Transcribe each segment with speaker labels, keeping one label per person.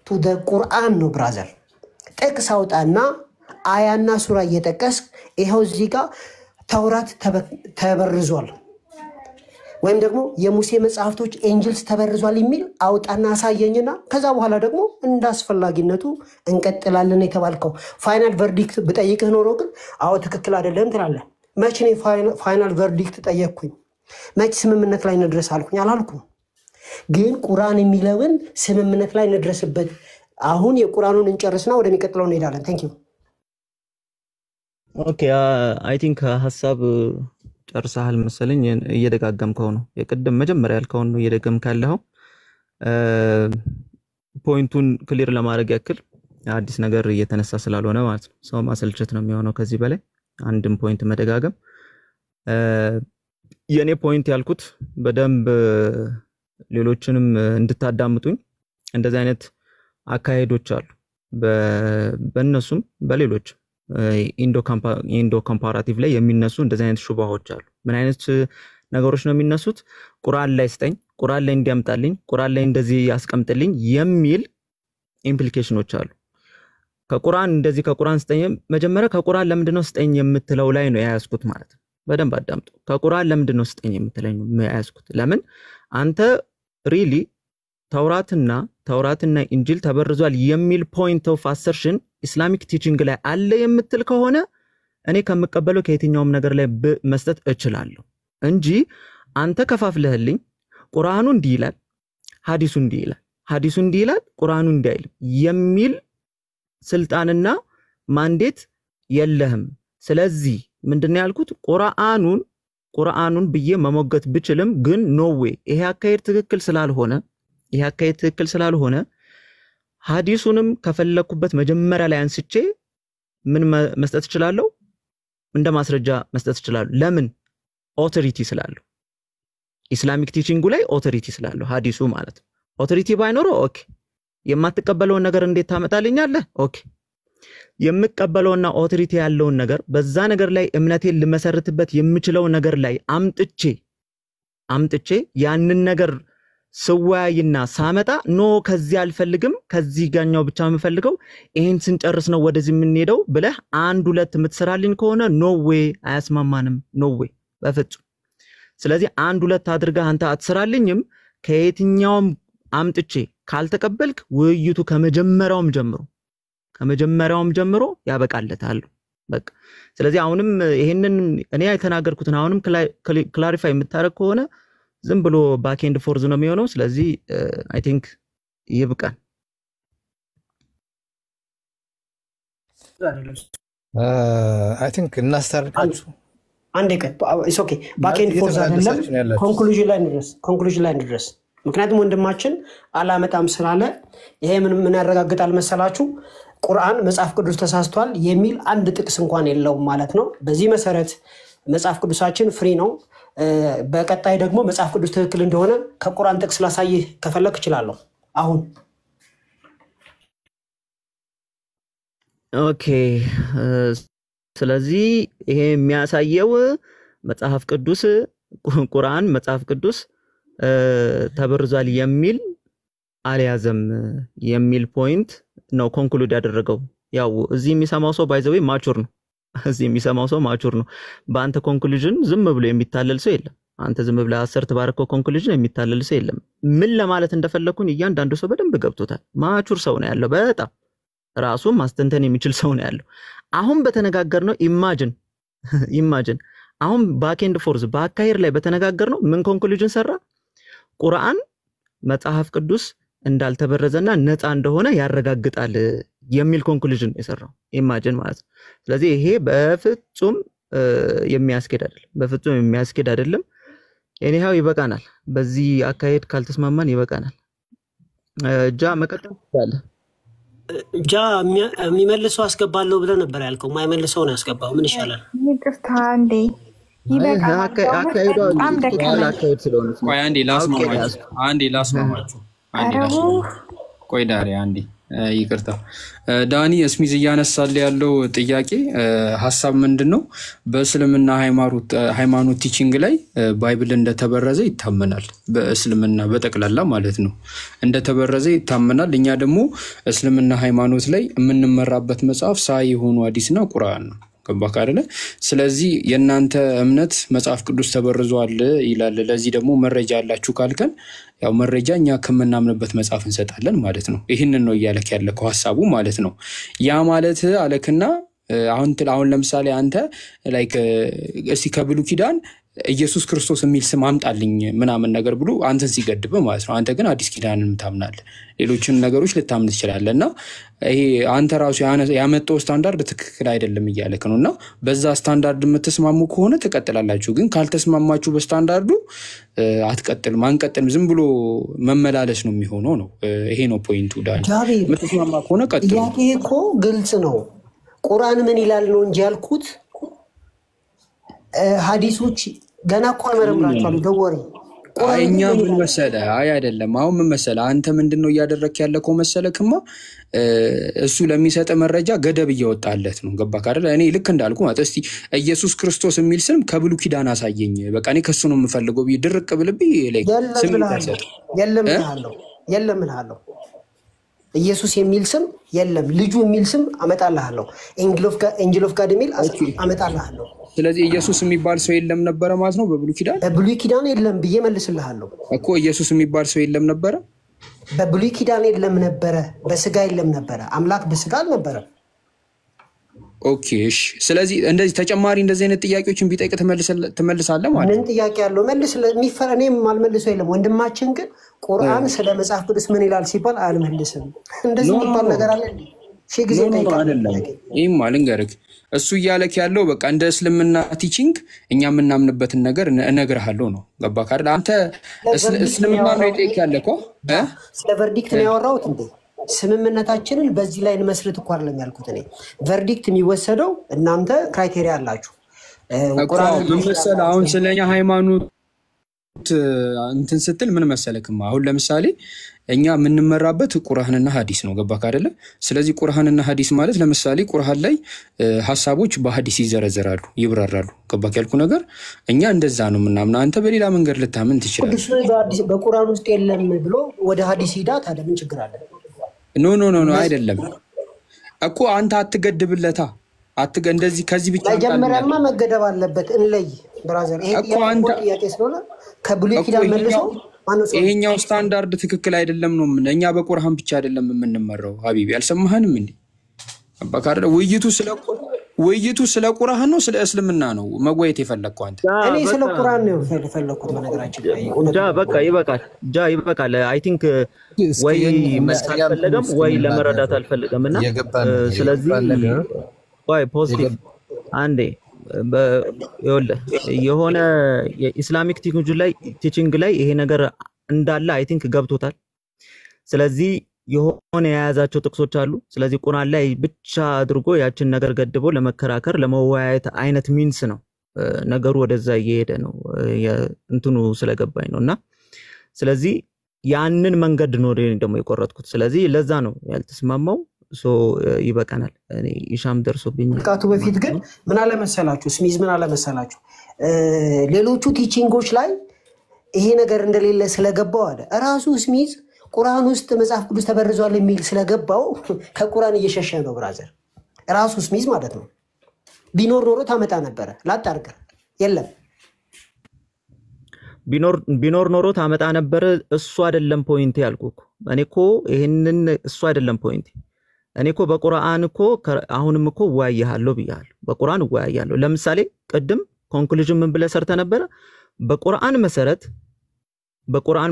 Speaker 1: to the Quran no brother ጥቅስ አውጣና አያና ሱራ እየጠቀስ ይሄው እዚህ ጋር ተውራት ተበርዟል ወይም ደግሞ የሙሴ መጽሐፍቶች ኤንጀልስ ተበርዟል የሚል አውጣና አሳየኝና ከዛ በኋላ ደግሞ እንዳስፈላጊነቱ እንቀጥላለን የተባልከው ፋይናል ቨርዲክት በጠይቅህ ኖሮ ግን አው ትክክል አይደለም ትላለህ መቼ ነው ፋይናል ቨርዲክት ጠየቅኩኝ መቼ ስምምነት ላይ እንድረስ አልኩኝ አላልኩም ግን ቁርአን የሚለውን ስምምነት ላይ እንድረስበት አሁን የቁርአኑን እንጨርስና ወደሚቀጥለው እንሄዳለን thank you
Speaker 2: okay I think ሐሳብ ጨርሰሃል መሰለኝ እየደጋገምከው ነው የቅድም መጀመሪያ ያልከው ነው እየደገምካለሁ ፖይንቱን ክሊር ለማድረግ ያክል አዲስ ነገር እየተነሳ ስላልሆነ ማለት ነው ሰው ማሰልቸት ነው የሚሆነው ከዚህ በላይ አንድም ፖይንት መደጋገም የኔ ፖይንት ያልኩት በደንብ ሌሎችንም እንድታዳምጡኝ እንደዚህ አይነት አካሄዶች አሉ በእነሱም በሌሎች ኢንዶ ኮምፓራቲቭ ላይ የሚነሱ እንደዚህ አይነት ሹባዎች አሉ ምን አይነት ነገሮች ነው የሚነሱት ቁርአን ላይ ስጠኝ ቁርአን ላይ እንዲያምጣልኝ ቁርአን ላይ እንደዚህ ያስቀምጥልኝ የሚል ኢምፕሊኬሽኖች አሉ ከቁርአን እንደዚህ ከቁርአን ስጠኝ መጀመሪያ ከቁርአን ለምንድነው ስጠኝ የምትለው ላይ ነው ያያስኩት ማለት ነው በደንብ አዳምጡ ከቁርአን ለምንድነው ስጠኝ የምትለኝ ነው ያያስኩት ለምን አንተ ሪሊ ተውራትና ኢንጂል ተበርዟል የሚል ፖይንት ኦፍ አሰርሽን ኢስላሚክ ቲቺንግ ላይ አለ የምትል ከሆነ እኔ ከመቀበለው ከየትኛውም ነገር ላይ መስጠት እችላለሁ እንጂ አንተ ከፋፍለህልኝ ቁርአኑ እንዲህ ይላል ሐዲሱ እንዲህ ይላል ቁርአኑ እንዲህ አይልም የሚል ስልጣንና ማንዴት የለህም ስለዚህ ምንድነው ያልኩት ቁርአኑን ብዬ መሞገት ብችልም ግን ኖ ዌይ ይሄ አካሄድ ትክክል ስላልሆነ ሐዲሱንም ከፈለኩበት መጀመሪያ ላይ አንስቼ ምን መስጠት እችላለሁ እንደ ማስረጃ መስጠት እችላለሁ ለምን ኦቶሪቲ ስላለው ኢስላሚክ ቲቺንጉ ላይ ኦቶሪቲ ስላለው ሐዲሱ ማለት ኦቶሪቲ ባይኖር ኦኬ የማትቀበለው ነገር እንዴት ታመጣልኛለህ ኦኬ የምቀበለውና ኦቶሪቲ ያለው ነገር በዛ ነገር ላይ እምነቴን ልመሰርትበት የምችለው ነገር ላይ አምጥቼ ያንን ነገር ስዋይና ሳመጣ ኖ ከዚህ አልፈልግም ከዚህ ጋኛው ብቻ የምፈልገው ይሄን ስንጨርስ ነው ወደዚህ የምንሄደው ብለህ አንድ ሁለት የምትሰራልኝ ከሆነ ኖ ዌይ አያስማማንም ኖ ዌይ በፍጹም ስለዚህ አንድ ሁለት አድርጋ አንተ አትሰራልኝም ከየትኛውም አምጥቼ ካልተቀበልክ ውይይቱ ከመጀመሪያውም ጀምሮ ያበቃለታል በቃ ስለዚህ አሁንም ይሄንን እኔ አይተናገርኩትን አሁንም ክላሪፋይ የምታረግ ከሆነ ዝም ብሎ ባክ ኤንድ ፎርዝ ነው የሚሆነው ስለዚህ አይ ቲንክ ይብቃል
Speaker 3: አይ ቲንክ እናስተርካችሁ
Speaker 1: አንዴ ኢትስ ኦኬ ባክ ኤንድ ፎርዝ አይደለም ኮንክሉዥን ላይ እንድረስ ምክንያቱም ወንድማችን አላመጣም ስላለ ይሄ ምን ያረጋግጣል መሰላችሁ ቁርአን መጽሐፍ ቅዱስ ተሳስቷል የሚል አንድ ጥቅስ እንኳን የለውም ማለት ነው በዚህ መሰረት መጽሐፍ ቅዱሳችን ፍሪ ነው በቀጣይ ደግሞ መጽሐፍ ቅዱስ ትክክል እንደሆነ ከቁርአን ጥቅስ ላሳይ ከፈለክ ይችላል አሁን
Speaker 2: ኦኬ ስለዚህ ይሄ የሚያሳየው መጽሐፍ ቅዱስ ቁርአን መጽሐፍ ቅዱስ ተበርዟል የሚል አልያዘም የሚል ፖይንት ነው ኮንክሉድ ያደረገው ያው እዚህ የሚሰማው ሰው ባይ ዘ ዌይ ማቹር ነው እዚህ የሚሰማው ሰው ማቹር ነው በአንተ ኮንክሉዥን ዝም ብሎ የሚታለል ሰው የለም አንተ ዝም ብለህ አሰርት ባረከው ኮንክሉዥን የሚታለል ሰው የለም ምን ለማለት እንደፈለኩኝ እያንዳንዱ ሰው በደንብ ገብቶታል ማቹር ሰው ነው ያለው በጣም ራሱ ማስተንተን የሚችል ሰው ነው ያለው አሁን በተነጋገርነው ኢማጂን አሁን ባክ ኤንድ ፎርዝ በአካሄድ ላይ በተነጋገርነው ምን ኮንክሉዥን ሰራ ቁርአን መጽሐፍ ቅዱስ እንዳልተበረዘና ነፃ እንደሆነ ያረጋግጣል የሚል ኮንክሉዥን የሰራው ኢማጂን ማለት ነው ስለዚህ ይሄ በፍጹም የሚያስኬድ አይደለም anyhow ይበቃናል በዚህ አካሄድ ካልተስማማን ይበቃናል ጃ መቀጠል ይችላል
Speaker 1: ጃ የሚመልሰው አስገባለሁ ብለ ነበር ያልከው ማይመልሰው ነው ያስገባው ምን ይሻላል
Speaker 4: ይቅርታ አንዴ ይበቃናል
Speaker 5: አካሄድ ስለሆነ ቆይ አንዴ ላስማማችሁ ቆይ ዳሪ አንዴ
Speaker 6: ይቅርታ ዳኒ እስሚዝ እያነሳል ያለው ጥያቄ ሐሳብ ምንድነው? በእስልምና ሃይማኖት ቲቺንግ ላይ ባይብል እንደተበረዘ ይታመናል። በእስልምና በጠቅላላ ማለት ነው እንደተበረዘ ይታመናል። እኛ ደግሞ እስልምና ሃይማኖት ላይ የምንመራበት መጽሐፍ ሳሂህ የሆኑ ሐዲስና ቁርአን ነው። ገባክ አይደለ? ስለዚህ የናንተ እምነት መጽሐፍ ቅዱስ ተበርዟል ይላል። ለዚህ ደግሞ መረጃ አላችሁ ካልከን ያው መረጃ እኛ ከመናምንበት መጽሐፍ እንሰጣለን ማለት ነው። ይሄንን ነው እያለክ ያለከው ሐሳቡ ማለት ነው። ያ ማለት አለክና አሁን ለምሳሌ አንተ ላይክ እስቲ ከብሉ ኪዳን ኢየሱስ ክርስቶስ የሚል ስም አምጣልኝ ምናምን ነገር ብሎ አንተን ሲገድብ ማለት ነው። አንተ ግን አዲስ ኪዳንን ታምናለህ፣ ሌሎችን ነገሮች ልታምን ትችላለህና ይሄ አንተ ራሱ ያመጣው ስታንዳርድ ትክክል አይደለም እያለክ ነውና በዛ ስታንዳርድ የምትስማሙ ከሆነ ትቀጥላላችሁ። ግን ካልተስማማችሁ በስታንዳርዱ አትቀጥልም። አንቀጥልም፣ ዝም ብሎ መመላለስ ነው የሚሆነው ነው። ይሄ ነው ፖይንቱ። ዳኒ የምትስማማ ከሆነ ቀጥሉ።
Speaker 1: ያቄ እኮ ግልጽ ነው። ቁርአን ምን ይላል ነው እንጂ ያልኩት ሐዲሶች ገና እኮ መረምራቸዋለሁ። ደወሪ
Speaker 6: እኛ ምን መሰለህ? አይደለም አሁን ምን መሰለህ? አንተ ምንድነው እያደረክ ያለከው መሰለክማ እሱ ለሚሰጥ መረጃ ገደብ እያወጣለት ነው። ገባክ አይደል? እኔ ልክ እንዳልኩ ማለት እስቲ ኢየሱስ ክርስቶስ የሚል ስም ከብሉ ኪዳን አሳየኝ፣ በቃ እኔ ከሱ ነው የምፈልገው ብዬ ድርቅ ብልብኝ ስም ይታሰጥ
Speaker 1: የለም እልሃለሁ። ኢየሱስ የሚል ስም የለም። ልጁ የሚል ስም አመጣልሃለሁ። ኤንጅል ኦፍ ጋድ የሚል አመጣልሃለሁ።
Speaker 6: ስለዚህ ኢየሱስ የሚባል ሰው የለም ነበረ ማለት ነው በብሉይ ኪዳን?
Speaker 1: በብሉይ ኪዳን የለም ብዬ መልስልሃለሁ
Speaker 6: እኮ። ኢየሱስ የሚባል ሰው የለም ነበረ
Speaker 1: በብሉይ ኪዳን? የለም ነበረ። በስጋ የለም ነበረ። አምላክ በስጋ አልነበረ።
Speaker 6: ኦኬ እሺ። ስለዚህ እንደዚህ ተጨማሪ እንደዚህ አይነት ጥያቄዎችን ቢጠይቅ ትመልሳለህ ማለት ነው?
Speaker 1: ምን ጥያቄ ያለው መልስ እኔም አልመልሰው የለም። ወንድማችን ግን ቁርአን ስለ መጽሐፍ ቅዱስ ምን ይላል ሲባል አልመልስም። እንደዚህ የሚባል ነገር አለ እንዴ? ሺህ ጊዜ
Speaker 6: አይደለም። ይሄም ልንገርህ፣ እሱ እያለክ ያለው በቃ እንደ እስልምና ቲቺንግ እኛ የምናምንበትን ነገር እነግርሃለሁ ነው። ገባክ አይደል? አንተ እስልምና ነው የጠየቅ ያለከው
Speaker 1: ስለ ቨርዲክት ነው ያወራሁት እንዴ? ስምምነታችንን በዚህ ላይ እንመስርት እኮ አይደለም ያልኩት እኔ። ቨርዲክት የሚወሰደው እናንተ ክራይቴሪያ አላችሁ።
Speaker 6: ቁርአን ምን መሰለህ? አሁን ስለኛ ሃይማኖት እንትን ስትል ምን መሰለክማ፣ አሁን ለምሳሌ እኛ የምንመራበት ቁርአንና ሐዲስ ነው። ገባክ አይደለ? ስለዚህ ቁርአንና ሐዲስ ማለት ለምሳሌ ቁርአን ላይ ሐሳቦች በሐዲስ ይዘረዘራሉ፣ ይብራራሉ። ገባክ ያልኩ ነገር እኛ እንደዛ ነው ምናምን። አንተ በሌላ መንገድ ልታምን ትችላለህ።
Speaker 1: በቁርአን ውስጥ የለም ብሎ ወደ ሐዲስ ሂዳ ታዲያ ምን ችግር አለ?
Speaker 6: ኖ አይደለም እኮ አንተ አትገድብለታ። እንደዚህ ከዚህ ብቻ
Speaker 1: መጀመሪያማ መገደብ አለበት። እንለይ ብራዘር። ይሄ ጥያቄ ስለሆነ ከብሉይ ኪዳን መልሶ
Speaker 6: ይሄኛው ስታንዳርድ ትክክል አይደለም ነው። እኛ በቁርአን ብቻ አይደለም የምንመራው። ሀቢቢ አልሰማህንም እንዴ? አባካረ ውይይቱ ስለ ቁርአን ነው ስለ እስልምና ነው መወያየት የፈለግከው አንተ?
Speaker 1: እኔ ስለ ቁርአን ነው የፈለግኩት በነገራችን ላይ።
Speaker 2: በቃ ይበቃል። አይ ቲንክ ወይ መልስ አልፈለገም ወይ ለመረዳት አልፈለገምና ስለዚህ ወይ ፖዚቲቭ አንዴ የሆነ የኢስላሚክ ቲቺንግ ላይ ይሄ ነገር እንዳለ አይ ቲንክ ገብቶታል። ስለዚህ የሆነ የያዛቸው ጥቅሶች አሉ። ስለዚህ ቁርአን ላይ ብቻ አድርጎ ያችን ነገር ገድቦ ለመከራከር ለመወያየት አይነት ሚንስ ነው ነገሩ። ወደዛ እየሄደ ነው እንትኑ ስለገባኝ ነውና ስለዚህ ያንን መንገድ ነው ደግሞ የቆረጥኩት። ስለዚህ ለዛ ነው ያልተስማማው። ይበቃናል። እኔ ኢሻም ደርሶብኝ
Speaker 1: ቃቱ በፊት ግን ምን አለ መሰላችሁ ስሚዝ ምን አለ መሰላችሁ ሌሎቹ ቲቺንጎች ላይ ይሄ ነገር እንደሌለ ስለገባው አለ ራሱ ስሚዝ ቁርአን ውስጥ መጽሐፍ ቅዱስ ተበርዟል የሚል ስለገባው ከቁርአን እየሸሸ ነው ብራዘር። ራሱ ስሚዝ ማለት ነው። ቢኖር ኖሮ ታመጣ ነበር። ላጣርገ የለም
Speaker 2: ቢኖር ኖሮ ታመጣ ነበር። እሱ አይደለም ፖይንት ያልኩት። እኔ እኮ ይሄንን እሱ አይደለም ፖይንት። እኔ እኮ በቁርአን እኮ አሁንም እኮ ወያያለሁ ብያለሁ። በቁርአን ወያያለሁ። ለምሳሌ ቀድም ኮንክሉዥን ምን ብለህ ሰርተ ነበር? በቁርአን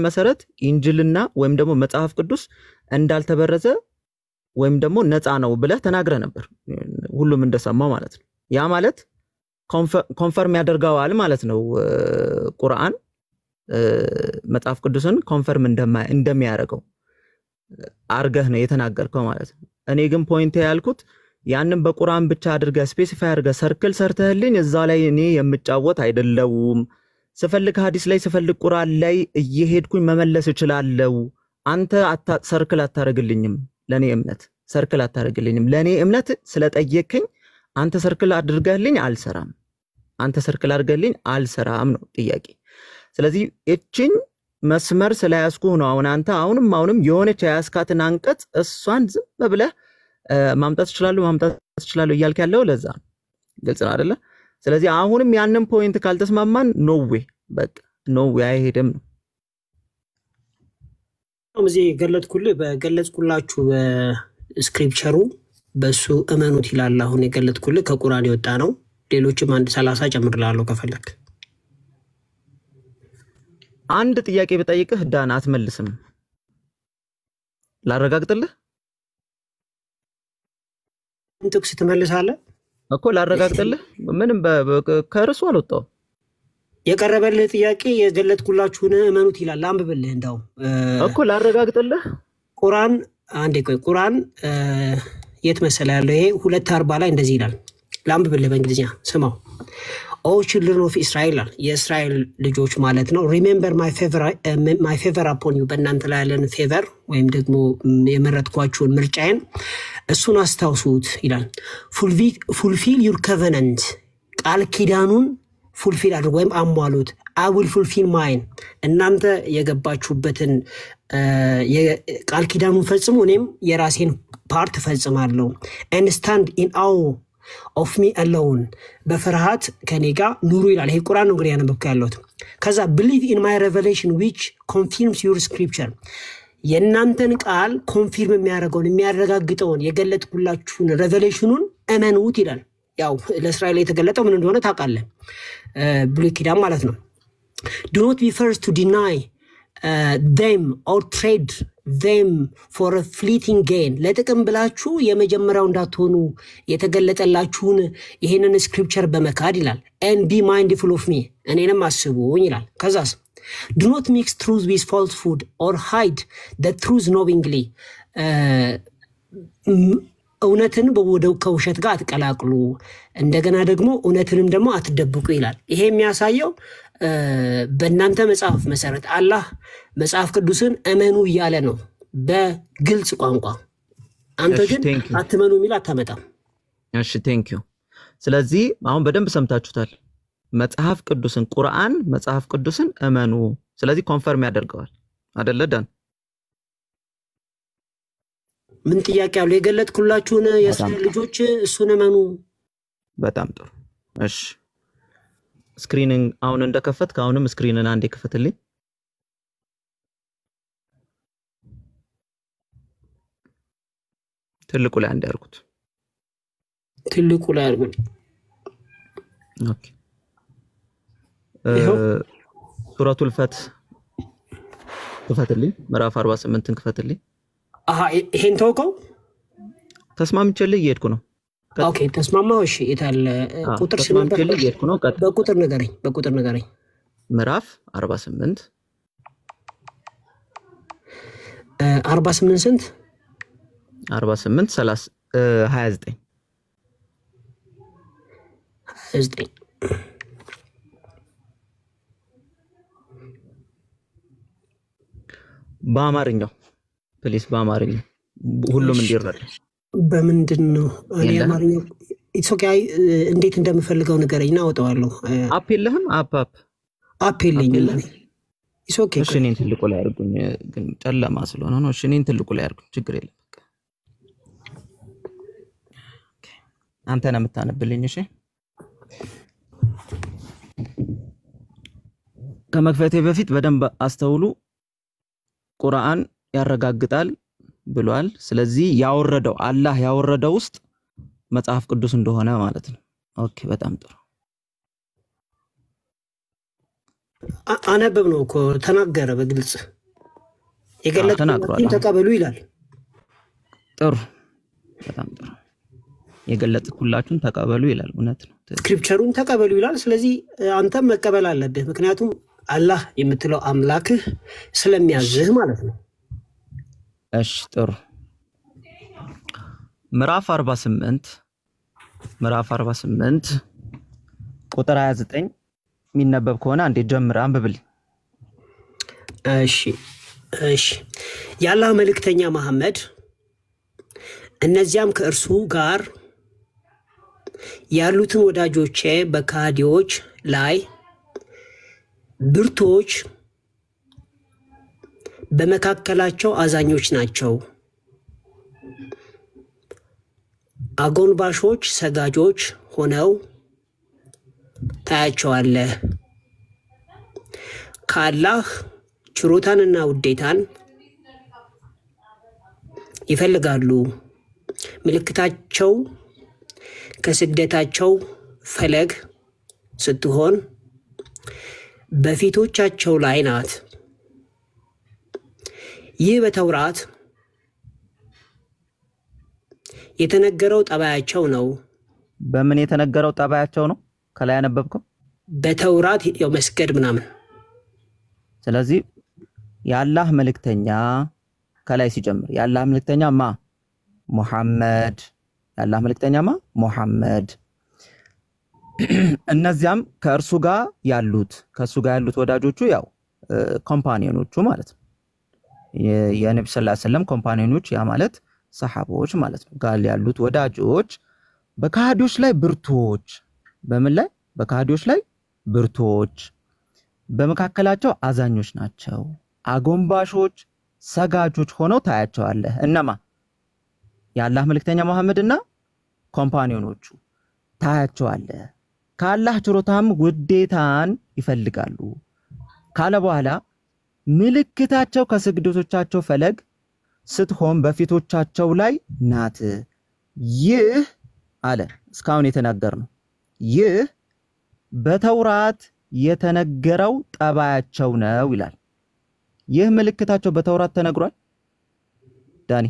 Speaker 2: መሰረት ኢንጂልና ወይም ደግሞ መጽሐፍ ቅዱስ እንዳልተበረዘ ወይም ደግሞ ነፃ ነው ብለህ ተናግረ ነበር። ሁሉም እንደሰማው ማለት ነው። ያ ማለት ኮንፈርም ያደርጋዋል ማለት ነው። ቁርአን መጽሐፍ ቅዱስን ኮንፈርም እንደሚያደርገው አርገህ ነው የተናገርከው ማለት ነው። እኔ ግን ፖይንት ያልኩት ያንን በቁርአን ብቻ አድርገህ ስፔሲፋይ አድርገህ ሰርክል ሰርተህልኝ እዛ ላይ እኔ የምጫወት አይደለሁም። ስፈልግ ሐዲስ ላይ ስፈልግ ቁርአን ላይ እየሄድኩኝ መመለስ እችላለሁ። አንተ ሰርክል አታረግልኝም ለኔ እምነት ሰርክል አታደርግልኝም ለኔ እምነት ስለጠየከኝ አንተ ሰርክል አድርገልኝ አልሰራም አንተ ሰርክል አድርገልኝ አልሰራም ነው ጥያቄ ስለዚህ እቺን መስመር ስለያስኩ ነው አሁን አንተ አሁንም የሆነች ያስካትን አንቀጽ እሷን ዝም ብለህ ማምጣት ይችላል እያልክ ያለው ለዛ ግልጽ ነው አይደለ ስለዚህ አሁንም ያንን ፖይንት ካልተስማማን ኖ ዌይ በቃ ኖ ዌይ አይሄድም ነው
Speaker 1: እዚህ በገለጽኩላችሁ ስክሪፕቸሩ በሱ እመኑት ይላል አሁን የገለጽኩልህ ከቁርአን የወጣ ነው ሌሎችም አንድ 30 ጨምርላለሁ ከፈለክ
Speaker 2: አንድ ጥያቄ በጠይቅህ ዳን አትመልስም ላረጋግጥልህ
Speaker 1: ጥቅስ ትመልሳለህ
Speaker 2: እኮ ላረጋግጥልህ ምንም ከርሱ አልወጣው
Speaker 1: የቀረበልህ ጥያቄ የገለጽኩላችሁን እመኑት ይላል አንብብልህ እንዳው
Speaker 2: እኮ ላረጋግጥልህ
Speaker 1: ቁርአን የት መሰለ ያለው ይሄ 240 ላይ እንደዚህ ይላል ላንብብልህ በእንግሊዝኛ ስማው all children of Israel የእስራኤል ልጆች ማለት ነው remember my favor upon you በእናንተ ላይ ያለን favor ወይም ደግሞ የመረጥኳችሁን ምርጫዬን እሱን አስታውሱት ይላል fulfill your covenant ቃል ኪዳኑን fulfill አድርጉ ወይም አሟሉት I will fulfill mine እናንተ የገባችሁበትን ቃል ኪዳኑን ፈጽሙ እኔም የራሴን ፓርት ፈጽማለሁ and stand in awe of me alone በፍርሃት ከኔጋ ኑሩ ይላል ይሄ ቁርአን ነው እንግዲህ ያነበብኩ ያለሁት ከዛ believe in my revelation which confirms your scripture የናንተን ቃል ኮንፊርም የሚያረጋግጠውን የገለጥኩላችሁን ሬቨሌሽኑን እመኑት ይላል ያው ለእስራኤል የተገለጠው ምን እንደሆነ ታውቃለህ ብሉይ ኪዳን ማለት ነው do not be first to deny them or trade them for a fleeting gain ለጥቅም ብላችሁ የመጀመሪያው እንዳትሆኑ የተገለጠላችሁን ይሄንን ስክሪፕቸር በመካድ ይላል and be mindful of me እኔንም አስቡኝ ይላል ከዛስ do not mix truth with falsehood or hide the truth knowingly እውነትን ከውሸት ጋር አትቀላቅሉ እንደገና ደግሞ እውነትንም ደግሞ አትደብቁ ይላል ይሄ የሚያሳየው በእናንተ መጽሐፍ መሰረት አላህ መጽሐፍ ቅዱስን እመኑ ይያለ ነው በግልጽ ቋንቋ አንተ ግን አትመኑ ሚል አታመጣም
Speaker 2: እሺ ቴንክ ዩ ስለዚህ አሁን በደንብ ሰምታችሁታል መጽሐፍ ቅዱስን ቁርአን መጽሐፍ ቅዱስን እመኑ ስለዚህ ኮንፈርም ያደርጋል አይደለ ዳን
Speaker 1: ምን ጥያቄ አለ የገለጥኩላችሁን የእስራኤል ልጆች እሱን እመኑ
Speaker 2: በጣም ጥሩ እሺ ስክሪኒንግ አሁን እንደከፈትክ አሁንም ስክሪንን አንዴ ክፈትልኝ ትልቁ ላይ አንዴ አርጉት ኦኬ ሱረቱል ፈትህ ክፈትልኝ ምዕራፍ 48ን ክፈትልኝ
Speaker 1: ይሄን ተወቀው
Speaker 2: ተስማምቼልህ እየሄድኩ ነው
Speaker 1: ኦኬ ተስማማው እሺ የታለ ቁጥር
Speaker 2: ተስማምቼልህ እየሄድኩ ነው
Speaker 1: በቁጥር ነገረኝ
Speaker 2: ምዕራፍ 48
Speaker 1: 48 ስንት
Speaker 2: 48 30 29 በአማርኛው ፕሊስ በአማርኛው ሁሉም እንዲረዳ
Speaker 1: በምንድነው አማርኛው ኢትስ ኦኬ እንዴት እንደምፈልገው ነገርኝና አወጣዋለሁ
Speaker 2: አፕ የለህም አፕ የለኝም ኢትስ ኦኬ እሺ እኔን ትልቁ ላይ አድርጉኝ ግን ጨለማ ስለሆነ ነው እሺ እኔን ትልቁ ላይ አድርጉኝ ችግር የለም አንተ ነህ የምታነብልኝ እሺ ከመክፈቴ በፊት በደንብ አስተውሉ ቁርአን ያረጋግጣል ብሏል ስለዚህ ያወረደው አላህ ያወረደው ውስጥ መጽሐፍ ቅዱስ እንደሆነ ማለት ነው ኦኬ በጣም ጥሩ
Speaker 1: አነበብ ነው እኮ ተናገረ በግልጽ የገለጥኩላችሁን ተቀበሉ ይላል
Speaker 2: ጥሩ በጣም ጥሩ የገለጥኩላችሁን ተቀበሉ ይላል እውነት ነው
Speaker 1: ስክሪፕቸሩን ተቀበሉ ይላል ስለዚህ አንተም መቀበል አለብህ ምክንያቱም አላህ የምትለው አምላክህ ስለሚያዝህ ማለት ነው
Speaker 2: እሺ ጥሩ ምዕራፍ 48 ቁጥር 29 የሚነበብ ከሆነ አንዴ ጀምር አንብብልኝ
Speaker 1: እሺ የአላህ መልእክተኛ መሐመድ እነዚያም ከእርሱ ጋር ያሉትን ወዳጆቼ በካዲዎች ላይ ብርቶች በመካከላቸው አዛኞች ናቸው አጎንባሾች ሰጋጆች ሆነው ታያቸዋለህ ከአላህ ችሮታንና ውዴታን ይፈልጋሉ ምልክታቸው ከስግደታቸው ፈለግ ስትሆን በፊቶቻቸው ላይ ናት ይህ በተውራት የተነገረው ጠባያቸው ነው
Speaker 2: በምን የተነገረው ጠባያቸው ነው ከላይ ያነበብከው
Speaker 1: በተውራት ያው መስገድ ምናምን
Speaker 2: ስለዚህ የአላህ መልእክተኛ ከላይ ሲጀምር የአላህ መልእክተኛ ማ ሙሐመድ የአላህ መልእክተኛ ማ ሙሐመድ እነዚያም ከእርሱ ጋር ያሉት ወዳጆቹ ያው ኮምፓኒዮኖቹ ማለት ነው የነብዩ ሰለላሁ ዐለይሂ ወሰለም ኮምፓኒዮኖች ያ ማለት ሰሃቦች ማለት ነው ጋር ያሉት ወዳጆች በካህዶች ላይ ብርቶች በምን ላይ በካህዶች ላይ ብርቶች በመካከላቸው አዛኞች ናቸው አጎንባሾች ሰጋጆች ሆነው ታያቸዋለህ እነማ የአላህ መልእክተኛ መሐመድና ኮምፓኒዮኖቹ ታያቸዋለህ ከአላህ ችሮታም ውዴታን ይፈልጋሉ ካለ በኋላ ምልክታቸው ከስግደቶቻቸው ፈለግ ስትሆን በፊቶቻቸው ላይ ናት ይህ አለ እስካሁን የተናገርነው ይህ በተውራት የተነገረው ጠባያቸው ነው ይላል ይህ ምልክታቸው በተውራት ተነግሯል ዳኒ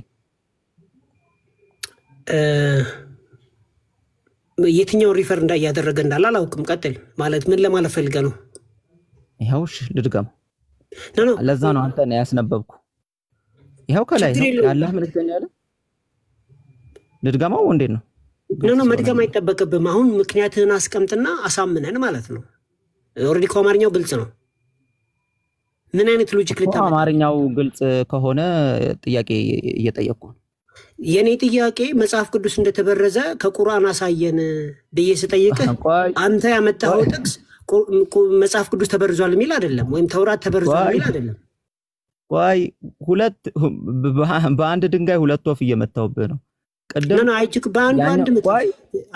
Speaker 1: የትኛው ሪፈር እንዳያደረገ እንዳላላውቅም ቀጥል ማለት ምን ለማለት ፈልገ ነው
Speaker 2: ይሄውሽ ልድገም
Speaker 1: ነው
Speaker 2: ለዛ ነው አንተ ነው ያስነበብኩ ይሄው ከላይ ያላህ መልእክተኛ አለ ልድገማው እንዴት ነው
Speaker 1: ነው መድገም አይተበከብም አሁን ምክንያትህን አስቀምጥና አሳምነን ማለት ነው ኦሬዲ ኮማርኛው ግልጽ ነው ምን አይነት ሎጂክ ልታመጣ
Speaker 2: አማርኛው ግልጽ ከሆነ ጥያቄ እየጠየቅኩ
Speaker 1: የኔ ጥያቄ መጽሐፍ ቅዱስ እንደተበረዘ ከቁርአን አሳየን በየስጠይቅህ አንተ ያመጣው ጥቅስ መጽሐፍ ቅዱስ ተበርዟል የሚል አይደለም ወይም ተውራት ተበርዟል የሚል አይደለም
Speaker 2: ቆይ ሁለት በአንድ ድንጋይ ሁለት ወፍ እየመታውብህ ነው ቀደም
Speaker 1: ነው አይጭክ በአንድ ቆይ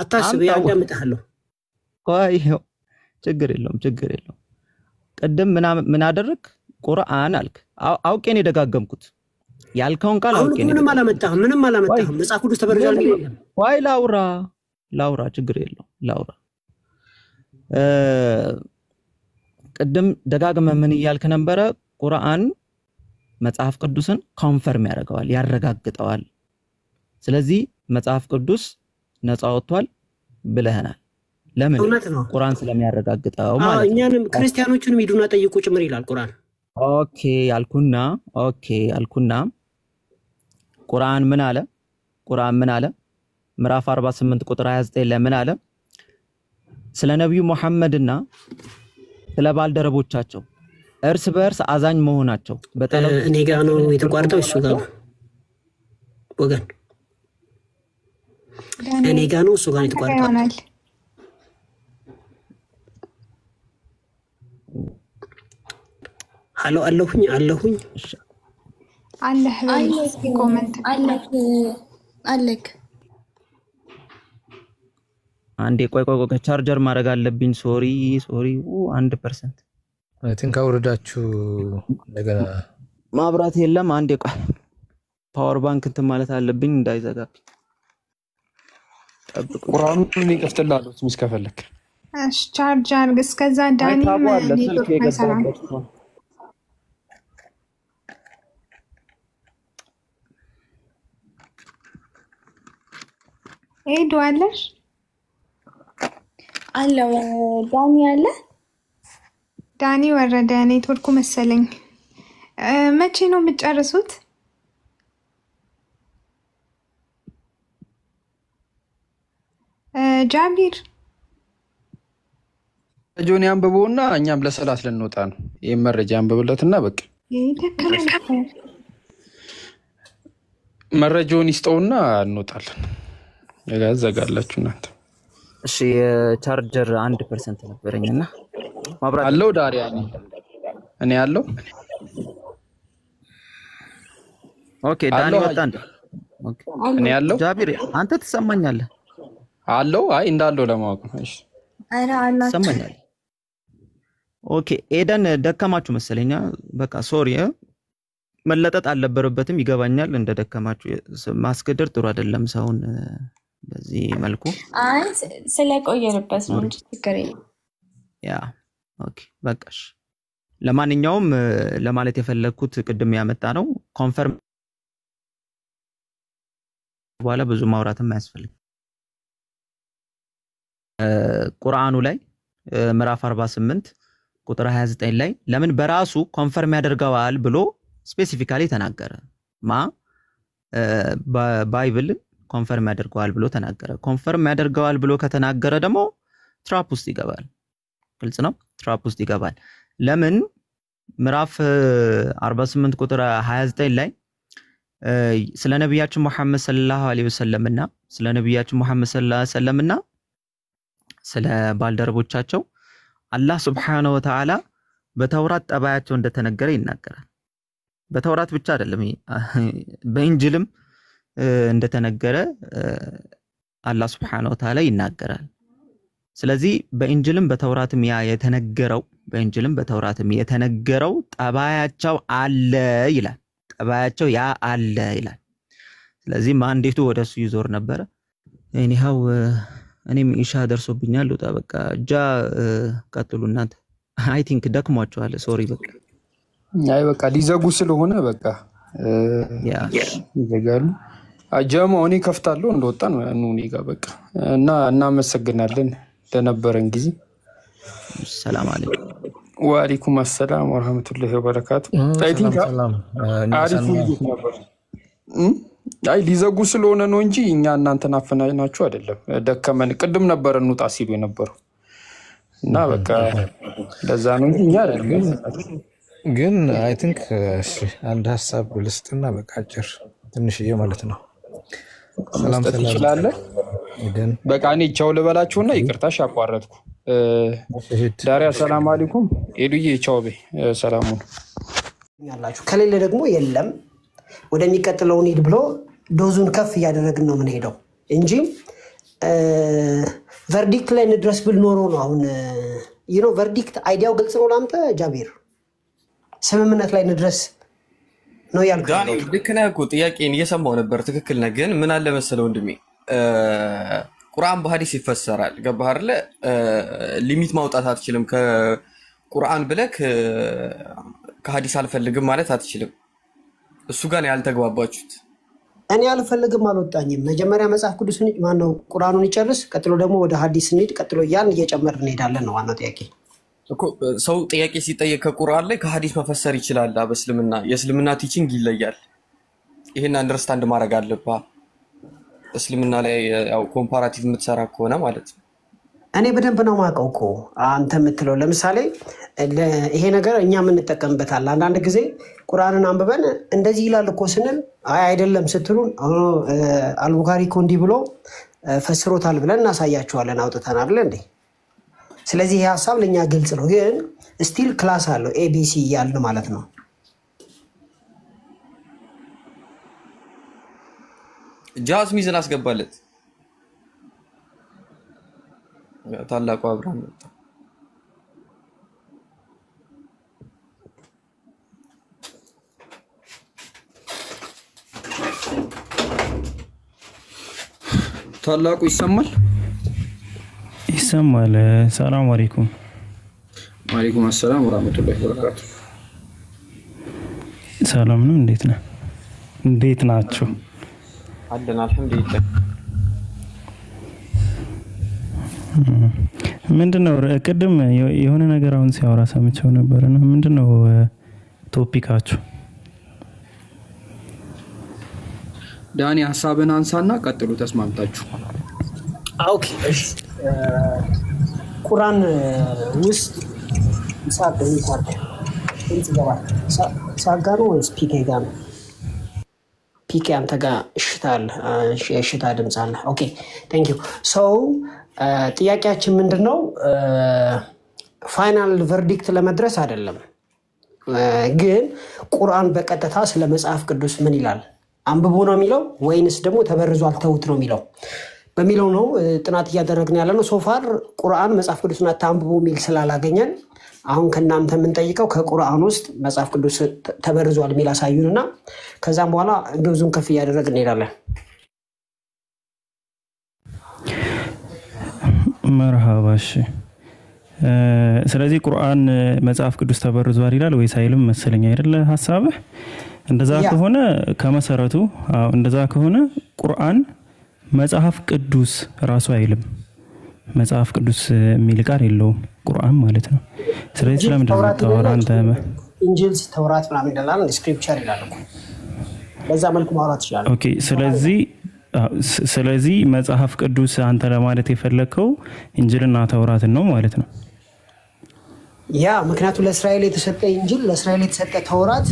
Speaker 1: አታስብ ያዳምጣለሁ
Speaker 2: ቆይ ችግር የለውም ቀደም ምን አደረክ ቁርአን አልክ አውቄን የደጋገምኩት ያልከውን ቃል አውቄን
Speaker 1: ምንም አላመጣህም መጽሐፍ ቅዱስ ተበርዟል የሚል የለም
Speaker 2: ቆይ ላውራ ችግር የለውም ላውራ ቀደም ደጋግመህ ምን ይያልክ ነበር ቁርአን መጽሐፍ ቅዱስን ኮንፈርም ያረጋግጠዋል ስለዚህ መጽሐፍ ቅዱስ ነፃ ወጥቷል ብለህናል ለምን ቁርአን ስለሚያረጋግጠው ማለት ነው
Speaker 1: እኛንም ክርስቲያኖቹንም ሂዱና ጠይቁ ጭምር ይላል ቁርአን
Speaker 2: ኦኬ አልኩና ቁርአን ምን አለ ምዕራፍ 48 ቁጥር 29 ለምን አለ ስለ ነብዩ መሐመድና ስለ ባልደረቦቻቸው እርስ በእርስ አዛኝ መሆናቸው በተለይ
Speaker 1: እኔ ጋር ነው የተቋርጠው እሱ ጋር ወገን እኔ ጋር ነው እሱ ጋር የተቋርጠው ሃሎ አለሁኝ
Speaker 4: አለህ ኮሜንት
Speaker 5: አለክ
Speaker 2: አንዴ ቆይ ቻርጀር ማድረግ አለብኝ ሶሪ 1%
Speaker 3: አይ ቲንክ አውርዳችሁ እንደገና
Speaker 2: ማብራት የለም አንዴ ቆይ ፓወር ባንክ እንትን ማለት አለብኝ እንዳይዘጋብኝ ጠብቁ
Speaker 6: ቁርአኑን ይከፍትልሃለሁ ትንሽ ከፈለክ
Speaker 4: እሺ ቻርጅ አድርግ እስከዛ ዳኒ
Speaker 2: ስልክ የገባበት
Speaker 4: ሄዷለሽ
Speaker 5: አለው
Speaker 4: ዳኒ ወረደ ኔትወርኩ መሰለኝ መቼ ነው የምትጨርሱት ጃቢር
Speaker 6: ጆኒ አንብቦና እኛም ለሰላት ልንወጣ ነው ይሄን መረጃ አንብብለትና በቃ መረጃውን ይስጠውና እንወጣለን። ያዘጋላችሁ እናንተ።
Speaker 2: እሺ ቻርጀር 1% ነበረኝና ማብራት
Speaker 6: አለው ዳሪያ እኔ ያለው
Speaker 2: ኦኬ ዳኒ ወጣን ኦኬ
Speaker 6: እኔ ያለው
Speaker 2: ጃቢር አንተ ትሰማኛለህ
Speaker 6: አለው አይ እንዳለው ለማወቅ ነው እሺ
Speaker 5: አረ አላችሁ
Speaker 2: ትሰማኛለህ ኦኬ ኤደን ደከማችሁ መሰለኛ በቃ ሶሪ መለጠጥ አልነበረበትም ይገባኛል እንደ ደከማችሁ ማስገደር ጥሩ አይደለም ሰውን በዚህ መልኩ
Speaker 5: አይ ስለቆየንበት ነው እንጂ ችግር የለም
Speaker 2: ያ ኦኬ በቃሽ ለማንኛውም ለማለት የፈለኩት ቅድም ያመጣ ነው ኮንፈርም በኋላ ብዙ ማውራትም አያስፈልግም ቁርአኑ ላይ ምዕራፍ 48 ቁጥር 29 ላይ ለምን በራሱ ኮንፈርም ያደርጋዋል ብሎ ስፔሲፊካሊ ተናገረ ባይብል ኮንፈርም ያደርጋዋል ብሎ ተናገረ ኮንፈርም ያደርጋዋል ብሎ ከተናገረ ደግሞ ትራፕ ውስጥ ይገባል ግልጽ ነው ትራፕ ውስጥ ይገባል ለምን ምዕራፍ 48 ቁጥር 29 ላይ ስለ ነብያችን መሐመድ ሰለላሁ ዐለይሂ ወሰለምና ስለ ነብያችን መሐመድ ሰለላሁ ዐለይሂ ወሰለምና ስለ ባልደረቦቻቸው አላህ Subhanahu Wa Ta'ala በተውራት ጠባያቸው እንደተነገረ ይናገራል በተውራት ብቻ አይደለም በእንጅልም እንደተነገረ አላህ Subhanahu Wa Ta'ala ይናገራል ስለዚህ በእንጅልም በተውራትም ያ የተነገረው በእንጅልም በተውራትም የተነገረው ጠባያቸው አለ ይላል ጠባያቸው ያ አለ ይላል ስለዚህ ማንዴቱ ወደሱ ይዞር ነበር እኔው እኔም ኢሻ ደርሶብኛል ወጣ በቃ ጃ ቀጥሉ እናንተ አይ ቲንክ ደክሟቸዋል ሶሪ በቃ
Speaker 6: አይ በቃ ሊዘጉ ስለሆነ በቃ
Speaker 2: ያ
Speaker 6: ይዘጋሉ አጀማው እኔ ከፍታለሁ እንደወጣን ነው እኔ ጋር በቃ እና እናመሰግናለን ለነበረን ጊዜ
Speaker 2: ሰላም አለይኩም
Speaker 6: ወአለይኩም ሰላም ወራህመቱላሂ ወበረካቱ አይ ቲንክ አሪፍ ነበር አይ ሊዘጉ ስለሆነ ነው እንጂ እኛ እናንተን አፈናናችሁ አይደለም ደከመን ቅድም ነበር እንውጣ ሲሉ የነበረው እና በቃ ለዛ ነው እንጂ እኛ አይደለም
Speaker 3: ግን አይ ቲንክ እሺ አንድ ሐሳብ ልስጥና በቃ አጭር ትንሽዬ ማለት ነው ሰላም
Speaker 6: ይችላል
Speaker 3: ኢደን
Speaker 6: በቃ እኔ ቻው ልበላችሁና ይቅርታሽ አቋረጥኩ ዳሪያ ሰላም አለይኩም ኤዱዬ ቻው በይ ሰላሙን
Speaker 1: ያላችሁ ከሌለ ደግሞ የለም ወደሚቀጥለው ኒድ ብሎ ዶዙን ከፍ ያደረግን ነው ምን ሄደው እንጂ ቨርዲክት ላይ እንድረስ ብል ኖሮ ነው አሁን ቨርዲክት አይዲያው ግልጽ ነው ላንተ ጃቢር ስምምነት ላይ እንድረስ ነው ያልከው
Speaker 7: ዳኒ ልክ ነህ እኮ ጥያቄን እየሰማው ነበር ትክክል ነህ ግን ምን አለ መሰለው ወንድሜ ቁርአን በሐዲስ ይፈሰራል ገባህ አይደለ ሊሚት ማውጣት አትችልም ከቁርአን ብለክ ከሐዲስ አልፈልግም ማለት አትችልም እሱ ጋር ያልተግባባችሁት
Speaker 1: እኔ አልፈልግም አልወጣኝም መጀመሪያ መጽሐፍ ቅዱስን ማን ነው ቁርአኑን ይጨርስ ቀጥሎ ደግሞ ወደ ሐዲስ እንሂድ ቀጥሎ ያን እየጨመርን እንሄዳለን ነው ዋናው ጥያቄ
Speaker 7: እኮ ሰው ጥያቄ ሲጠየቅ ከቁርአን ላይ ከሐዲስ መፈሰር ይችላል በእስልምና የእስልምና ቲቺንግ ይለያል ይሄን አንደርስታንድ ማድረግ አለብህ እስልምና ላይ ያው ኮምፓራቲቭ የምትሰራ ከሆነ ማለት ነው
Speaker 1: እኔ በደንብ ነው ማቀው እኮ አንተ የምትለው ለምሳሌ ይሄ ነገር እኛ ምን እንጠቀምበታል አንዳንድ ጊዜ ቁርአንን አንብበን እንደዚህ ይላል እኮ ስንል አይ አይደለም ስትሉን አልቡኻሪ እኮ እንዲህ ብሎ ፈስሮታል ብለን እናሳያችኋለን አውጥተን አይደል እንዴ ስለዚህ ይሄ ሐሳብ ለኛ ግልጽ ነው ግን ስቲል ክላስ አለው ኤቢሲ ያልን ማለት ነው
Speaker 7: ጃስሚዝን አስገባለት ታላቁ አብርሃም መጣ
Speaker 6: ታላቁ ይሰማል
Speaker 8: ይሰማል ሰላም አለይኩም
Speaker 6: ወአለይኩም ሰላም ወራህመቱላሂ ወበረካቱ
Speaker 8: ሰላም ነው እንዴት ናችሁ
Speaker 7: አለን አልহামዱሊላህ
Speaker 8: ምንድነው ቅድም የሆነ ነገር አሁን ሲያወራ ሰምቼው ነበርና ምንድነው ቶፒካችሁ
Speaker 6: ዳኒ ሐሳብን አንሳና ቀጥሉ ተስማምታችሁ
Speaker 1: ኦኬ እሺ ቁርአን ውስጥ ኢሳቅ እንኳን እንጽገባ ሳጋሩ ወይስ ፒኬ ጋር ፒኬ አንተ ጋር እሽታል እሽታ ድምጽ አለ። ኦኬ ቴንክ ዩ ሶ ጥያቄያችን ምንድነው? ፋይናል ቨርዲክት ለመድረስ አይደለም፣ ግን ቁርአን በቀጥታ ስለ መጽሐፍ ቅዱስ ምን ይላል አንብቦ ነው የሚለው ወይንስ ደግሞ ተበርዟል ተውት ነው የሚለው በሚለው ነው ጥናት እያደረግን ያለነው። ሶፋር ቁርአን መጽሐፍ ቅዱስን አታንብቦ የሚል ስላላገኘን አሁን ከናንተ የምንጠይቀው ከቁርአን ውስጥ መጽሐፍ ቅዱስ ተበርዟል የሚል አሳዩንና ከዛም በኋላ ግብዙን ከፍ እያደረግን እንሄዳለን።
Speaker 8: መርሃባሽ ስለዚህ ቁርአን መጽሐፍ ቅዱስ ተበርዟል ይላል ወይስ አይልም መሰለኝ አይደለ ሐሳብህ? እንደዛ ከሆነ ከመሰረቱ እንደዛ ከሆነ ቁርአን መጽሐፍ ቅዱስ ራሱ አይልም። መጽሐፍ ቅዱስ የሚል ቃል የለውም ቁርአን ማለት ነው። ስለዚህ ስለምንድን ነው ተውራት አንተ
Speaker 1: ኢንጂል ተውራት ምናምን ይላል ስክሪፕቸር ይላል እኮ በዛ መልኩ ማውራት ይችላል።
Speaker 8: ኦኬ ስለዚህ መጽሐፍ ቅዱስ አንተ ለማለት የፈለከው ኢንጂልና ተውራትን ነው ማለት ነው።
Speaker 1: ያ ምክንያቱም ለእስራኤል የተሰጠ ኢንጂል ለእስራኤል የተሰጠ ተውራት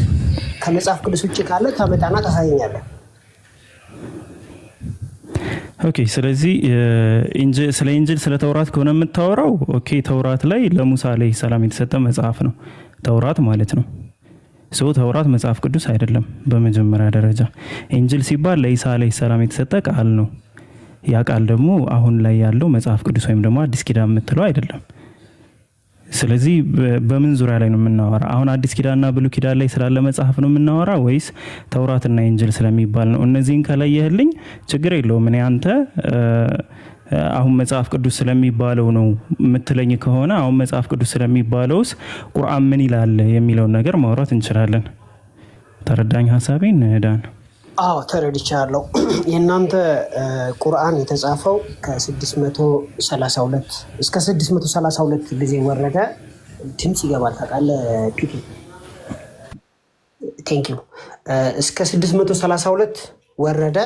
Speaker 1: ከመጽሐፍ ቅዱስ ውጪ ካለ ታመጣና ታሳየኛለህ።
Speaker 8: ኦኬ ስለዚህ ስለ ኢንጂል ስለ ተውራት ከሆነ የምታወራው ኦኬ ተውራት ላይ ለሙሳ አለይሂ ሰላም የተሰጠ መጽሐፍ ነው ተውራት ማለት ነው። ተውራት መጽሐፍ ቅዱስ አይደለም በመጀመሪያ ደረጃ። ኢንጂል ሲባል ለኢሳ አለይሂ ሰላም የተሰጠ ቃል ነው። ያ ቃል ደግሞ አሁን ላይ ያለው መጽሐፍ ቅዱስ ወይም ደግሞ አዲስ ኪዳን የምትለው አይደለም። ስለዚህ በምን ዙሪያ ላይ ነው የምናወራ? አሁን አዲስ ኪዳንና ብሉይ ኪዳን ላይ ስላለ መጽሐፍ ነው የምናወራ ወይስ ተውራትና ኢንጂል ስለሚባል ነው? እነዚህን ከለየህልኝ ችግር የለውም። እኔ አንተ አሁን መጽሐፍ ቅዱስ ስለሚባለው ነው የምትለኝ ከሆነ አሁን መጽሐፍ ቅዱስ ስለሚባለውስ ቁርአን ምን ይላል የሚለውን ነገር ማውራት እንችላለን። ተረዳኝ ሐሳቤን ዳን?
Speaker 1: አዎ ተረድቻለሁ። የናንተ ቁርአን የተጻፈው ከ632 እስከ 632 ጊዜ ወረደ። ድምጽ ይገባል ታውቃለህ ፒፒ? ቴንክ ዩ። እስከ 632 ወረደ።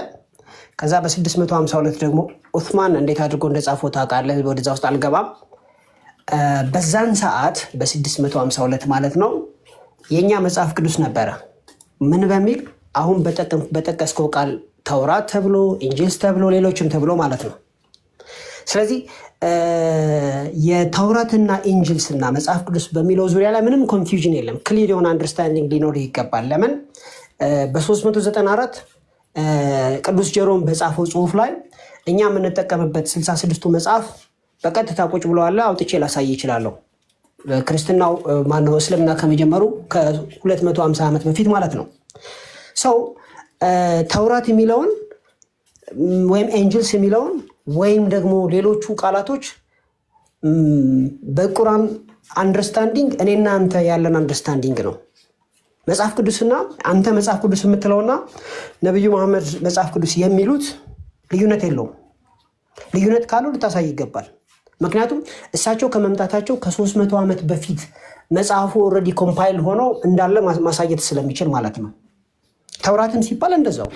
Speaker 1: ከዛ በ652 ደግሞ ዑስማን እንዴት አድርጎ እንደጻፈው ታውቃለህ? ወደዛ ውስጥ አልገባም። በዛን ሰዓት በ652 ማለት ነው የኛ መጽሐፍ ቅዱስ ነበረ። ምን በሚል አሁን በጠቀስከው ቃል ተውራት ተብሎ ኢንጂል ተብሎ ሌሎችም ተብሎ ማለት ነው። ስለዚህ የተውራትና ኢንጂልና መጽሐፍ ቅዱስ በሚለው ዙሪያ ላይ ምንም ኮንፊውዥን የለም። ክሊር የሆነ አንደርስታንዲንግ ሊኖር ይገባል። ለምን በ394 ቅዱስ ጀሮም በጻፈው ጽሁፍ ላይ እኛ የምንጠቀምበት 66ቱ መጽሐፍ በቀጥታ ቁጭ ብለዋል። አውጥቼ ላሳይ ይችላልው። ክርስትናው ማነው እስልምና ከመጀመሩ ከ250 ዓመት በፊት ማለት ነው። ሰው ተውራት የሚለውን ወይም ኢንጂልስ የሚለውን ወይም ደግሞ ሌሎቹ ቃላቶች በቁርአን አንደርስታንዲንግ እኔና አንተ ያለን አንደርስታንዲንግ ነው። መጽሐፍ ቅዱስና አንተ መጽሐፍ ቅዱስ የምትለውና ነብዩ መሐመድ መጽሐፍ ቅዱስ የሚሉት ልዩነት የለውም። ልዩነት ካለው ልታሳይ ይገባል። ምክንያቱም እሳቸው ከመምጣታቸው ከ300 ዓመት በፊት መጽሐፉ ኦሬዲ ኮምፓይል ሆኖ እንዳለ ማሳየት ስለሚችል ማለት ነው። ተውራትም ሲባል እንደዛው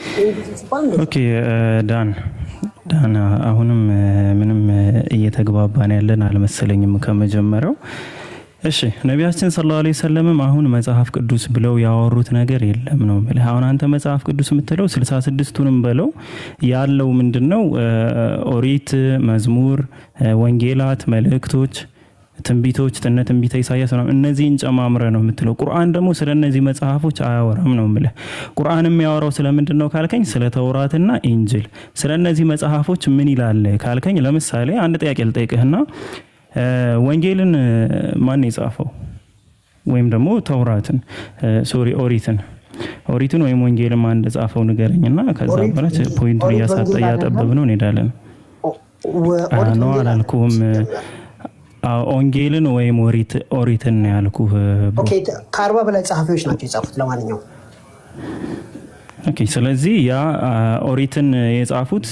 Speaker 8: ኦኬ ዳን አሁንም ምንም እየተግባባን ያለን አልመሰለኝም ከመጀመሪያው። እሺ ነቢያችን ሰለላሁ ዐለይሂ ወሰለም አሁን መጽሐፍ ቅዱስ ብለው ያወሩት ነገር የለም ነው ማለት። አሁን አንተ መጽሐፍ ቅዱስ የምትለው 66ቱንም በለው ያለው ምንድነው? ኦሪት፣ መዝሙር፣ ወንጌላት፣ መልእክቶች፣ ትንቢቶች፣ ትንቢተ ኢሳይያስ ነው። እነዚህን ጨማምረ ነው የምትለው። ቁርአን ደግሞ ስለነዚህ መጽሐፎች አያወራም ነው ማለት። ቁርአን የሚያወራው ስለምንድነው ካልከኝ ስለ ተውራትና ኢንጂል። ስለነዚህ መጽሐፎች ምን ይላል ካልከኝ ለምሳሌ አንድ ጥያቄ ልጠይቅህና ወንጌልን ማን የጻፈው ወይም ደግሞ ተውራትን ኦሪትን ወይም ወንጌልን ማን እንደጻፈው ንገረኝና ከዛ በኋላ ፖይንቱን እያጠበብነው እንሄዳለን። ነው አላልኩም ወንጌልን ወይም ኦሪትን ያልኩህ።
Speaker 1: ኦኬ ከ40 በላይ ጸሐፊዎች ናቸው የጻፉት ለማንኛውም።
Speaker 8: ኦኬ ስለዚህ ያ ኦሪትን የጻፉት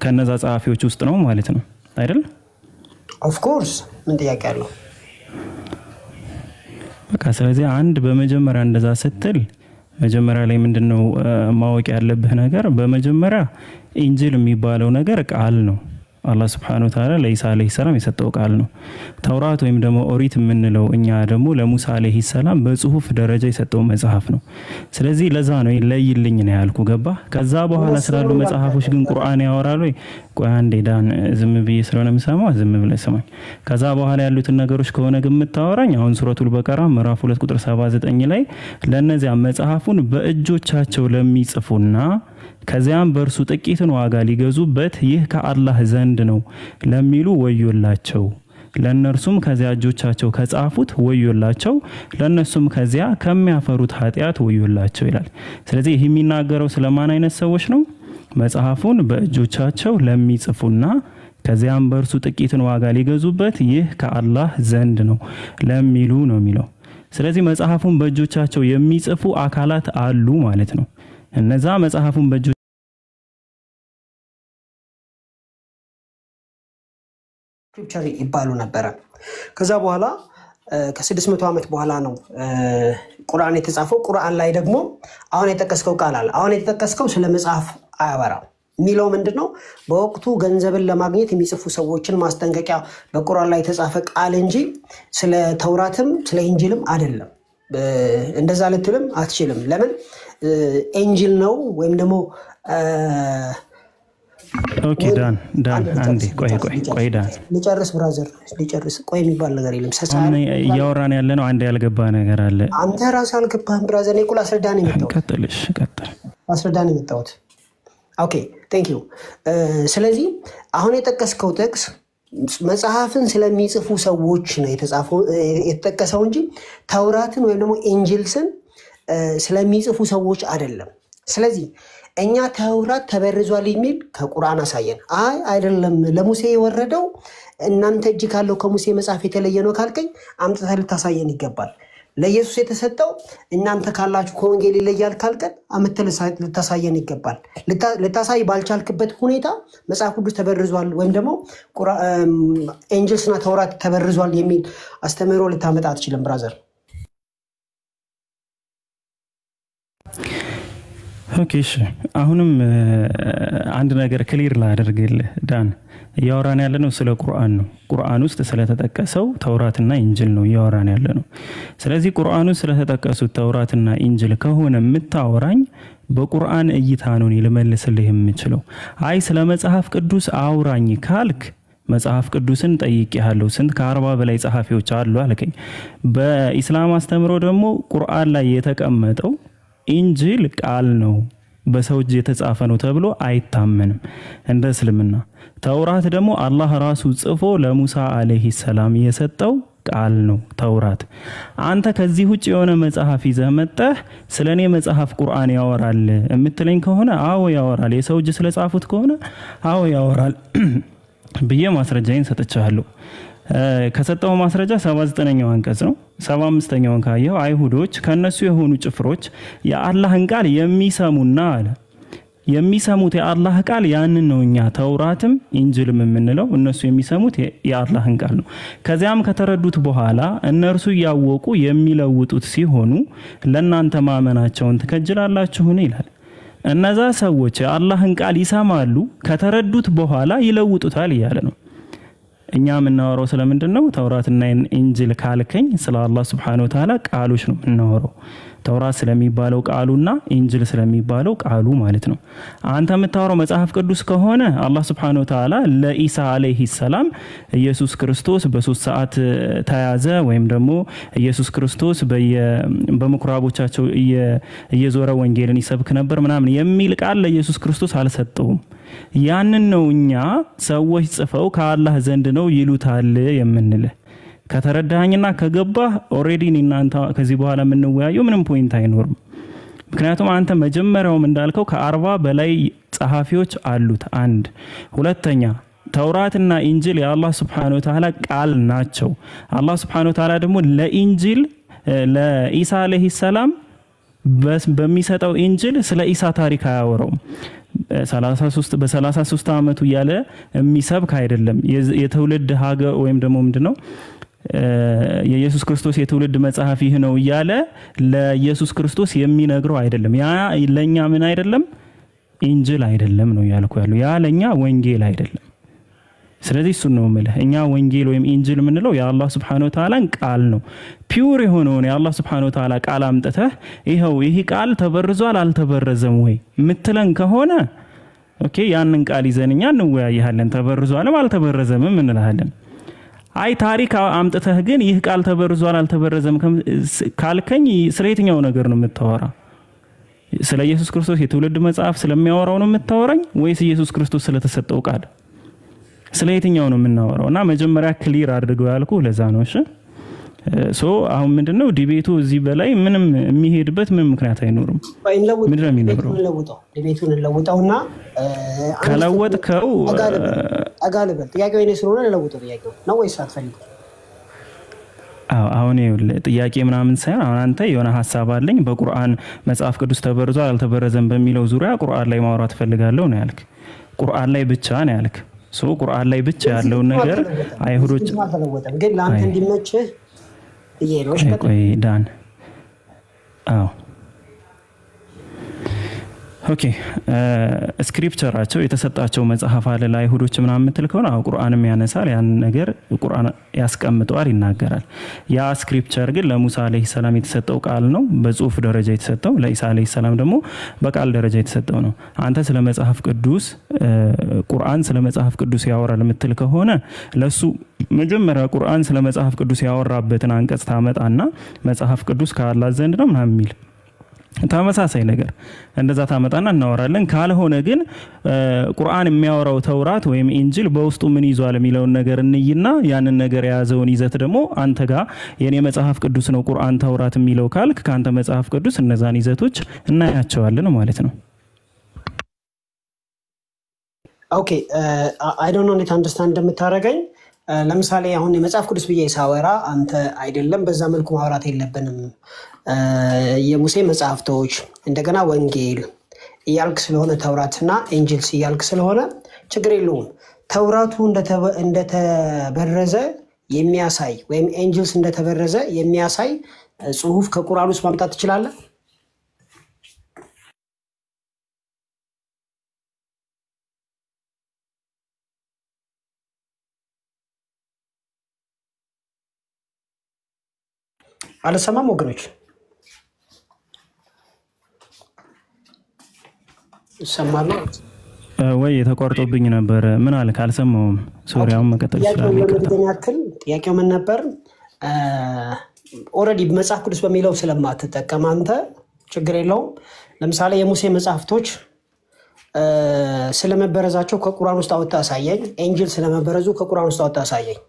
Speaker 8: ከነዛ ጸሐፊዎች ውስጥ ነው ማለት ነው አይደል?
Speaker 1: ኦፍ ኮርስ ምን ጥያቄ አለው?
Speaker 8: በቃ ስለዚህ አንድ በመጀመሪያ እንደዛ ስትል መጀመሪያ ላይ ምንድነው ማወቅ ያለብህ ነገር? በመጀመሪያ ኢንጂል የሚባለው ነገር ቃል ነው። አላህ Subhanahu Wa Ta'ala ለኢሳ አለይሂ ሰላም የሰጠው ቃል ነው። ተውራት ወይም ደግሞ ኦሪት የምንለው እኛ ደግሞ ለሙሳ አለይሂ ሰላም በጽሁፍ ደረጃ የሰጠው መጽሐፍ ነው። ስለዚህ ለዛ ነው ለይልኝ ነው ያልኩ ገባ። ከዛ በኋላ ስላሉ መጽሐፎች ግን ቁርአን ያወራል ወይ? ቆይ አንዴ ዳን ዝም ብዬ ስለሆነ የምሰማው ዝም ብለህ ስማኝ። ከዛ በኋላ ያሉትን ነገሮች ከሆነ ግን የምታወራኝ አሁን ሱረቱል በቀራ ምዕራፍ 2 ቁጥር 79 ላይ ለነዚያ መጽሐፉን በእጆቻቸው ለሚጽፉና ከዚያም በርሱ ጥቂትን ዋጋ ሊገዙበት ይህ ከአላህ ዘንድ ነው ለሚሉ ወዮላቸው። ለነርሱም ከዚያ እጆቻቸው ከጻፉት ወዮላቸው፣ ለነሱም ከዚያ ከሚያፈሩት ኃጢያት ወዮላቸው ይላል። ስለዚህ ይህ የሚናገረው ስለማን አይነት ሰዎች ነው? መጽሐፉን በእጆቻቸው ለሚጽፉና ከዚያም በርሱ ጥቂትን ዋጋ ሊገዙበት ይህ ከአላህ ዘንድ ነው ለሚሉ ነው የሚለው። ስለዚህ መጽሐፉን በእጆቻቸው የሚጽፉ አካላት አሉ ማለት ነው። እነዛ መጽሐፉን በእጆ
Speaker 1: ስክሪፕቸር ይባሉ ነበር። ከዛ በኋላ ከ600 ዓመት በኋላ ነው ቁርአን የተጻፈው። ቁርአን ላይ ደግሞ አሁን የተጠቀስከው ቃል አለ። አሁን የተጠቀስከው ስለ መጽሐፍ አያወራም። ሚለው ምንድነው? በወቅቱ ገንዘብን ለማግኘት የሚጽፉ ሰዎችን ማስጠንቀቂያ በቁርአን ላይ የተጻፈ ቃል እንጂ ስለ ተውራትም ስለ ኢንጂልም አይደለም። እንደዛ ልትልም አትችልም። ለምን? ኢንጂል ነው ወይም ደግሞ
Speaker 8: ኦኬ ዳን አንዴ ቆይ ዳን
Speaker 1: ልጨርስ ብራዘር ልጨርስ። ቆይ የሚባል ነገር የለም።
Speaker 8: እያወራን ያለ ነው። አንዴ ያልገባ ነገር አለ።
Speaker 1: አንተ ራስህ አልገባህም ብራዘር። እኔ እኮ ላስረዳህ ነው የመጣሁት።
Speaker 8: ቀጥልሽ ቀጥል።
Speaker 1: አስረዳህ ነው የመጣሁት። ኦኬ ቴንክ ዩ። ስለዚህ አሁን የጠቀስከው ጥቅስ መጽሐፍን ስለሚጽፉ ሰዎች ነው የተጠቀሰው እንጂ ተውራትን ወይም ደግሞ ኢንጂልስን ስለሚጽፉ ሰዎች አይደለም። ስለዚህ እኛ ተውራት ተበርዟል የሚል ከቁርአን አሳየን። አይደለም ለሙሴ የወረደው እናንተ እጅ ካለው ከሙሴ መጽሐፍ የተለየ ነው ካልከኝ አምጥተህ ልታሳየን ይገባል። ለኢየሱስ የተሰጠው እናንተ ካላችሁ ከወንጌል ይለያል ካልከን አምጥተህ ልታሳየን ይገባል። ልታሳይ ባልቻልክበት ሁኔታ መጽሐፍ ቅዱስ ተበርዟል ወይም ደግሞ ኢንጂልስና ተውራት ተበርዟል የሚል አስተምህሮ ልታመጣ አትችልም ብራዘር።
Speaker 8: ኦኬ እሺ፣ አሁንም አንድ ነገር ክሊር ላደርግልህ ዳን። ያወራን ያለነው ስለ ቁርአን ነው። ቁርአን ውስጥ ስለተጠቀሰው ተውራትና ኢንጂል ነው ያወራን ያለነው። ስለዚህ ቁርአን ውስጥ ስለተጠቀሱት ተውራትና ኢንጂል ከሆነ የምታወራኝ በቁርአን እይታ ነው ልመልስልህ የምችለው። አይ ስለ መጽሐፍ ቅዱስ አውራኝ ካልክ መጽሐፍ ቅዱስን ጠይቄሃለሁ። ስንት ከ40 በላይ ጸሐፊዎች አሉ አልከኝ። በኢስላም አስተምሮ ደግሞ ቁርአን ላይ የተቀመጠው ኢንጂል ቃል ነው፣ በሰው እጅ የተጻፈ ነው ተብሎ አይታመንም እንደ እስልምና። ተውራት ደግሞ አላህ ራሱ ጽፎ ለሙሳ አለይሂ ሰላም የሰጠው ቃል ነው ተውራት። አንተ ከዚህ ውጭ የሆነ መጽሐፍ ይዘህ መጣህ ስለኔ መጽሐፍ ቁርአን ያወራል የምትለኝ ከሆነ አዎ ያወራል። የሰው እጅ ስለጻፉት ከሆነ አዎ ያወራል ብዬ ማስረጃዬን ሰጥቻለሁ። ከሰጠው ማስረጃ 79ኛው አንቀጽ ነው። 75ኛውን ካየው አይሁዶች ከነሱ የሆኑ ጭፍሮች የአላህን ቃል የሚሰሙና አለ የሚሰሙት የአላህ ቃል ያንን ነው እኛ ተውራትም ኢንጂልም የምንለው። እነሱ የሚሰሙት የአላህን ቃል ነው። ከዚያም ከተረዱት በኋላ እነርሱ ያወቁ የሚለውጡት ሲሆኑ ለናንተ ማመናቸውን ትከጅላላችሁን ይላል። እነዛ ሰዎች የአላህን ቃል ይሰማሉ፣ ከተረዱት በኋላ ይለውጡታል እያለ ነው። እኛ የምናወራው ስለምንድነው? ተውራትና ኢንጂል ካልከኝ ስለ አላህ Subhanahu Wa Ta'ala ቃሎች ነው የምናወራው። ተውራት ስለሚባለው ቃሉና ኢንጂል ስለሚባለው ቃሉ ማለት ነው። አንተ የምታወራው መጽሐፍ ቅዱስ ከሆነ አላህ Subhanahu Wa Ta'ala ለኢሳ አለይሂ ሰላም ኢየሱስ ክርስቶስ በ3 ሰዓት ተያዘ ወይም ደግሞ ኢየሱስ ክርስቶስ በመኩራቦቻቸው እየዞረ ወንጌልን ይሰብክ ነበር ምናምን የሚል ቃል ለኢየሱስ ክርስቶስ አልሰጠውም። ያንን ነው እኛ ሰዎች ጽፈው ከአላህ ዘንድ ነው ይሉታል የምንልህ። ከተረዳኸኝና ከገባህ ኦሬዲ እናንተ ከዚህ በኋላ የምንወያየው ምንም ፖይንት አይኖርም። ምክንያቱም አንተ መጀመሪያውም እንዳልከው ከ40 በላይ ጸሐፊዎች አሉት። አንድ ሁለተኛ ተውራትና ኢንጂል የአላህ Subhanahu Wa Ta'ala ቃል ናቸው። አላህ Subhanahu Wa Ta'ala ደግሞ ለኢንጂል ለኢሳ አለይሂ ሰላም በሚሰጠው ኢንጂል ስለ ኢሳ ታሪክ አያወራውም። 33 አመቱ ያለ የሚሰብክ አይደለም። የትውልድ ሀገር ወይም ደግሞ ምንድነው የኢየሱስ ክርስቶስ የትውልድ መጽሐፍ ይህ ነው ያለ ለኢየሱስ ክርስቶስ የሚነግረው አይደለም። ያ ለኛ ምን አይደለም? ኢንጂል አይደለም ነው ያልኩ ያለው። ያ ለኛ ወንጌል አይደለም። ስለዚህ እሱን ነው የምልህ። እኛ ወንጌል ወይም ኢንጂል የምንለው የአላህ Subhanahu Wa Ta'ala ቃል ነው። ፒውር የሆነውን የአላህ Subhanahu Wa Ta'ala ቃል አምጥተህ ይሄው ይሄ ቃል ተበርዟል አልተበረዘም ወይ ምትለን ከሆነ ኦኬ ያንን ቃል ይዘንኛ እንወያያለን። ተበርዟልም አልተበረዘምም እንላለን። አይ ታሪክ አምጥተህ ግን ይህ ቃል ተበርዟል አልተበረዘም ካልከኝ ስለ የትኛው ነገር ነው የምታወራ? ስለ ኢየሱስ ክርስቶስ የትውልድ መጽሐፍ ስለሚያወራው ነው የምታወራኝ ወይስ ኢየሱስ ክርስቶስ ስለተሰጠው ቃል? ስለ የትኛው ነው የምናወራው? እና መጀመሪያ ክሊር አድርገው ያልኩ ለዛ ነው። እሺ ሶ አሁን ምንድነው ዲቤቱ እዚህ በላይ ምንም የሚሄድበት ምንም ምክንያት አይኖርም። ምንድነው የሚኖረው?
Speaker 1: ዲቤቱን እንለውጠውና
Speaker 8: ከለወጥከው
Speaker 1: አጋለበል ጥያቄው የኔ ስለሆነ ለለውጠው ጥያቄው ነው ወይስ አትፈልግም?
Speaker 8: አሁን ጥያቄ ምናምን ሳይሆን አሁን አንተ የሆነ ሐሳብ አለኝ በቁርአን መጽሐፍ ቅዱስ ተበርዟል አልተበረዘም በሚለው ዙሪያ ቁርአን ላይ ማውራት ፈልጋለሁ ነው ያልክ። ቁርአን ላይ ብቻ ነው ያልክ። ሶ ቁርአን ላይ ብቻ ያለው ነገር አይሁዶች
Speaker 1: አልተለወጠም ግን ላንተ እንዲመችህ ይሄሮሽ
Speaker 8: ቆይ ዳን አዎ ኦኬ ስክሪፕቸራቸው የተሰጣቸው መጽሐፍ አለ ለአይሁዶች ምናምን ምትል ከሆነ አው ቁርአንም ያነሳል ያን ነገር ቁርአን ያስቀምጠዋል ይናገራል። ያ ስክሪፕቸር ግን ለሙሳ አለይሂ ሰላም የተሰጠው ቃል ነው በጽሁፍ ደረጃ የተሰጠው፣ ለኢሳ አለይሂ ሰላም ደግሞ በቃል ደረጃ የተሰጠው ነው። አንተ ስለ መጽሐፍ ቅዱስ ቁርአን ስለ መጽሐፍ ቅዱስ ያወራል ምትል ከሆነ ለሱ መጀመሪያ ቁርአን ስለ መጽሐፍ ቅዱስ ያወራበትን አንቀጽ ታመጣና መጽሐፍ ቅዱስ ከአላህ ዘንድ ነው ምናምን የሚል ተመሳሳይ ነገር እንደዛ ታመጣና እናወራለን። ካልሆነ ግን ቁርአን የሚያወራው ተውራት ወይም ኢንጂል በውስጡ ምን ይዟል የሚለውን ነገር እንይና ያንን ነገር የያዘውን ይዘት ደግሞ አንተ ጋር የኔ መጽሐፍ ቅዱስ ነው ቁርአን ተውራት የሚለው ካልክ ካንተ መጽሐፍ ቅዱስ እነዛን ይዘቶች እናያቸዋለን ማለት ነው።
Speaker 1: ኦኬ አይ ዶንት ኖ ኔት አንደርስታንድ እንደምታረጋኝ ለምሳሌ አሁን የመጽሐፍ ቅዱስ ብዬ ሳወራ አንተ አይደለም በዛ መልኩ ማውራት የለብንም የሙሴ መጽሐፍቶች እንደገና ወንጌል ይያልክ ስለሆነ ተውራትና ኢንጂልስ ይያልክ ስለሆነ ችግር የለውም። ተውራቱ እንደተበረዘ የሚያሳይ ወይም ኢንጂልስ እንደተበረዘ የሚያሳይ ጽሁፍ ከቁርአን ውስጥ ማምጣት ትችላለህ? አልሰማም ወገኖች ሰማሉ
Speaker 8: ወይ የተቋርጦብኝ ነበር ምን አልክ አልሰማውም ሶሪያውን መቀጠል ይችላል
Speaker 1: ጥያቄው ምን ነበር ኦሬዲ መጽሐፍ ቅዱስ በሚለው ስለማትጠቀም አንተ ችግር የለውም ለምሳሌ የሙሴ መጽሐፍቶች ስለመበረዛቸው ከቁርአን ውስጥ አውጣ አሳየኝ ኢንጂል ስለመበረዙ ከቁርአን ውስጥ አውጣ አሳየኝ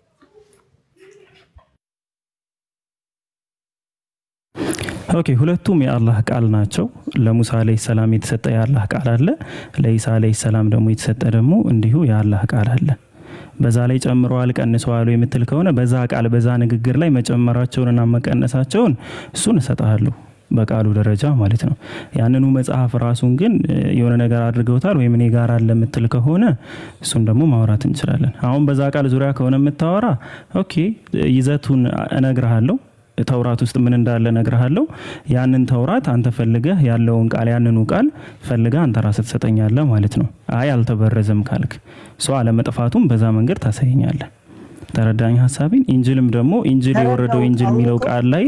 Speaker 8: ኦኬ ሁለቱም የአላህ ቃል ናቸው ለሙሳ አለይሂ ሰላም የተሰጠ የአላህ ቃል አለ ለኢሳ አለይሂ ሰላም ደግሞ የተሰጠ ደግሞ እንዲሁ የአላህ ቃል አለ በዛ ላይ ጨምረዋል ቀንሰዋል የምትል ከሆነ በዛ ቃል በዛ ንግግር ላይ መጨመራቸውንና መቀነሳቸውን እሱን እሰጣለሁ በቃሉ ደረጃ ማለት ነው ያንኑ መጽሐፍ ራሱን ግን የሆነ ነገር አድርገውታል ወይ ምን ጋር አለ የምትል ከሆነ እሱን ደግሞ ማውራት እንችላለን አሁን በዛ ቃል ዙሪያ ከሆነ የምታወራ ኦኬ ይዘቱን እነግርሃለሁ ተውራት ውስጥ ምን እንዳለ ነግርሃለሁ ያንን ተውራት አንተ ፈልገህ ያለውን ቃል ያንኑ ቃል ፈልገህ አንተ ራስህ ተሰጠኛለህ ማለት ነው አይ አልተበረዘም ካልክ ሶ አለመጥፋቱም በዛ መንገድ ታሳየኛለህ ተረዳኝ ሐሳቤን ኢንጂልም ደግሞ ኢንጂል የወረደው ኢንጂል የሚለው ቃል ላይ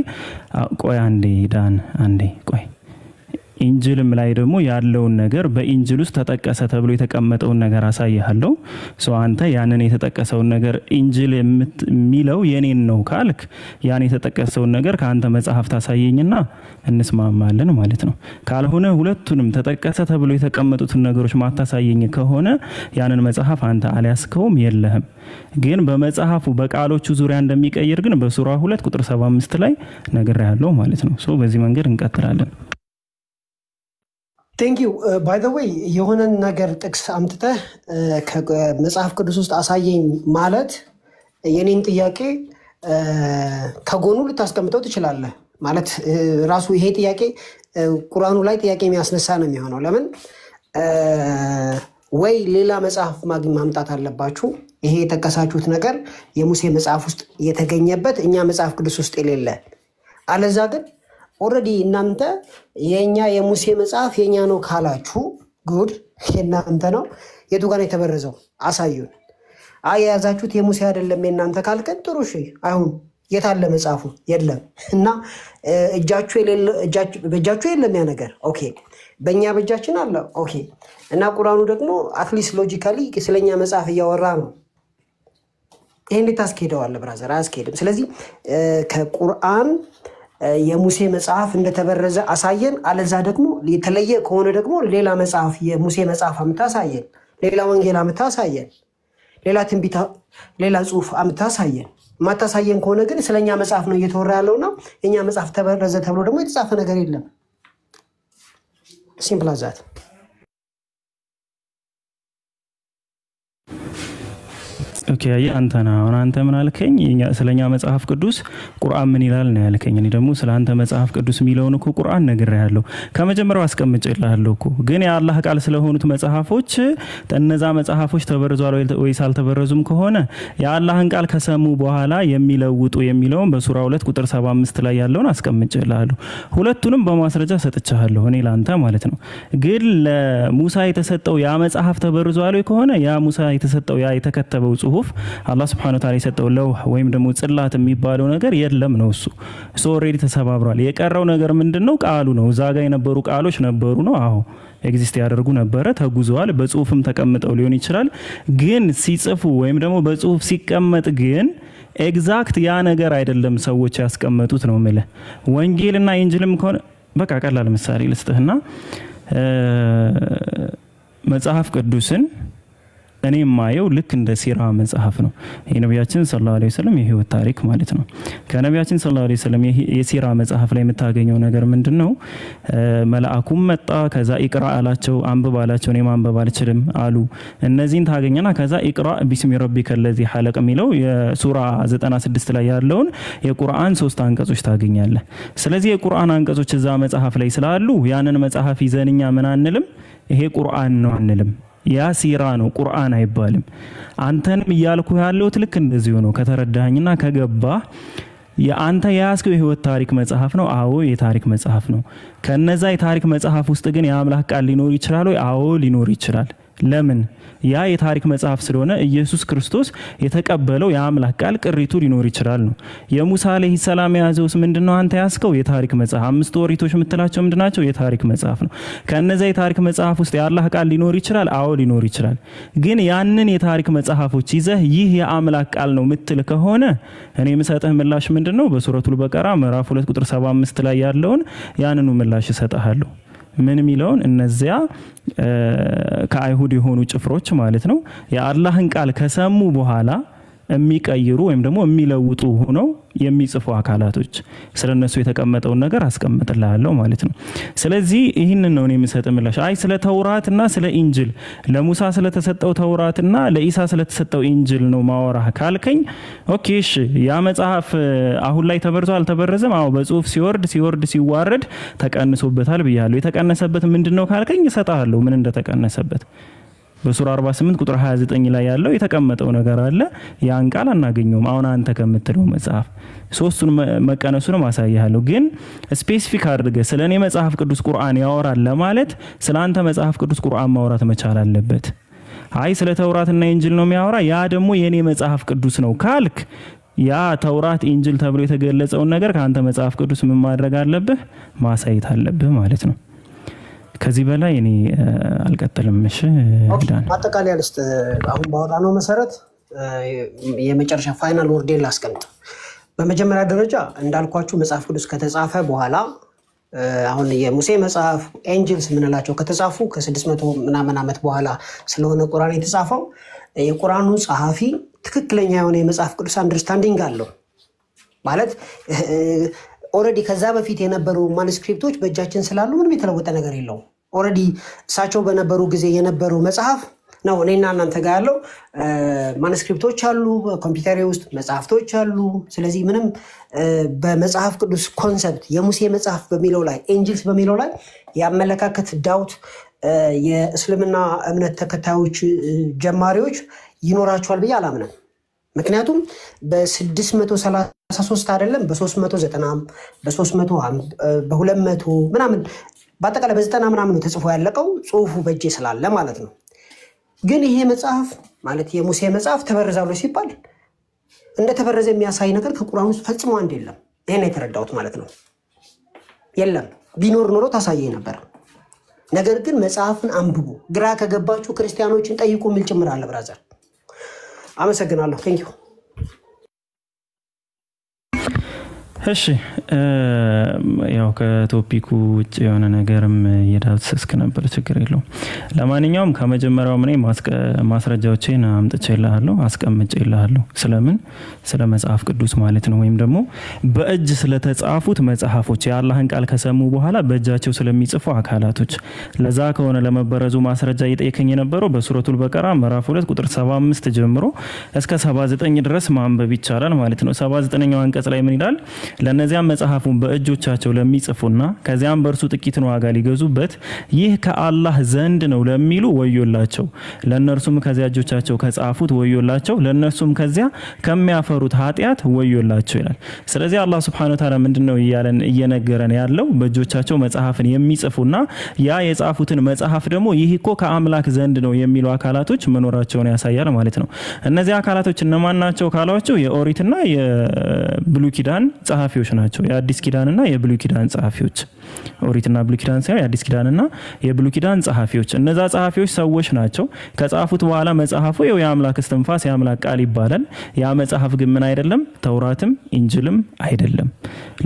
Speaker 8: ቆይ አንዴ ዳን አንዴ ቆይ ኢንጂልም ላይ ደግሞ ያለውን ነገር በኢንጂል ውስጥ ተጠቀሰ ተብሎ የተቀመጠውን ነገር አሳይሃለሁ ሶ አንተ ያንን የተጠቀሰውን ነገር ኢንጂል የሚለው የኔን ነው ካልክ ያን የተጠቀሰውን ነገር ካንተ መጽሐፍ ታሳየኝና እንስማማለን ማለት ነው ካልሆነ ሁለቱንም ተጠቀሰ ተብሎ የተቀመጡትን ነገሮች ማታሳየኝ ከሆነ ያንን መጽሐፍ አንተ አልያስከውም የለህም ግን በመጽሐፉ በቃሎቹ ዙሪያ እንደሚቀየር ግን በሱራ 2 ቁጥር 75 ላይ ነግሬያለሁ ማለት ነው ሶ በዚህ መንገድ እንቀጥላለን
Speaker 1: Thank you. By the way, የሆነ ነገር ጥቅስ አምጥተህ ከመጽሐፍ ቅዱስ ውስጥ አሳየኝ ማለት የኔን ጥያቄ ከጎኑ ልታስቀምጠው ትችላለህ ማለት ራሱ ይሄ ጥያቄ ቁርአኑ ላይ ጥያቄ የሚያስነሳ ነው የሚሆነው ለምን ወይ ሌላ መጽሐፍ ማምጣት አለባችሁ ይሄ የተከሳችሁት ነገር የሙሴ መጽሐፍ ውስጥ የተገኘበት እኛ መጽሐፍ ቅዱስ ውስጥ የሌለ አለዛ ግን ኦሬዲ እናንተ የኛ የሙሴ መጽሐፍ የኛ ነው ካላችሁ ጉድ የናንተ ነው የቱ ጋር የተበረዘው አሳዩን የያዛችሁት የሙሴ አይደለም የእናንተ ካልከን ጥሩ እሺ አይሁን የታለ መጽሐፉ የለም እና በእጃችሁ የለም ያ ነገር ኦኬ በእኛ በእጃችን አለ ኦኬ እና ቁርአኑ ደግሞ አትሊስት ሎጂካሊ ስለኛ መጽሐፍ እያወራ ነው ይሄን እንዴት አስኬደዋል ብራዘር አስኬድም ስለዚህ ከቁርአን የሙሴ መጽሐፍ እንደተበረዘ አሳየን አለዛ ደግሞ የተለየ ከሆነ ደግሞ ሌላ መጽሐፍ የሙሴ መጽሐፍ አምታሳየን ሌላ ወንጌል አምታሳየን ሌላ ትንቢት ሌላ ጽሁፍ አምታሳየን ማታሳየን ከሆነ ግን ስለኛ መጽሐፍ ነው እየተወራ ያለውና የኛ መጽሐፍ ተበረዘ ተብሎ ደግሞ የተጻፈ ነገር የለም ሲምፕል አዝ ዛት
Speaker 8: ኦኬ አንተና አንተ ምን አልከኝ ስለኛ መጽሐፍ ቅዱስ ቁርአን ምን ይላል ነው ያልከኝ እኔ ደግሞ ስለ አንተ መጽሐፍ ቅዱስ ሚለውን እኮ ቁርአን ነግሬያለሁ ከመጀመሪያው አስቀምጬልሃለሁ እኮ ግን የአላህ ቃል ስለሆኑት መጽሐፎች እነዛ መጽሐፎች ተበርዟል ወይስ አልተበረዙም ከሆነ የአላህን ቃል ከሰሙ በኋላ የሚለውጡ የሚለውን በሱራ 2 ቁጥር 75 ላይ ያለውን አስቀምጬልሃለሁ ሁለቱንም በማስረጃ ሰጥቻለሁ እኔ ላንተ ማለት ነው ግን ለሙሳ የተሰጠው ያ መጽሐፍ ተበርዟል ከሆነ ያ ሙሳ የተሰጠው ያ የተከተበው ጽሁፍ አላህ Subhanahu Wa Ta'ala የሰጠው ለውህ ወይም ደግሞ ጽላት የሚባለው ነገር የለም ነው እሱ ኦሬዲ ተሰባብሯል የቀረው ነገር ምንድነው ቃሉ ነው ዛጋ የነበሩ ቃሎች ነበሩ ነው አዎ ኤግዚስት ያደርጉ ነበር ተጉዘዋል በጽሁፍም ተቀምጠው ሊሆን ይችላል ግን ሲጽፉ ወይም ደግሞ በጽሁፍ ሲቀመጥ ግን ኤግዛክት ያ ነገር አይደለም ሰዎች ያስቀመጡት ነው ማለት ወንጌልና ኢንጂልም ከሆነ በቃ ቀላል ምሳሌ ልስጥህና መጽሐፍ ቅዱስን እኔ ማየው ልክ እንደ ሲራ መጽሐፍ ነው የነብያችን ሰለላሁ ዐለይሂ ወሰለም የህይወት ታሪክ ማለት ነው ከነብያችን ሰለላሁ ዐለይሂ ወሰለም የሲራ መጽሐፍ ላይ የምታገኘው ነገር ምንድነው መልአኩም መጣ ከዛ ኢቅራ አላቸው አንብብ አላቸው እኔ ማንበብ አልችልም አሉ እነዚህን ታገኘና ከዛ ኢቅራ ቢስሚ ረቢከ الذي خلق ሚለው የሱራ 96 ላይ ያለውን የቁርአን 3 አንቀጾች ታገኛለህ ስለዚህ የቁርአን አንቀጾች እዛ መጽሐፍ ላይ ስላሉ ያንን መጽሐፍ ይዘንኛ ምን አንልም ይሄ ቁርአን ነው አንልም ያ ሲራ ነው ቁርአን አይባልም አንተንም ይያልኩ ያለው ልክ እንደዚህ ነው ከተረዳኸኝና ከገባ የአንተ ያስከው የህይወት ታሪክ መጽሐፍ ነው አዎ የታሪክ መጽሐፍ ነው ከነዛ የታሪክ መጽሐፍ ውስጥ ግን የአምላክ ቃል ሊኖር ይችላል ወይ አዎ ሊኖር ይችላል ለምን ያ የታሪክ መጽሐፍ ስለሆነ ኢየሱስ ክርስቶስ የተቀበለው የአምላክ ቃል ቅሪቱ ሊኖር ይችላል ነው የሙሳ አለይሂ ሰላም ያዘውስ ምንድነው አንተ ያስከው የታሪክ መጽሐፍ አምስት ወሪቶች ምትላቸው ምንድናቸው የታሪክ መጽሐፍ ነው ከነዛ የታሪክ መጽሐፍ ውስጥ የአላህ ቃል ሊኖር ይችላል አዎ ሊኖር ይችላል ግን ያንን የታሪክ መጽሐፎች ይዘህ ይህ የአምላክ ቃል ነው ምትል ከሆነ እኔ መሰጠህ ምላሽ ምንድነው በሱረቱል በቀራ ምዕራፍ 2 ቁጥር 75 ላይ ያለውን ያንኑ ምላሽ ሰጣለሁ ምን ሚለውን እነዚያ ከአይሁድ የሆኑ ጭፍሮች ማለት ነው የአላህን ቃል ከሰሙ በኋላ የሚቀይሩ ወይም ደግሞ የሚለውጡ ሆነው የሚጽፉ አካላቶች ስለነሱ የተቀመጠውን ነገር አስቀምጥልሃለሁ ማለት ነው ስለዚህ ይህንን ነው እኔ የምሰጠው ምላሽ አይ ስለ ተውራትና ስለ ኢንጂል ለሙሳ ስለተሰጠው ተውራትና ለኢሳ ስለተሰጠው ኢንጂል ነው ማወራህ ካልከኝ ኦኬ እሺ ያ መጽሐፍ አሁን ላይ ተበርዟል አልተበረዘም አው በጽሁፍ ሲወርድ ሲዋረድ ተቀንሶበታል ብያለሁ የተቀነሰበት ምንድነው ካልከኝ እሰጣለሁ ምን እንደተቀነሰበት በሱራ 48 ቁጥር 29 ላይ ያለው የተቀመጠው ነገር አለ ያን ቃል አናገኘውም አሁን አንተ ከምትለው መጽሐፍ ሶስቱን መቀነሱን ማሳያለሁ ግን ስፔሲፊክ አድርገህ ስለኔ መጽሐፍ ቅዱስ ቁርአን ያወራል ለማለት ስለአንተ መጽሐፍ ቅዱስ ቁርአን ማውራት መቻል አለበት አይ ስለ ተውራትና ኢንጂል ነው የሚያወራ ያ ደግሞ የኔ መጽሐፍ ቅዱስ ነው ካልክ ያ ተውራት ኢንጂል ተብሎ የተገለጸውን ነገር ካንተ መጽሐፍ ቅዱስ ምን ማድረግ አለብህ ማሳየት አለብህ ማለት ነው ከዚህ በላይ እኔ አልቀጥልም እሺ ዳን
Speaker 1: አጠቃላይ አልስተ አሁን ባወጣነው መሰረት የመጨረሻ ፋይናል ወርዴን ላስቀምጥ በመጀመሪያ ደረጃ እንዳልኳችሁ መጽሐፍ ቅዱስ ከተጻፈ በኋላ አሁን የሙሴ መጽሐፍ ኤንጅልስ ምንላቸው ከተጻፉ ከ600 ምናምን ዓመት በኋላ ስለሆነ ቁርአን የተጻፈው የቁርአኑ ጸሐፊ ትክክለኛ የሆነ የመጽሐፍ ቅዱስ አንደርስታንዲንግ አለው ማለት ኦሬዲ ከዛ በፊት የነበሩ ማኑስክሪፕቶች በእጃችን ስላሉ ምንም የተለወጠ ነገር የለውም ኦሬዲ እሳቸው በነበሩ ጊዜ የነበሩ መጽሐፍ ነው እኔና እናንተ ጋር ያለው ማኑስክሪፕቶች አሉ ኮምፒውተር ውስጥ መጽሐፍቶች አሉ ስለዚህ ምንም በመጽሐፍ ቅዱስ ኮንሰፕት የሙሴ መጽሐፍ በሚለው ላይ ኤንጅልስ በሚለው ላይ ያመለካከት ዳውት የእስልምና እምነት ተከታዮች ጀማሪዎች ይኖራቸዋል ብዬ አላምንም ምክንያቱም በ633 አይደለም በ390 በ300 በ200 ምናምን በአጠቃላይ በ90 ምናምን ተጽፎ ያለቀው ጽሁፉ በእጄ ስላለ ማለት ነው ግን ይሄ መጽሐፍ ማለት የሙሴ መጽሐፍ ተበረዛሉ ሲባል እንደ ተበረዘ የሚያሳይ ነገር ከቁርአን ውስጥ ፈጽሞ አንድ የለም። ይሄን የተረዳሁት ማለት ነው። የለም ቢኖር ኖሮ ታሳየኝ ነበር። ነገር ግን መጽሐፍን አንብቡ፣ ግራ ከገባችሁ ክርስቲያኖችን ጠይቁ የሚል ጭምር አለ። ብራዘር አመሰግናለሁ። ቴንክ ዩ።
Speaker 8: እሺ ያው ከቶፒኩ ውጭ የሆነ ነገርም የዳሰስክ ነበር፣ ችግር የለውም። ለማንኛውም ከመጀመሪያው ምን ማስረጃዎችን አምጥቼልሃለሁ አስቀምጬልሃለሁ። ስለምን ስለ መጽሐፍ ቅዱስ ማለት ነው፣ ወይም ደግሞ በእጅ ስለተጻፉት መጽሐፎች የአላህን ቃል ከሰሙ በኋላ በእጃቸው ስለሚጽፉ አካላቶች። ለዛ ከሆነ ለመበረዙ ማስረጃ እየጠየከኝ የነበረው በሱረቱል በቀራ ምዕራፍ 2 ቁጥር 75 ጀምሮ እስከ 79 ድረስ ማንበብ ይቻላል ማለት ነው። 79ኛው አንቀጽ ላይ ምን ይላል? ለነዚያ መጽሐፉን በእጆቻቸው ለሚጽፉና ከዚያም በርሱ ጥቂትን ዋጋ ሊገዙበት ይህ ከአላህ ዘንድ ነው ለሚሉ ወዮላቸው፣ ለነርሱም ከዚያ እጆቻቸው ከጻፉት ወዮላቸው፣ ለነርሱም ከዚያ ከሚያፈሩት ኃጢያት ወዮላቸው ይላል። ስለዚህ አላህ Subhanahu Wa Ta'ala ምንድነው ይያለን እየነገረን ያለው? በእጆቻቸው መጽሐፍን የሚጽፉና ያ የጻፉትን መጽሐፍ ደግሞ ይህ እኮ ከአምላክ ዘንድ ነው የሚሉ አካላቶች መኖራቸውን ያሳያል ማለት ነው። እነዚህ አካላቶች እነማን ናቸው ካሏቸው? የኦሪትና የብሉይ ኪዳን ጸሐፊዎች ናቸው። የአዲስ ኪዳንና የብሉይ ኪዳን ጸሐፊዎች። ኦሪትና ብሉይ ኪዳን ሳይሆን የአዲስ ኪዳንና የብሉይ ኪዳን ጸሐፊዎች። እነዛ ጸሐፊዎች ሰዎች ናቸው። ከጻፉት በኋላ መጽሐፉ የአምላክ እስትንፋስ የአምላክ ቃል ይባላል። ያ መጽሐፍ ግን ምን አይደለም? ተውራትም ኢንጂልም አይደለም።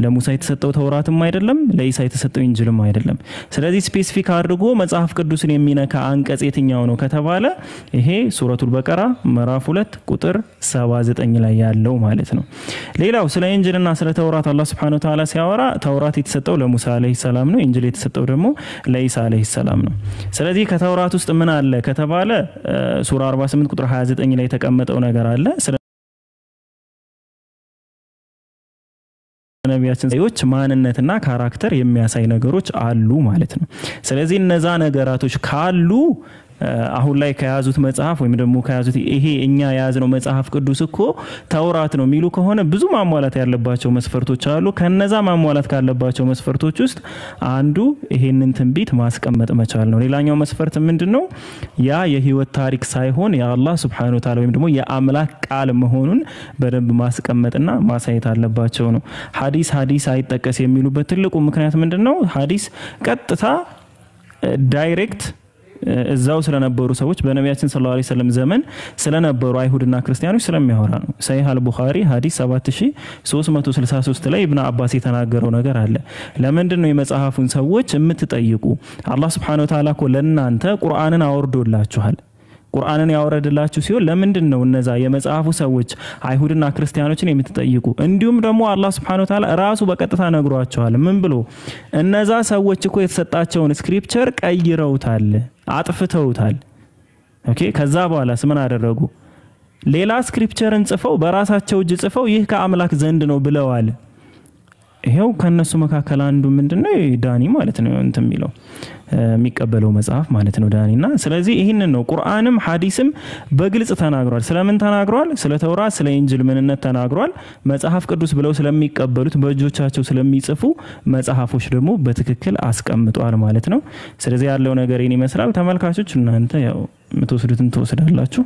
Speaker 8: ለሙሳ የተሰጠው ተውራትም አይደለም፣ ለኢሳ የተሰጠው ኢንጂልም አይደለም። ስለዚህ ስፔሲፊክ አድርጎ መጽሐፍ ቅዱስን የሚነካ አንቀጽ የትኛው ነው ከተባለ ይሄ ሱረቱል በቀራ ምዕራፍ 2 ቁጥር 79 ላይ ያለው ማለት ነው። ሌላው ስለ ኢንጂልና ስለ ተውራት አላህ Subhanahu Wa Ta'ala ሲያወራ ተውራት የተሰጠው ለሙሳ አለይሂ ሰላም ነው፣ ኢንጂል የተሰጠው ደግሞ ለኢሳ አለይሂ ሰላም ነው። ስለዚህ ከተውራት ውስጥ ምን አለ ከተባለ ሱራ 48 ቁጥር 29 ላይ የተቀመጠው ነገር አለ። ስለ ነቢያችን ሰዎች ማንነትና ካራክተር የሚያሳይ ነገሮች አሉ ማለት ነው። ስለዚህ እነዛ ነገራቶች ካሉ አሁን ላይ ከያዙት መጽሐፍ ወይም ደግሞ ከያዙት ይሄ እኛ ያዝነው መጽሐፍ ቅዱስ እኮ ተውራት ነው የሚሉ ከሆነ ብዙ ማሟላት ያለባቸው መስፈርቶች አሉ። ከነዛ ማሟላት ካለባቸው መስፈርቶች ውስጥ አንዱ ይሄንን ትንቢት ማስቀመጥ መቻል ነው። ሌላኛው መስፈርት ምንድነው? ያ የህይወት ታሪክ ሳይሆን የአላህ Subhanahu Wa Ta'ala ወይም ደግሞ የአምላክ ቃል መሆኑን በደንብ ማስቀመጥና ማሳየት አለባቸው ነው። ሐዲስ አይጠቀስ የሚሉበት ትልቁ ምክንያት ምንድነው? ሐዲስ ቀጥታ ዳይሬክት እዛው ስለነበሩ ሰዎች በነቢያችን ሰለላሁ ዐለይሂ ወሰለም ዘመን ስለነበሩ አይሁድና ክርስቲያኖች ስለሚያወራ ነው። ሰሂህ አል-ቡኻሪ ሐዲስ 7363 ላይ ኢብኑ አባስ የተናገረው ነገር አለ። ለምንድነው የመጽሐፉን ሰዎች የምትጠይቁ? አላህ Subhanahu Wa Ta'ala እኮ ለእናንተ ቁርአንን አወርዶላችኋል። ቁርአንን ያወረደላችሁ ሲሆን ለምንድነው እነዛ የመጽሐፉ ሰዎች አይሁድና ክርስቲያኖችን የምትጠይቁ? እንዲሁም ደግሞ አላህ Subhanahu Wa Ta'ala ራሱ በቀጥታ ነግሯቸዋል። ምን ብሎ? እነዛ ሰዎች እኮ የተሰጣቸውን ስክሪፕቸር ቀይረውታል፣ አጥፍተውታል። ኦኬ ከዛ በኋላስ ምን አደረጉ? ሌላ ስክሪፕቸርን ጽፈው በራሳቸው እጅ ጽፈው ይህ ከአምላክ ዘንድ ነው ብለዋል። ይሄው ከነሱ መካከል አንዱ ምንድነው? ዳኒ ማለት ነው እንትን የሚለው የሚቀበለው መጽሐፍ ማለት ነው ዳኒና። ስለዚህ ይሄንን ነው ቁርአንም ሐዲስም በግልጽ ተናግሯል። ስለምን ተናግሯል? ስለ ተውራት ስለ ኢንጂል ምንነት ተናግሯል። መጽሐፍ ቅዱስ ብለው ስለሚቀበሉት በእጆቻቸው ስለሚጽፉ መጽሐፎች ደግሞ በትክክል አስቀምጧል ማለት ነው። ስለዚህ ያለው ነገር ይሄን ይመስላል። ተመልካቾች እናንተ ያው የምትወስዱትን ትወስዳላችሁ።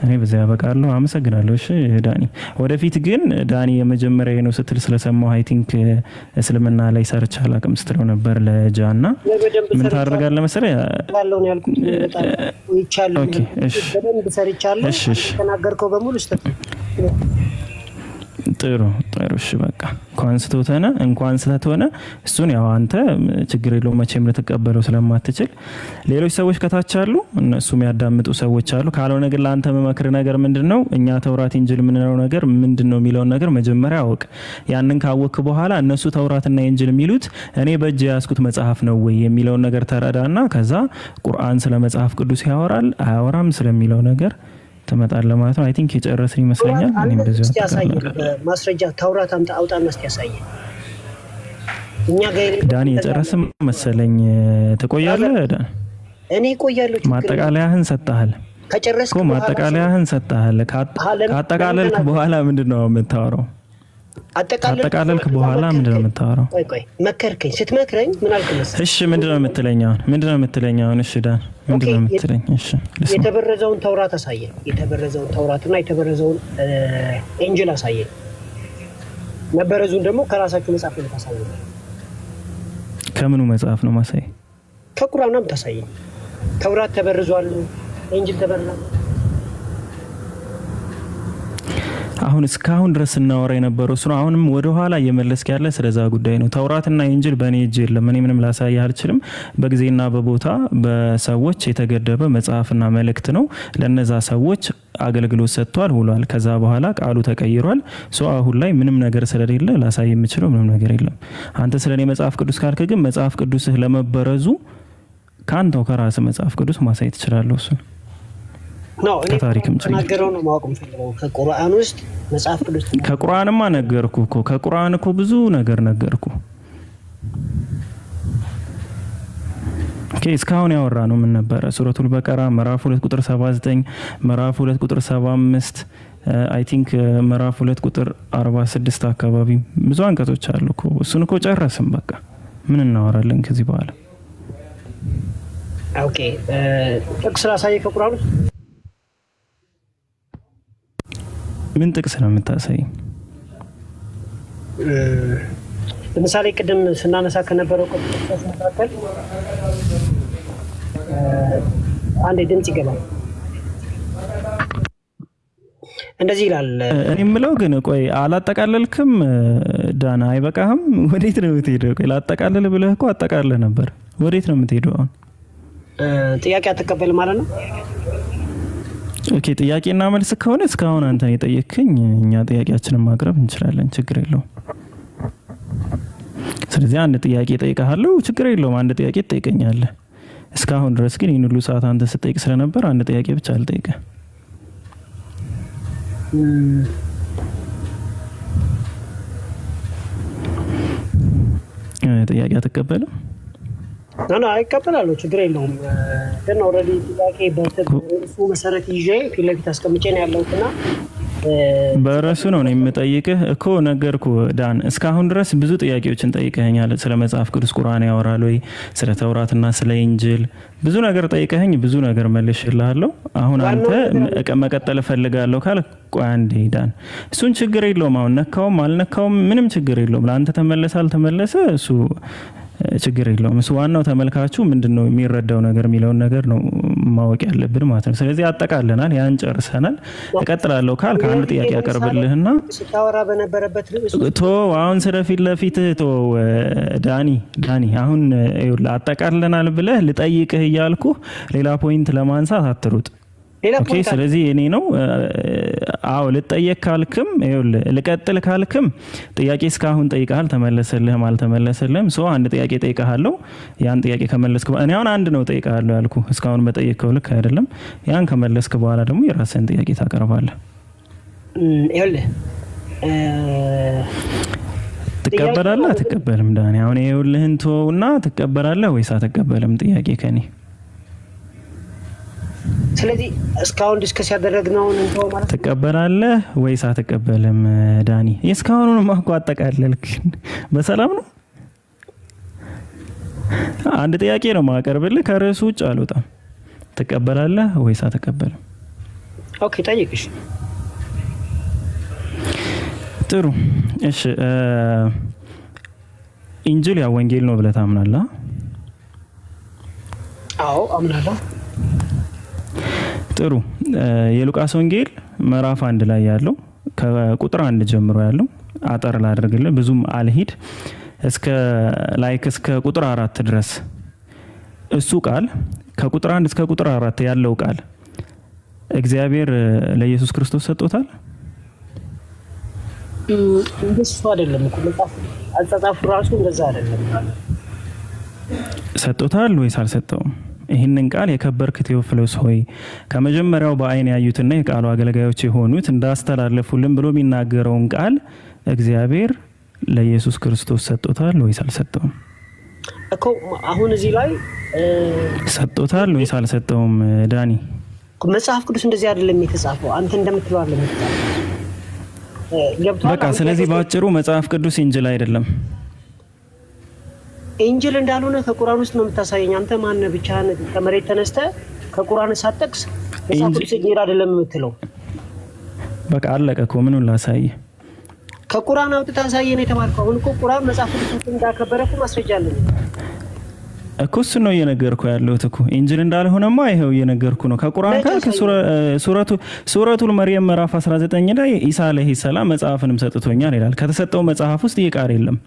Speaker 8: እኔ በዚያ በቃለሁ። አመሰግናለሁ። እሺ ዳኒ፣ ወደፊት ግን ዳኒ የመጀመሪያ ነው ስትል ስለሰማው አይ ቲንክ እስልምና ላይ ሰርች አላቅም ስትለው ነበር ለጃና ምን ታደርጋለህ መሰለህ
Speaker 1: ባለው ነው ያልኩት። በጣም ይቻላል።
Speaker 8: ኦኬ እሺ
Speaker 1: በደንብ ሰርቻለሁ። ተናገርከው በሙሉ ጥሩ። እሺ በቃ እንኳን ስተተሆነ እሱን ያው አንተ ችግር የለውም መቼም ልትቀበለው ስለማትችል ሌሎች ሰዎች ከታች አሉ፣ እነሱም ያዳምጡ ሰዎች አሉ። ካልሆነ ግን ለአንተ መመክር ነገር ምንድነው? እኛ ተውራት ኢንጂል ምንለው ነገር ምንድነው የሚለው ነገር መጀመሪያ አውቅ። ያንን ካወክ በኋላ እነሱ ተውራትና ኢንጂል የሚሉት እኔ በእጅ ያስኩት መጽሐፍ ነው ወይ የሚለው ነገር ተረዳና ከዛ ቁርአን ስለ መጽሐፍ ቅዱስ ያወራል አያወራም ስለሚለው ነገር ተመጣጣለ ማለት ነው። አይ ቲንክ የጨረስን ይመስለኛል። እኔም በዚህ ማስረጃ ተውራት አውጣና እስቲ ያሳየ እኛ ጋር
Speaker 8: ዳኒ የጨረስን መሰለኝ። ተቆያለህ ዳኒ?
Speaker 1: እኔ ቆያለሁ።
Speaker 8: ማጠቃለያህን ሰጣሃል
Speaker 1: ከጨረስኩ
Speaker 8: ማጠቃለያህን ሰጣሃል። ካጠቃለልክ በኋላ ምንድነው የምታወራው? አጠቃለልክ በኋላ ምንድነው የምታወራው?
Speaker 1: ቆይ መከርከኝ። ስትመክረኝ ምን አልክ መሰለህ?
Speaker 8: እሺ ምንድነው የምትለኝ? እሺ ዳን ምንድነው የምትለኝ? እሺ
Speaker 1: የተበረዘውን ተውራት አሳየኝ። የተበረዘውን ተውራትና የተበረዘውን ኢንጂል አሳየኝ። መበረዙን ደግሞ ከራሳችሁ መጽሐፍ ነው ታሳየኝ።
Speaker 8: ከምኑ መጽሐፍ ነው ማሳይ?
Speaker 1: ከቁርአን ነው ታሳየኝ። ተውራት ተበርዟል፣ ኢንጂል ተበርዟል።
Speaker 8: አሁን እስካሁን ድረስ እናወራ የነበረው እሱ ነው። አሁንም ወደ ኋላ እየመለስክ ያለ ስለዛ ጉዳይ ነው። ተውራትና ኢንጂል በእኔ እጅ የለም። እኔ ምንም ላሳይህ አልችልም። በጊዜና በቦታ በሰዎች የተገደበ መጽሐፍና መልእክት ነው። ለነዛ ሰዎች አገልግሎት ሰጥቷል፣ ውሏል። ከዛ በኋላ ቃሉ ተቀይሯል። አሁን ላይ ምንም ነገር ስለሌለ ላሳይ የምችለው ምንም ነገር የለም። አንተ ስለኔ መጽሐፍ ቅዱስ ካልክ ግን መጽሐፍ ቅዱስህ ለመበረዙ ካንተው ከራስህ መጽሐፍ ቅዱስ ማሳየት ትችላለህ። እሱ
Speaker 1: ነው ከታሪክም ተናገረው ነው ማወቅ የምፈልገው። ከቁርአን ውስጥ መጽሐፍ ቅዱስ
Speaker 8: ከቁርአንማ ነገርኩ እኮ ከቁርአን እኮ ብዙ ነገር ነገርኩ። ኦኬ እስካሁን ያወራ ነው ምን ነበር? ሱረቱል በቀራ ምዕራፍ 2 ቁጥር 79 ምዕራፍ 2 ቁጥር 75 አይ ቲንክ ምዕራፍ 2 ቁጥር 46 አካባቢ ብዙ አንቀጾች አሉ እኮ። እሱን እኮ ጨረስን። በቃ ምን እናወራለን ከዚህ በኋላ?
Speaker 1: ኦኬ ጥቅስ ላሳየህ ከቁርአን ውስጥ
Speaker 8: ምን ጥቅስ ነው የምታሳይ?
Speaker 1: ለምሳሌ ቅድም ስናነሳ ከነበረው ቅዱስ መካከል አንድ ድምጽ ይገባል እንደዚህ ይላል።
Speaker 8: እኔ የምለው ግን ቆይ አላጠቃለልክም ዳና? አይበቃህም? ወዴት ነው የምትሄደው? ቆይ ላጠቃለል ብለህ እኮ አጠቃለህ ነበር። ወዴት ነው የምትሄደው አሁን?
Speaker 1: ጥያቄ አትቀበል ማለት ነው?
Speaker 8: ኦኬ ጥያቄና መልስ ከሆነ እስካሁን አንተን የጠየቅከኝ እኛ ጥያቄያችንን ማቅረብ እንችላለን፣ ችግር የለውም። ስለዚህ አንድ ጥያቄ ጠይቀሃለሁ፣ ችግር የለውም። አንድ ጥያቄ ትጠይቀኛለህ። እስካሁን ድረስ ግን ይህን ሁሉ ሰዓት አንተ ስትጠይቅ ስለነበር አንድ ጥያቄ ብቻ አልጠይቅህ። ጥያቄ አትቀበልም?
Speaker 1: ና አይቀበላለሁ፣ ችግር የለውም። ግን ኦልሬዲ ጥያቄ በእሱ መሰረት ይዤ ፊት ለፊት አስቀምጬ ነው ያለሁትና
Speaker 8: በራሱ ነው የምጠይቅህ እኮ ነገርኩ ዳን። እስካሁን ድረስ ብዙ ጥያቄዎችን ጠይቀኸኛል። ስለ መጽሐፍ ቅዱስ ቁርአን ያወራል ወይ፣ ስለ ተውራትና ስለ ኢንጂል ብዙ ነገር ጠይቀኸኝ፣ ብዙ ነገር መልሼልሃለሁ። አሁን አንተ መቀጠል ፈልጋለሁ ካለ ቆይ አንዴ ዳን፣ እሱን ችግር የለውም። አሁን ነካውም አልነካውም ምንም ችግር የለውም። ለአንተ ተመለሰ አልተመለሰ እሱ ችግር የለውም። እሱ ዋናው ተመልካቹ ምንድነው የሚረዳው ነገር የሚለውን ነገር ነው ማወቅ ያለብን ማለት ነው። ስለዚህ አጠቃለናል፣ ያን ጨርሰናል። እቀጥላለሁ ካልክ አንድ ጥያቄ ያቀርብልህና
Speaker 1: ስታወራ በነበረበት
Speaker 8: አሁን ስለፊት ለፊት ዳኒ አሁን አጠቃለናል ብለህ ልጠይቅህ እያልኩ ሌላ ፖይንት ለማንሳት አትሩጥ። ኦኬ ስለዚህ እኔ ነው ልጠየቅ ካልክም ልቀጥል ካልክም ጥያቄ እስካሁን ጠይቀሃል፣ ተመለሰልህም አልተመለሰልህም አንድ ጥያቄ ጠይቀሃለሁ። ያን ጥያቄ ከመለስክ እኔ አሁን አንድ ነው ጠይቀሃለሁ ያልኩ፣ እስካሁን በጠየቅከው ልክ አይደለም። ያን ከመለስክ በኋላ ደግሞ የራስህን ጥያቄ ታቀርባለህ። ትቀበላለህ አትቀበልም? ዳኒ አሁን ይኸውልህን ተውና ትቀበላለህ ወይስ አትቀበልም ጥያቄ ከኔ?
Speaker 1: ስለዚህ እስካሁን ዲስከስ ያደረግነው እንተው ማለት
Speaker 8: ተቀበላለህ ወይስ አትቀበልም? ዳኒ እስካሁን ማቆ አጠቃለልክ በሰላም ነው? አንድ ጥያቄ ነው ማቀርብልህ፣ ከርዕሱ ውጭ አልወጣም። ተቀበላለህ ወይስ አትቀበልም?
Speaker 1: ኦኬ ጠይቅሽ።
Speaker 8: ጥሩ እሺ። ኢንጂል ያው ወንጌል ነው ብለህ ታምናለህ?
Speaker 1: አዎ አምናለሁ።
Speaker 8: ጥሩ የሉቃስ ወንጌል ምዕራፍ 1 ላይ ያለው ከቁጥር 1 ጀምሮ ያለው አጠር ላድርግልህ፣ ብዙም አልሂድ፣ እስከ ቁጥር 4 ድረስ እሱ ቃል ከቁጥር 1 እስከ ቁጥር 4 ያለው ቃል እግዚአብሔር ለኢየሱስ ክርስቶስ ሰጥቶታል?
Speaker 1: እንደሱ አይደለም እኮ መጽሐፍ አጻጻፉ ራሱ እንደዛ አይደለም።
Speaker 8: ሰጥቶታል ወይስ አልሰጠውም? ይህንን ቃል የከበርክ ቴዎፍሎስ ሆይ ከመጀመሪያው በአይን ያዩትና የቃሉ አገልጋዮች የሆኑት እንዳስተላለፉልን ብሎ የሚናገረውን ቃል እግዚአብሔር ለኢየሱስ ክርስቶስ ሰጥቶታል ወይስ አልሰጠውም?
Speaker 1: እኮ አሁን እዚህ ላይ
Speaker 8: ሰጥቶታል ወይስ አልሰጠውም? ዳኒ
Speaker 1: መጽሐፍ ቅዱስ እንደዚህ አይደለም የተጻፈው፣ አንተ እንደምትለው አይደለም የተጻፈው። ገብቷል።
Speaker 8: በቃ ስለዚህ ባጭሩ መጽሐፍ ቅዱስ ኢንጅል አይደለም።
Speaker 1: ኢንጅል እንዳልሆነ ከቁርአን ውስጥ ነው የምታሳየኝ። አንተ ማን ብቻህን ከመሬት ተነስተ ከቁርአን ሳትጠቅስ መጽሐፍ ቅዱስ ኢንጅል አይደለም የምትለው?
Speaker 8: በቃ አለቀ እኮ ምኑን ላሳይ?
Speaker 1: ከቁርአን አውጥተህ አሳየን የተባልከው። አሁን እኮ ቁርአን መጽሐፍ ቅዱስ እንዳከበረ እኮ ማስረጃ አለኝ
Speaker 8: እኮ። እሱን ነው እየነገርኩ ያለሁት እኮ። ኢንጅል እንዳልሆነማ ይሄው እየነገርኩ ነው። ከቁርአን ጋር ሱረቱል መርየም ምዕራፍ 19 ላይ ኢሳ አለይሂ ሰላም መጽሐፍንም ሰጥቶኛል ይላል። ከተሰጠው መጽሐፍ ውስጥ ይህ ቃል የለም።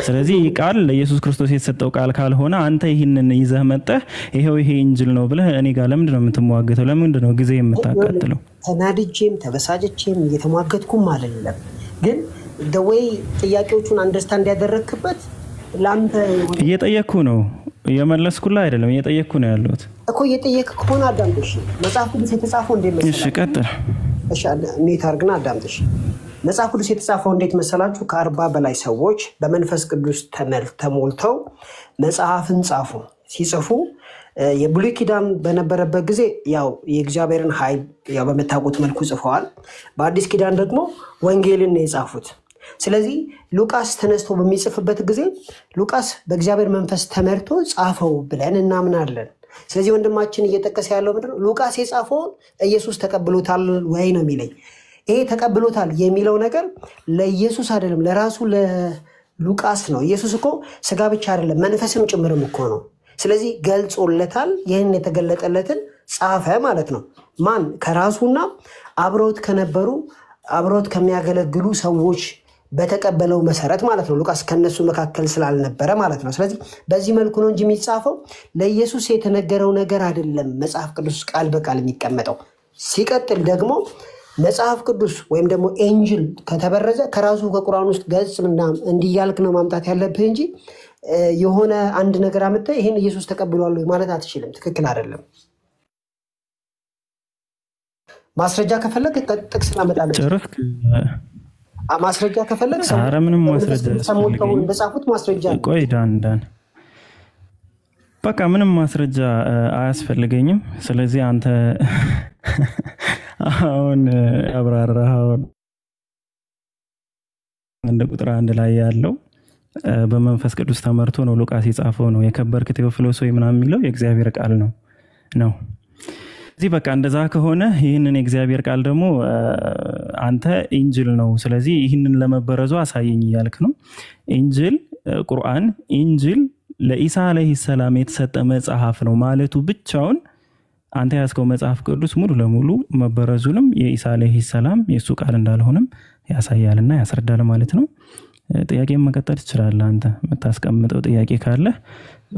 Speaker 8: ስለዚህ ይህ ቃል ለኢየሱስ ክርስቶስ የተሰጠው ቃል ካልሆነ አንተ ይህንን ይዘህ መጥተህ ይሄው ይሄ ኢንጅል ነው ብለህ እኔ ጋር ለምንድን ነው የምትሟገተው? ለምንድን ነው ጊዜ የምታቃጥለው?
Speaker 1: ተናድጄም ተበሳጨቼም እየተሟገትኩም አይደለም፣ ግን ደወይ ጥያቄዎቹን አንደርስታንድ ያደረክበት ላንተ
Speaker 8: እየጠየቅኩ ነው፣ እየመለስኩልህ አይደለም፣ እየጠየቅኩ ነው ያለሁት
Speaker 1: እኮ። እየጠየቅክ ከሆነ አዳምጥሽ። መጽሐፍ ቅዱስ የተጻፈው እንዴት መሰላችሁ?
Speaker 8: እሺ ቀጥል።
Speaker 1: እሺ ኔት አድርግና አዳምጥሽ። መጽሐፍ ቅዱስ የተጻፈው እንዴት መሰላችሁ? ከ40 በላይ ሰዎች በመንፈስ ቅዱስ ተሞልተው መጽሐፍን ጻፉ። ሲጽፉ የብሉይ ኪዳን በነበረበት ጊዜ ያው የእግዚአብሔርን ኃይል ያው በመታወቁት መልኩ ጽፈዋል። በአዲስ ኪዳን ደግሞ ወንጌልን ነው የጻፉት። ስለዚህ ሉቃስ ተነስቶ በሚጽፍበት ጊዜ ሉቃስ በእግዚአብሔር መንፈስ ተመርቶ ጻፈው ብለን እናምናለን። ስለዚህ ወንድማችን እየጠቀሰ ያለው ምንድነው? ሉቃስ የጻፈውን ኢየሱስ ተቀብሎታል ወይ ነው የሚለኝ። ይሄ ተቀብሎታል የሚለው ነገር ለኢየሱስ አይደለም፣ ለራሱ ለሉቃስ ነው። ኢየሱስ እኮ ስጋ ብቻ አይደለም መንፈስም ጭምርም እኮ ነው። ስለዚህ ገልጾለታል። ይህን የተገለጠለትን ጻፈ ማለት ነው። ማን? ከራሱና አብሮት ከነበሩ አብሮት ከሚያገለግሉ ሰዎች በተቀበለው መሰረት ማለት ነው። ሉቃስ ከነሱ መካከል ስላልነበረ ማለት ነው። ስለዚህ በዚህ መልኩ ነው እንጂ የሚጻፈው ለኢየሱስ የተነገረው ነገር አይደለም መጽሐፍ ቅዱስ ቃል በቃል የሚቀመጠው። ሲቀጥል ደግሞ መጽሐፍ ቅዱስ ወይም ደግሞ ኤንጅል ከተበረዘ ከራሱ ከቁርአን ውስጥ ገጽ ምናምን እንዲያልክ ነው ማምጣት ያለብህ እንጂ የሆነ አንድ ነገር አመጣ ይሄን ኢየሱስ ተቀብሏል ማለት አትችልም። ትክክል አይደለም። ማስረጃ ከፈለክ ጥቅስ ላመጣልህ።
Speaker 8: ጨረስክ?
Speaker 1: ማስረጃ ከፈለክ
Speaker 8: ኧረ ምንም ማስረጃ
Speaker 1: ሰሞኑን እንደጻፉት ማስረጃ
Speaker 8: ቆይ ዳን በቃ ምንም ማስረጃ አያስፈልገኝም። ስለዚህ አንተ አሁን አብራራውን እንደ ቁጥር 1 ላይ ያለው በመንፈስ ቅዱስ ተመርቶ ነው ሉቃስ የጻፈው ነው። የከበርክ ቴዎፍሎስ ወይ ምናምን የሚለው የእግዚአብሔር ቃል ነው። እዚህ በቃ እንደዛ ከሆነ ይህንን የእግዚአብሔር ቃል ደግሞ አንተ ኢንጅል ነው፣ ስለዚህ ይህንን ለመበረዙ አሳየኝ እያልክ ነው። ኢንጅል ቁርአን ኢንጅል ለኢሳ አለይሂ ሰላም የተሰጠ መጽሐፍ ነው ማለቱ ብቻውን አንተ ያስከው መጽሐፍ ቅዱስ ሙሉ ለሙሉ መበረዙንም የኢሳ አለይሂ ሰላም የሱ ቃል እንዳልሆነም ያሳያልና ያስረዳል ማለት ነው። ጥያቄን መቀጠል ትችላለህ። አንተ የምታስቀምጠው ጥያቄ ካለ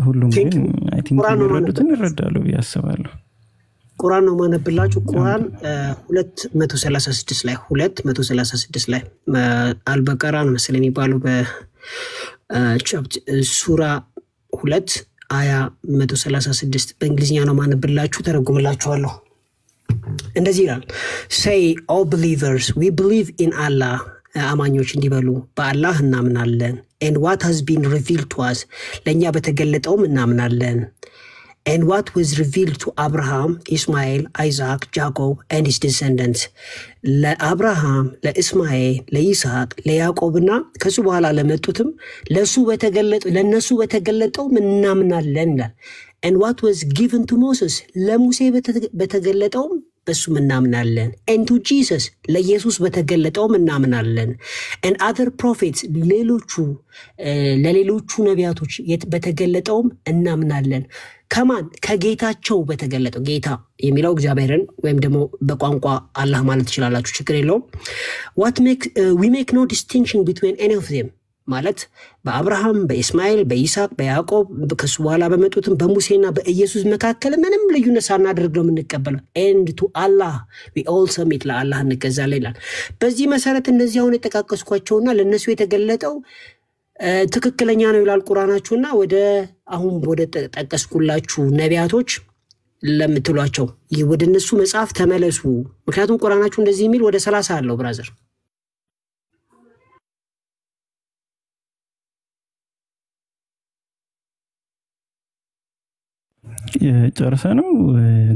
Speaker 8: ሁሉም ግን አይ ቲንክ ይረዱትን ይረዳሉ ብዬ አስባለሁ።
Speaker 1: ቁርአን ነው ማነብላችሁ። ቁርአን 236 ላይ 236 ላይ አልበቀራ ነው መሰለኝ የሚባለው በቻፕተር ሱራ 2 አያ 136 በእንግሊዝኛ ነው ማነብላችሁ። ተረጉምላችኋለሁ። እንደዚህ ይላል say all believers we believe in Allah አማኞች እንዲበሉ በአላህ እናምናለን and what has been revealed to us ለኛ በተገለጠውም እናምናለን and what was revealed to Abraham, Ismail, Isaac, Jacob and his descendants ለአብርሃም ለእስማኤል ለይስሐቅ ለያዕቆብና ከሱ በኋላ ለመጡትም ለነሱ በተገለጠው እናምናለን and what was given to Moses ለሙሴ በተገለጠው በሱ እናምናለን and to Jesus ለኢየሱስ በተገለጠው እናምናለን and other prophets ለሌሎቹ ነቢያቶች በተገለጠው እናምናለን ከማን ከጌታቸው በተገለጠው ጌታ የሚለው እግዚአብሔርን ወይም ደግሞ በቋንቋ አላህ ማለት ይችላልላችሁ ችግር የለውም we make no distinction between any of them ማለት በአብርሃም በእስማኤል በይስሐቅ በያዕቆብ ከሱ በኋላ በመጡትም በሙሴና በኢየሱስ መካከል ምንም ልዩነት ሳናደርግ ነው የምንቀበለው and to Allah we all submit ለአላህ እንገዛለን ይላል። በዚህ መሰረት እነዚህ አሁን የተጠቃቀስኳቸውና ለነሱ የተገለጠው ትክክለኛ ነው ይላል ቁርአናችሁና ወደ አሁን ወደ ተጠቀስኩላችሁ ነቢያቶች ለምትሏቸው ወደ እነሱ መጽሐፍ ተመለሱ። ምክንያቱም ቁርአናችሁ እንደዚህ የሚል ወደ 30 አለው ብራዘር።
Speaker 8: ጨርሰ ነው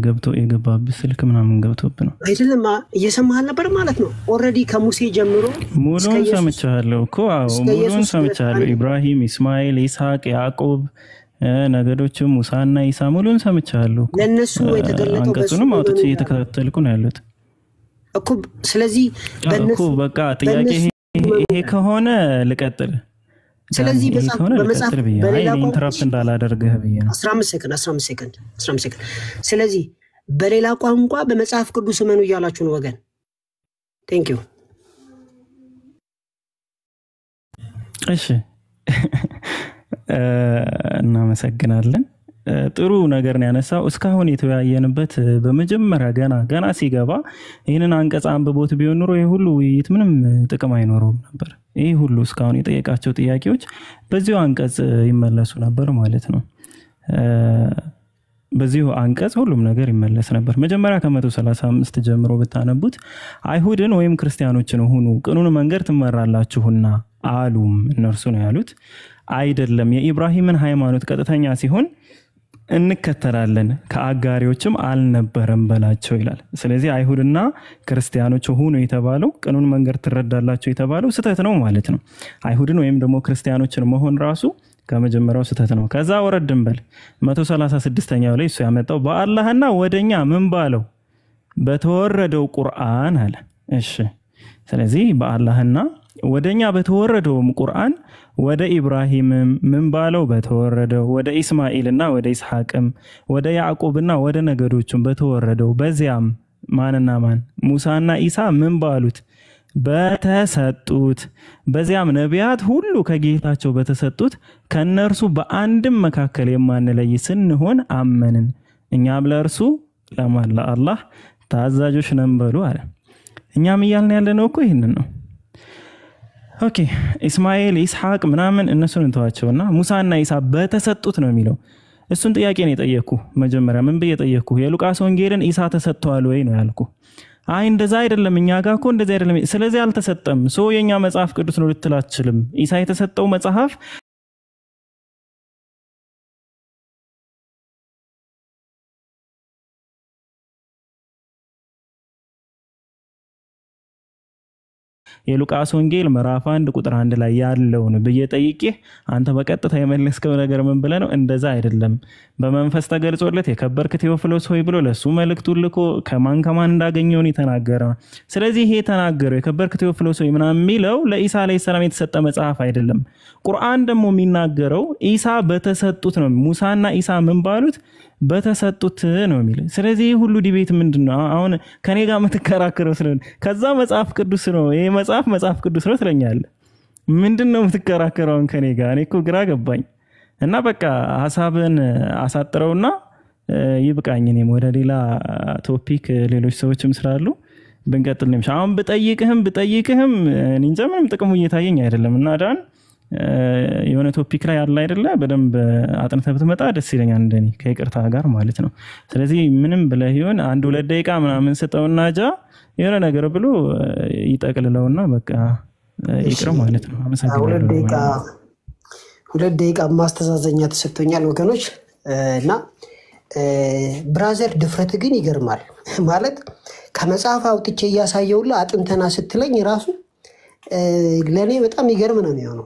Speaker 8: ገብቶ የገባብህ ስልክ ምናምን ገብቶብህ ነው
Speaker 1: አይደለም እየሰማህ ነበር ማለት ነው ኦሬዲ ከሙሴ ጀምሮ
Speaker 8: ሙሉን ሰምቻለሁ እኮ አዎ ሙሉን ሰምቻለሁ ኢብራሂም እስማኤል ይስሐቅ ያዕቆብ ነገዶቹ ሙሳና ኢሳ ሙሉን ሰምቻለሁ
Speaker 1: ለነሱ የተገለጠው
Speaker 8: አንቀጹንም አውጥቼ እየተከታተልኩ ነው ያሉት
Speaker 1: እኮ ስለዚህ
Speaker 8: በእነሱ በቃ ጥያቄ ይሄ ከሆነ ልቀጥል
Speaker 1: ስለዚህ በመጽሐፍ በሌላ
Speaker 8: ኢንተራፕት እንዳላደርግህ ብዬ ነው
Speaker 1: 15 ሰከንድ ስለዚህ በሌላ ቋንቋ በመጽሐፍ ቅዱስ መኑ ይያላችሁ ነው ወገን ቴንክ ዩ
Speaker 8: እሺ እናመሰግናለን ጥሩ ነገር ነው ያነሳው እስካሁን የተወያየንበት በመጀመሪያ ገና ሲገባ ይሄንን አንቀጽ አንብቦት ቢሆን ኑሮ ይሄ ሁሉ ውይይት ምንም ጥቅም አይኖረውም ነበር ይሄ ሁሉ እስካሁን የጠየቃቸው ጥያቄዎች በዚሁ አንቀጽ ይመለሱ ነበር ማለት ነው በዚሁ አንቀጽ ሁሉም ነገር ይመለስ ነበር መጀመሪያ ከ135 ጀምሮ ብታነቡት አይሁድን ወይም ክርስቲያኖችን ሆኑ ቅኑን መንገድ ትመራላችሁና አሉም እነርሱ ነው ያሉት አይደለም የኢብራሂምን ሃይማኖት ቀጥተኛ ሲሆን እንከተላለን ከአጋሪዎችም አልነበረም በላቸው ይላል ስለዚህ አይሁድና ክርስቲያኖች ሆኑ የተባለው ቅኑን መንገድ ትረዳላችሁ የተባለው ስተት ነው ማለት ነው አይሁድን ወይም ደግሞ ክርስቲያኖችን መሆን ራሱ ከመጀመሪያው ስተት ነው ከዛ ወረድን በል 136ኛው ላይ እሱ ያመጣው በአላህና ወደኛ ምን ባለው በተወረደው ቁርአን አለ እሺ ስለዚህ በአላህና ወደኛ በተወረደው ቁርአን ወደ ኢብራሂም ምን ባለው በተወረደው ወደ ኢስማኤልና ወደ ኢስሐቅም ወደ ያዕቆብና ወደ ነገዶቹም በተወረደው በዚያም ማንና ማን ሙሳና ኢሳ ምን ባሉት በተሰጡት በዚያም ነቢያት ሁሉ ከጌታቸው በተሰጡት ከነርሱ በአንድም መካከል የማንለይ ስንሆን አመንን እኛም ለእርሱ ለማን ለአላህ ታዛዦች ነን በሉ አለ እኛም ይያልን ያለነው እኮ ይሄንን ነው ኦኬ ኢስማኤል ኢስሐቅ ምናምን እነሱን እንተዋቸውና ሙሳና ኢሳ በተሰጡት ነው የሚለው እሱን ጥያቄ ነው የጠየኩ መጀመሪያ ምን በየጠየኩ የሉቃስ ወንጌልን ኢሳ ተሰጥቷል ወይ ነው ያልኩ አይ እንደዛ አይደለም እኛ ጋር እኮ እንደዛ አይደለም ስለዚህ አልተሰጠም ሶ የኛ መጽሐፍ ቅዱስ ነው ልትላችልም ኢሳ የተሰጠው መጽሐፍ የሉቃስ ወንጌል ምዕራፍ 1 ቁጥር 1 ላይ ያለው ነው በየጠይቄ አንተ በቀጥታ የመለስከው ነገር ምን ብለ ነው እንደዛ አይደለም በመንፈስ ተገልጾለት የከበርክ ቴዎፍሎስ ሆይ ብሎ ለሱ መልእክቱን ልኮ ከማን እንዳገኘው ነው የተናገረው ስለዚህ ይሄ ተናገረው የከበርክ ቴዎፍሎስ ሆይ ምናምን የሚለው ለኢሳ አለይሂ ሰላም የተሰጠ መጽሐፍ አይደለም ቁርአን ደግሞ የሚናገረው ኢሳ በተሰጡት ነው ሙሳና ኢሳ ምን ባሉት በተሰጡት ነው የሚል ስለዚህ ሁሉ ዲቤት ምንድነው አሁን ከኔ ጋር መተከራከረው ስለሆነ ከዛ መጽሐፍ ቅዱስ ነው ይሄ መጽሐፍ ቅዱስ ነው ትለኛለ ምንድነው መተከራከረው ከኔ ጋር እኔ እኮ ግራ ገባኝ እና በቃ ሐሳብን አሳጥረውና ይብቃኝ እኔም ወደ ሌላ ቶፒክ ሌሎች ሰዎችም ስላሉ ብንቀጥል ነው አሁን ብጠይቅህም እንጃ ምንም ጥቅሙ እየታየኝ አይደለም እና ዳን የሆነ ቶፒክ ላይ አለ አይደለ በደንብ አጥንተህ ብትመጣ ደስ ይለኛል እንደኔ ከይቅርታ ጋር ማለት ነው ስለዚህ ምንም ብለህ ይሁን 1-2 ደቂቃ ምናምን ሰጠውና የሆነ ነገር ብሎ ይጠቅልለውና በቃ ይቅር ማለት ነው አመሰግናለሁ
Speaker 1: 2 ደቂቃ ማስተዛዘኛ ተሰጥቶኛል ወገኖች እና ብራዘር ድፍረት ግን ይገርማል ማለት ከመጽሐፍ አውጥቼ ያሳየውላ አጥንተና ስትለኝ ራሱ ለኔ በጣም ይገርም ነው የሚሆነው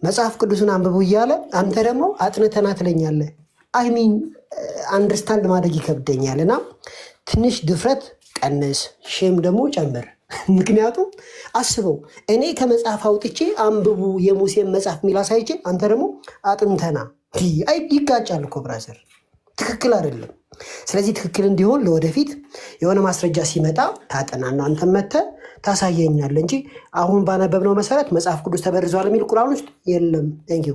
Speaker 1: መጽሐፍ ቅዱስን አንብቡ ይያለ አንተ ደግሞ አጥንተና ትለኛለህ አይ ሚን አንደርስታንድ ማድረግ ይከብደኛልና ትንሽ ድፍረት ቀንስ ሼም ደግሞ ጨምር ምክንያቱም አስበው እኔ ከመጽሐፍ አውጥቼ አንብቡ የሙሴን መጽሐፍ ሚላሳይቼ አንተ ደግሞ አጥንተና አይ ይጋጫል እኮ ብራዘር ትክክል አይደለም ስለዚህ ትክክል እንዲሆን ለወደፊት የሆነ ማስረጃ ሲመጣ ታጠናና አንተ መተ ታሳየኛል እንጂ አሁን ባነበብነው መሰረት መጽሐፍ ቅዱስ ተበርዟል የሚል ቁርአን ውስጥ የለም ቴንክ ዩ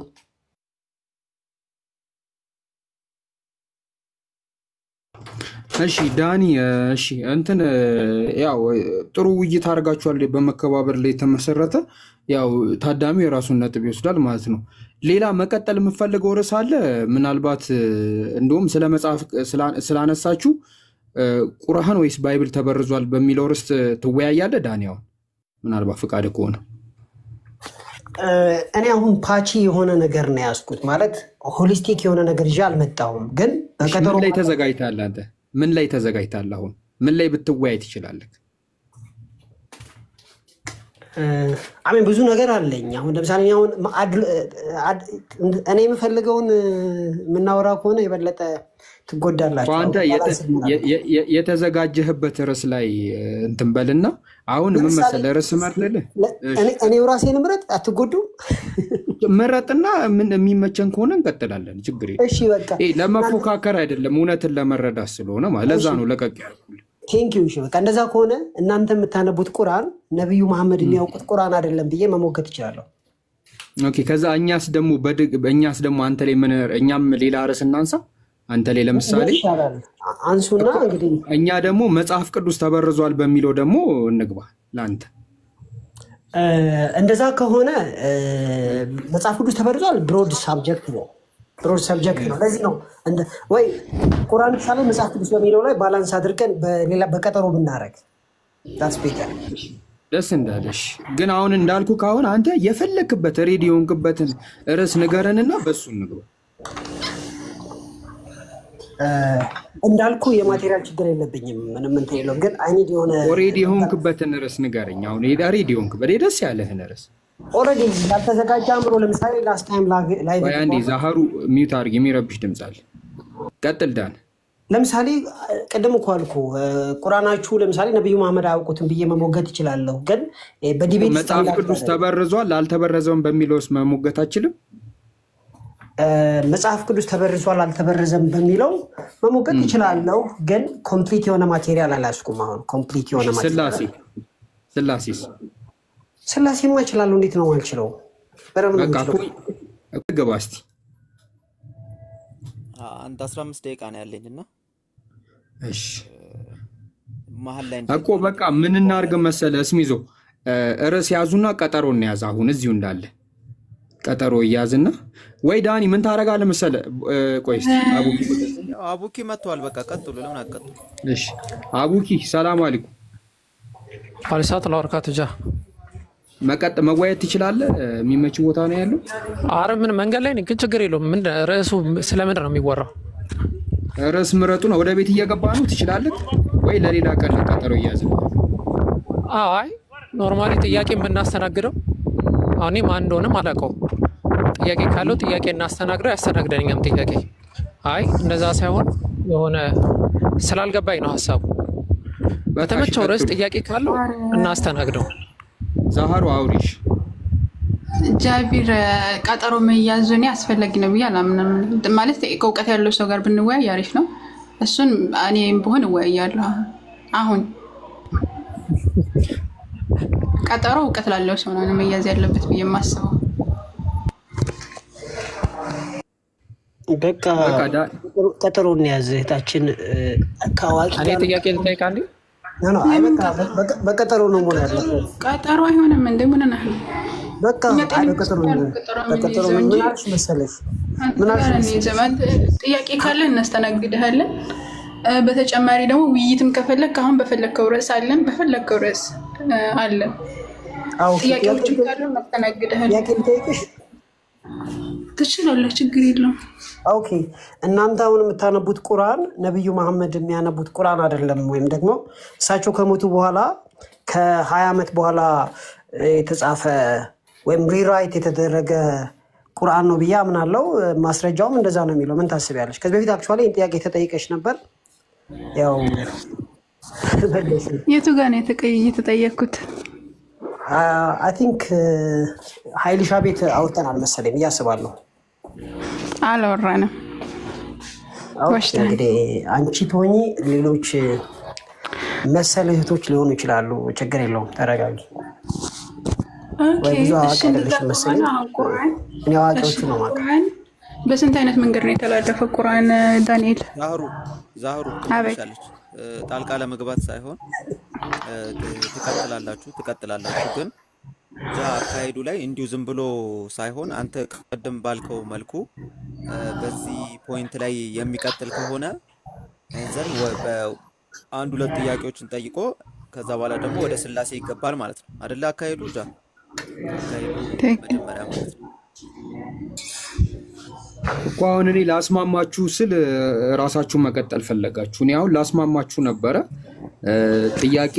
Speaker 6: እሺ ዳኒ እሺ እንትን ያው ጥሩ ውይይት አድርጋችኋል በመከባበር ላይ ተመሰረተ ያው ታዳሚ የራሱን ነጥብ ይወስዳል ማለት ነው ሌላ መቀጠል የምፈልገው ርዕስ አለ ምናልባት እንደውም ስለ መጽሐፍ ስላነሳችሁ ቁርአን ወይስ ባይብል ተበርዟል በሚለው ርዕስ ትወያያለህ ዳኒ ያው ምናልባት ፍቃድ ከሆነ
Speaker 1: እኔ አሁን ፓቺ የሆነ ነገር ነው ያስኩት ማለት ሆሊስቲክ የሆነ ነገር ይዤ አልመጣሁም። ግን በቀጠሮ
Speaker 6: ምን ላይ ተዘጋጅታል? አንተ ምን ላይ ተዘጋጅታል? አሁን ምን ላይ ብትወያይ ትችላለህ?
Speaker 1: አሜን ብዙ ነገር አለኝ። አሁን ለምሳሌ አሁን እኔ የምፈልገውን የምናወራ ከሆነ የበለጠ ትጎዳላችሁ።
Speaker 6: አንተ የተዘጋጀህበት ርዕስ ላይ እንትን በልና አሁን ምን መሰለህ ርዕስ መርጥልህ።
Speaker 1: እኔው ራሴን ምረጥ አትጎዱ።
Speaker 6: መረጥና ምን የሚመቸን ከሆነ እንቀጥላለን። ችግር የለም።
Speaker 1: እሺ በቃ
Speaker 6: ለመፎካከር አይደለም እውነትን ለመረዳት ስለሆነ ማለት ለዛ ነው ለቀቅ ያልኩልህ።
Speaker 1: ቴንክ ዩ። እሺ በቃ እንደዛ ከሆነ እናንተ የምታነቡት ቁርአን ነብዩ መሐመድ የሚያውቁት ቁርአን አይደለም ብዬ መሞገት እችላለሁ።
Speaker 6: ኦኬ ከዛ እኛስ ደግሞ አንተ ላይ ምን እኛም ሌላ ርዕስ እናንሳ። አንተ ላይ ለምሳሌ
Speaker 1: አንሱና እንግዲህ
Speaker 6: እኛ ደግሞ መጽሐፍ ቅዱስ ተበርዟል በሚለው ደግሞ እንግባ። ላንተ
Speaker 1: እንደዛ ከሆነ መጽሐፍ ቅዱስ ተበርዟል ብሮድ ሳብጀክት ነው። ብሮድ ሳብጀክት ነው። ለዚህ ነው ወይ ቁርአን ሳለ መጽሐፍ ቅዱስ በሚለው ላይ ባላንስ አድርገን በሌላ በቀጠሮ ብናረግ ዳስ ቤተር
Speaker 6: ደስ እንዳለሽ። ግን አሁን እንዳልኩ ካሁን አንተ የፈለክበት ሬዲዮንክበትን ርዕስ ንገረንና በሱ እንግባ።
Speaker 1: እንዳልኩ የማቴሪያል ችግር የለብኝም ምንም እንትን የለውም። ግን አይኒድ የሆነ
Speaker 6: ኦሬዲ ሆንክበትን ርዕስ ንገረኝ። አሁን ሬዲ ሆንክበት ደስ ያለህን ርዕስ
Speaker 1: ኦሬዲ ያልተዘጋጀ አምሮ ለምሳሌ ላስት ታይም ላይ
Speaker 6: አንዴ ዛሃሩ ሚውት አድርግ፣ የሚረብሽ ድምፅ አለ። ቀጥል ዳን።
Speaker 1: ለምሳሌ ቅድም እኮ አልኩ ቁርአናችሁ ለምሳሌ ነብዩ መሐመድ አያውቁትም ብዬ መሞገት እችላለሁ። ግን በዲቤት
Speaker 6: መጽሐፍ ቅዱስ ተበርዟል አልተበረዘም በሚለውስ መሞገት አችልም። መጽሐፍ ቅዱስ ተበርዟል አልተበረዘም በሚለው መሞገት እችላለሁ። ግን ኮምፕሊት የሆነ ማቴሪያል አላስኩም። አሁን ኮምፕሊት የሆነ ማቴሪያል ስላሴማ እችላለሁ። እንዴት ነው አልችለው? በረም ነው ገባ። እስቲ
Speaker 9: አንድ 15 ደቂቃ ነው ያለኝና
Speaker 6: እሺ
Speaker 9: መሀል ላይ
Speaker 6: እኮ በቃ ምን እናርግ መሰለ እስሚዞ ርዕስ ያዙና ቀጠሮ እንያዝ። አሁን እዚሁ እንዳለ ቀጠሮ ይያዝና ወይ ዳኒ ምን ታረጋለህ መሰለ? ቆይ እስቲ
Speaker 9: አቡኪ መጥቷል። በቃ ቀጥሉ። ለምን አትቀጥሉ?
Speaker 6: እሺ አቡኪ ሰላም አለይኩም።
Speaker 10: አለይኩም ወራህመቱ ጃ
Speaker 6: መወያየት ትችላለህ? የሚመች ቦታ ነው ያለው?
Speaker 10: አረ ምን መንገድ ላይ ግን ችግር የለውም። ምን ርዕሱ ስለምን ነው የሚወራው?
Speaker 6: ርዕስ ምረጡ ነው። ወደ ቤት እየገባ ነው። ትችላለህ ወይ ለሌላ ቀን ቀጠሮ ይያዝልህ?
Speaker 10: አይ ኖርማሊ ጥያቄን ብናስተናግደው እኔ ማን እንደሆነም አላውቀውም። ጥያቄ ካለው ጥያቄ እናስተናግደው፣ ያስተናግደኛም ጥያቄ። አይ እንደዛ ሳይሆን የሆነ ስላልገባኝ ነው ሀሳቡ። በተመቸው ርዕስ ጥያቄ ካለው እናስተናግደው።
Speaker 6: ዛሃሩ አውሪሽ
Speaker 5: ጃቢር ቀጠሮ መያዙ እኔ አስፈላጊ ነው ብዬ አላምንም። ማለት እውቀት ያለው ሰው ጋር ብንወያይ አሪፍ ነው። እሱን እኔም ብሆን እወያያለሁ። አሁን ቀጠሮ እውቀት ላለው ሰው ነው መያዝ ያለበት ብዬ የማስበው።
Speaker 1: በቃ ቀጠሮ እንያዝ። እህታችን ካዋቂ
Speaker 10: እኔ ጥያቄ ልጠይቃለሁ።
Speaker 1: ነው አይ በቀጠሮ ነው ማለት ያለበት።
Speaker 5: ቀጠሮ አይሆንም እንዴ? ምን ነው
Speaker 1: በቃ በቀጠሮ ምን አልሽ መሰለሽ? ምን አልሽ?
Speaker 5: ጥያቄ ካለ እናስተናግድሃለን። በተጨማሪ ደግሞ ውይይትም ከፈለክ አሁን በፈለከው ርዕስ አለን፣ በፈለከው ርዕስ አለን። ጥያቄዎች ካሉ እናስተናግድሃለን።
Speaker 1: ጥያቄ ልጠይቅሽ
Speaker 5: ትችላለህ? ችግር የለውም።
Speaker 1: ኦኬ እናንተ አሁን የምታነቡት ቁርአን ነብዩ መሐመድ የሚያነቡት ቁርአን አይደለም፣ ወይም ደግሞ እሳቸው ከሞቱ በኋላ ከ20 ዓመት በኋላ የተጻፈ ወይም ሪራይት የተደረገ ቁርአን ነው ብዬ አምናለሁ። ማስረጃውም እንደዛ ነው የሚለው። ምን ታስቢያለሽ? ከዚህ በፊት አክቹአሊ ጥያቄ ተጠይቀሽ ነበር። ያው
Speaker 5: የቱ ጋር ነው የተጠየቅኩት?
Speaker 1: አይ ቲንክ ኃይልሻ ቤት አውርተናል መሰለኝ እያስባለሁ።
Speaker 5: አላወራንም።
Speaker 1: እንግዲህ አንቺ ትሆኚ ሌሎች መሰል እህቶች ሊሆኑ ይችላሉ። ችግር የለውም፣ ተረጋጊ። ብዙ አዋቂ አይደለሽም መሰለኝ። እኔ አዋቂዎቹ ነው ማለት።
Speaker 5: በስንት አይነት መንገድ ነው የተላለፈው ቁርአን ዳንኤል?
Speaker 9: ዛህሩ ትሻለች። ጣልቃ ለመግባት ሳይሆን ትቀጥላላችሁ ግን አካሄዱ ላይ እንዲሁ ዝም ብሎ ሳይሆን አንተ ቀደም ባልከው መልኩ በዚህ ፖይንት ላይ የሚቀጥል ከሆነ ዘን አንድ ሁለት ጥያቄዎችን ጠይቆ ከዛ በኋላ ደግሞ ወደ ስላሴ ይገባል ማለት ነው አይደል? አካሄዱ መጀመሪያ ማለት ነው።
Speaker 6: እኮ አሁን እኔ ላስማማችሁ ስል ራሳችሁ መቀጠል ፈለጋችሁ። እኔ አሁን ላስማማችሁ ነበረ። ጥያቄ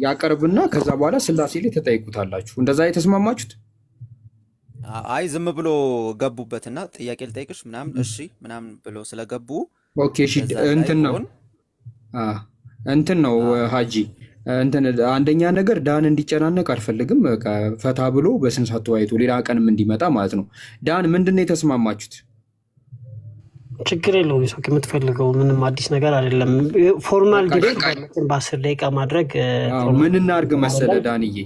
Speaker 6: ያቀርብና ከዛ በኋላ ስላሴ ላይ ተጠይቁታላችሁ። እንደዛ የተስማማችሁት?
Speaker 9: አይ ዝም ብሎ ገቡበትና ጥያቄ ልጠይቅሽ ምናምን እሺ ምናምን ብሎ ስለገቡ
Speaker 6: ኦኬ እሺ እንትን ነው ሀጂ እንትን አንደኛ ነገር ዳን እንዲጨናነቅ አልፈልግም። ፈታ ብሎ በስንት ሰዓት ተወያይቶ ሌላ ቀንም እንዲመጣ ማለት ነው። ዳን ምንድነው የተስማማችሁት?
Speaker 1: ችግር የለውም። ይሰው የምትፈልገው ምንም አዲስ ነገር አይደለም። ፎርማል ዲቤት በ10 ደቂቃ ማድረግ
Speaker 6: ምን እናርግ መሰለ ዳንዬ?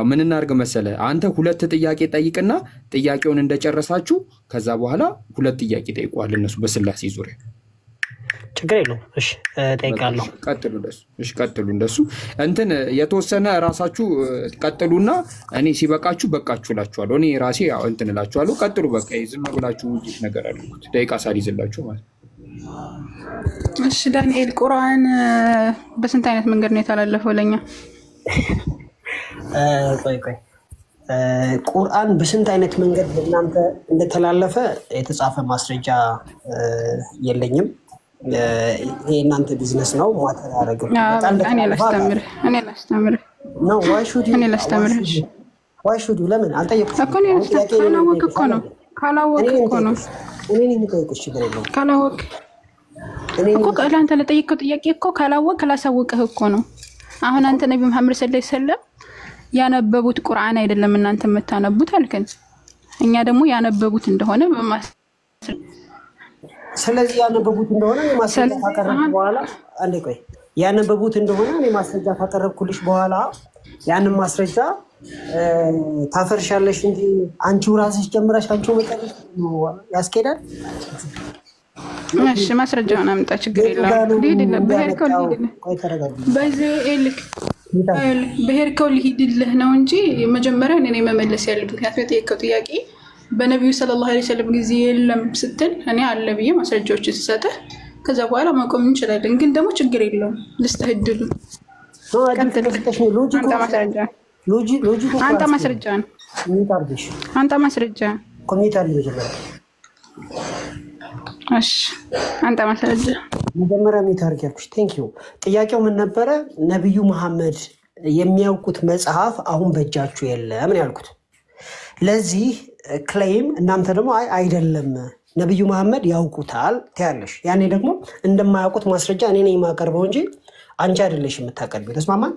Speaker 6: ምን እናርግ መሰለ? አንተ ሁለት ጥያቄ ጠይቅና ጥያቄውን እንደጨረሳችሁ ከዛ በኋላ ሁለት ጥያቄ ጠይቋል እነሱ በስላሴ ዙሪያ።
Speaker 1: ችግር የለውም። እሺ ጠይቃለሁ።
Speaker 6: ቀጥሉ እንደሱ። እሺ ቀጥሉ እንደሱ። እንትን የተወሰነ ራሳችሁ ቀጥሉና እኔ ሲበቃችሁ በቃችሁ እላችኋለሁ። እኔ ራሴ ያው እንትን እላችኋለሁ። ቀጥሉ በቃ ዝም ብላችሁ ውጪ ነገር አልኩት። ደቂቃ ሳልይዝላችሁ ማለት።
Speaker 5: እሺ ዳንኤል ቁርአን በስንት አይነት መንገድ ነው የተላለፈው ለኛ?
Speaker 1: ቆይ ቁርአን በስንት አይነት መንገድ ለእናንተ እንደተላለፈ የተጻፈ ማስረጃ የለኝም። ይሄ እናንተ ቢዝነስ ነው ማተር ያደረገው።
Speaker 5: እኔ ላስተምር
Speaker 1: ነው ዋይ ሹድ ለምን አልጠየቅኩሽም እኮ ነው።
Speaker 5: ካላወቅ እኮ ነው እኔ ነኝ የምጠይቅሽ። ችግር የለውም ካላወቅ እኮ አንተ ለጠየቅከው ጥያቄ እኮ ካላወቅ ካላሳወቅህ እኮ ነው። አሁን አንተ ነብዩ መሐመድ ሰለላሁ ዐለይሂ ወሰለም ያነበቡት ቁርአን አይደለም እናንተ የምታነቡት አልከን። እኛ ደግሞ ያነበቡት እንደሆነ
Speaker 1: ስለዚህ ያነበቡት እንደሆነ ማስረጃ ካቀረብኩ በኋላ አንዴ ቆይ ያነበቡት እንደሆነ እኔ ማስረጃ ካቀረብኩልሽ በኋላ ያንን ማስረጃ ታፈርሻለሽ እንጂ አንቺው ራስሽ ጀምረሽ አንቺው መጨረሽ ያስኬዳል።
Speaker 5: እሺ ማስረጃውን አምጣ። ችግር የለውም። በሄድከው ልሂድልህ ነው እንጂ መጀመሪያ እኔ መመለስ ያለብኝ። ምክንያቱም የጠየቀው ጥያቄ በነቢዩ ሰለላሁ ዐለይሂ ወሰለም ጊዜ የለም ስትል እኔ አለ ብዬ ማስረጃዎችን ስሰጥህ ከዛ በኋላ ማቆም እንችላለን። ግን ደግሞ ችግር የለውም ልስጥህ እድሉ። አንተ ማስረጃ ነው አንተ ማስረጃ
Speaker 1: ኮሚታል መጀመሪያ
Speaker 5: እሺ አንተ ማስረጃ
Speaker 1: መጀመሪያ ሚታርክ ያልኩሽ ቴንክ ዩ። ጥያቄው ምን ነበረ? ነብዩ መሐመድ የሚያውቁት መጽሐፍ አሁን በእጃችሁ የለም ነው ያልኩት። ለዚህ ክሌም እናንተ ደግሞ አይደለም ነብዩ መሐመድ ያውቁታል ትያለሽ። ያኔ ደግሞ እንደማያውቁት ማስረጃ እኔ ነኝ የማቀርበው እንጂ አንቺ አይደለሽ የምታቀርቢው። ተስማማን?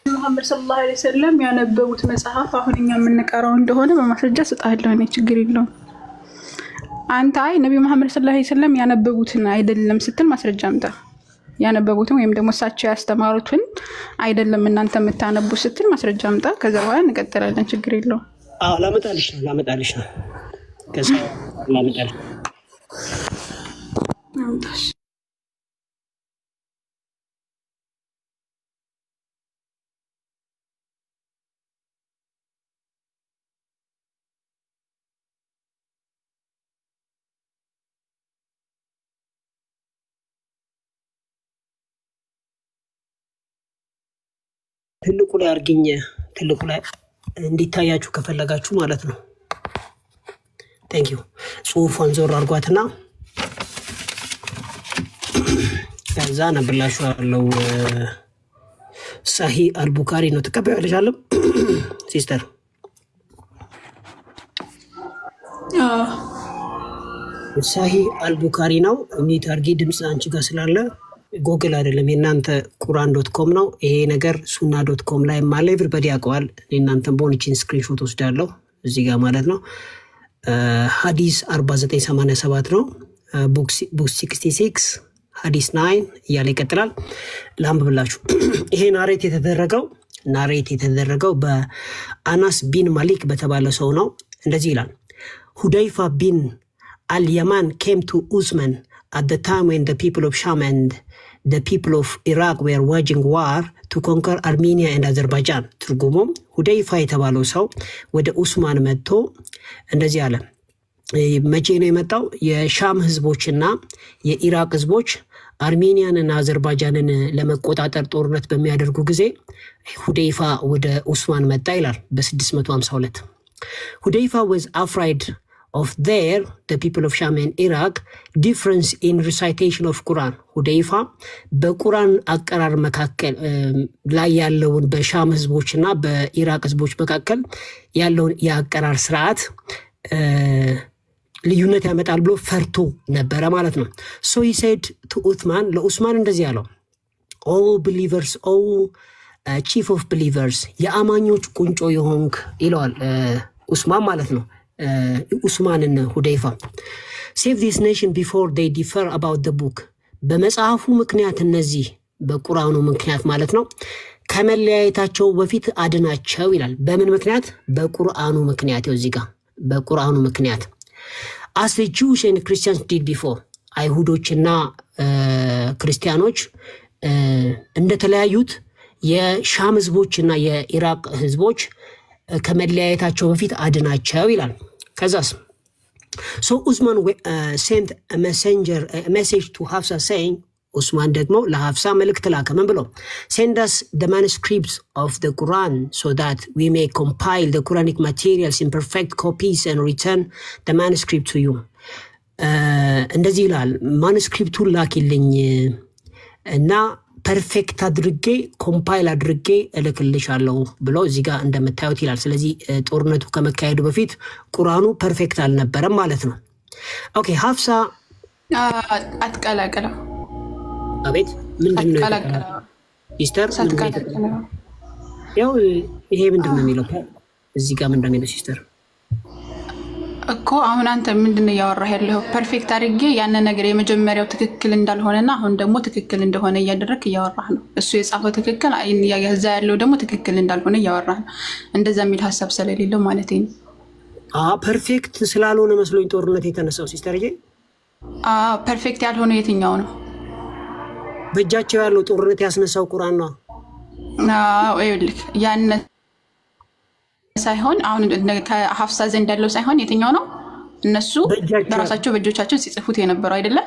Speaker 5: መሐመድ ሰለላሁ ዐለይሂ ወሰለም ያነበቡት መጽሐፍ አሁን እኛ የምንቀራው እንደሆነ በማስረጃ ስጣለሁ እኔ ችግር የለውም። አንተ አይ ነብዩ መሐመድ ሰለላሁ ዐለይሂ ወሰለም ያነበቡትን አይደለም ስትል ማስረጃ አምጣ። ያነበቡትን ወይም ደግሞ እሳቸው ያስተማሩትን አይደለም እናንተ የምታነቡ ስትል ማስረጃ አምጣ። ከዛ በኋላ እንቀጥላለን። ችግር የለውም።
Speaker 1: ላመጣልሽ ነው ከዛ ላመጣልሽ
Speaker 5: አምጣሽ።
Speaker 1: ትልቁ ላይ አርግኝ። ትልቁ ላይ እንዲታያችሁ ከፈለጋችሁ ማለት ነው። ቴንክ ዩ። ጽሁፏን ዞር አርጓትና ከዛ ነብላችኋለሁ። ሳሂህ አልቡካሪ ነው። ተቀበያለሽ አለም ሲስተር? ሳሂህ አልቡካሪ ነው። ሚት አርጊ። ድምጽ አንቺ ጋር ስላለ ጎግል አይደለም የእናንተ ቁርአን.com ነው ይሄ ነገር። ሱና.com ላይ ማለ ኤቭሪባዲ ያውቀዋል። እናንተም ቦንቺን ስክሪንሾት ወስዳለሁ እዚህ ጋር ማለት ነው። ሐዲስ 4987 ነው። ቡክ 66 ሐዲስ 9 እያለ ይቀጥላል። ላንብብላችሁ። ይሄ ናሬት የተደረገው በአናስ ቢን ማሊክ በተባለ ሰው ነው። እንደዚህ ይላል። ሁደይፋ ቢን አልየማን came to Usman at the time when the people of Sham and the people of Iraq were waging war to conquer Armenia and Azerbaijan. ትርጉሙም ሁደይፋ የተባለው ሰው ወደ ኡስማን መጥቶ እንደዚህ አለ። መቼ ነው የመጣው? የሻም ህዝቦችና የኢራቅ ህዝቦች አርሜኒያንና አዘርባይጃንን ለመቆጣጠር ጦርነት በሚያደርጉ ጊዜ ሁዴይፋ ወደ ኡስማን መጣ ይላል በ652 ሁዴይፋ was afraid of the people of Sham and Iraq difference in recitation of Quran ሁዴይፋ በቁርአን አቀራር መካከል ላይ ያለውን በሻም ህዝቦችና በኢራቅ ህዝቦች መካከል ያለውን የአቀራር ስርዓት ልዩነት ያመጣል ብሎ ፈርቶ ነበር ማለት ነው so he said to Uthman ለኡስማን እንደዚህ ያለው all believers all chief of believers የአማኞች ቁንጮ የሆንክ ይለዋል ኡስማን ማለት ነው ኡስማንን ሁዴይፋ save this nation before they differ about the book በመጽሐፉ ምክንያት እነዚህ በቁርአኑ ምክንያት ማለት ነው ከመለያየታቸው በፊት አድናቸው ይላል በምን ምክንያት በቁርአኑ ምክንያት ይወዚጋ በቁርአኑ ምክንያት as the Jews and Christians did before አይሁዶችና ክርስቲያኖች እንደተለያዩት የሻም ህዝቦችና የኢራቅ ህዝቦች ከመለያየታቸው በፊት አድናቸው ይላል ከዛስ so Usman sent a message to Hafsa saying Usman ደግሞ ለሐፍሳ መልእክት ላከ ምን ብሎ send us the manuscripts of the Quran so that we may compile the Quranic materials in perfect copies and return the manuscript to you እንደዚህ ይላል ማኑስክሪፕቱን ላኪልኝ እና ፐርፌክት አድርጌ ኮምፓይል አድርጌ እልክልሻለሁ ብሎ እዚህ ጋር እንደምታዩት ይላል ስለዚህ ጦርነቱ ከመካሄዱ በፊት ቁርአኑ ፐርፌክት አልነበረም ማለት ነው ኦኬ ሐፍሳ
Speaker 5: አትቀላቀለው
Speaker 1: አቤት ምንድነው ሲስተር ያው ይሄ ምንድነው የሚለው እዚህ ጋር ምንድነው የሚለው ሲስተር
Speaker 5: እኮ አሁን አንተ ምንድነው ያወራህ ያለው ፐርፌክት አድርጌ ያን ነገር የመጀመሪያው ትክክል እንዳልሆነና አሁን ደግሞ ትክክል እንደሆነ ያደረክ ያወራህ ነው እሱ የጻፈው ትክክል ያያዛ ያለው ደግሞ ትክክል እንዳልሆነ ያወራህ ነው እንደዛ የሚል ሐሳብ ስለሌለው ማለት ነው
Speaker 1: ፐርፌክት ስላልሆነ መስሎኝ ጦርነት የተነሳው ሲስተርዬ
Speaker 5: ፐርፌክት ያልሆነ የትኛው ነው
Speaker 1: በእጃቸው ያለው ጦርነት ያስነሳው ቁርአን ነው አይልክ ያን ሳይሆን አሁን ከሐፍሳ ዘንድ ያለው ሳይሆን የትኛው ነው እነሱ በራሳቸው በእጆቻቸው ሲጽፉት የነበረው አይደለ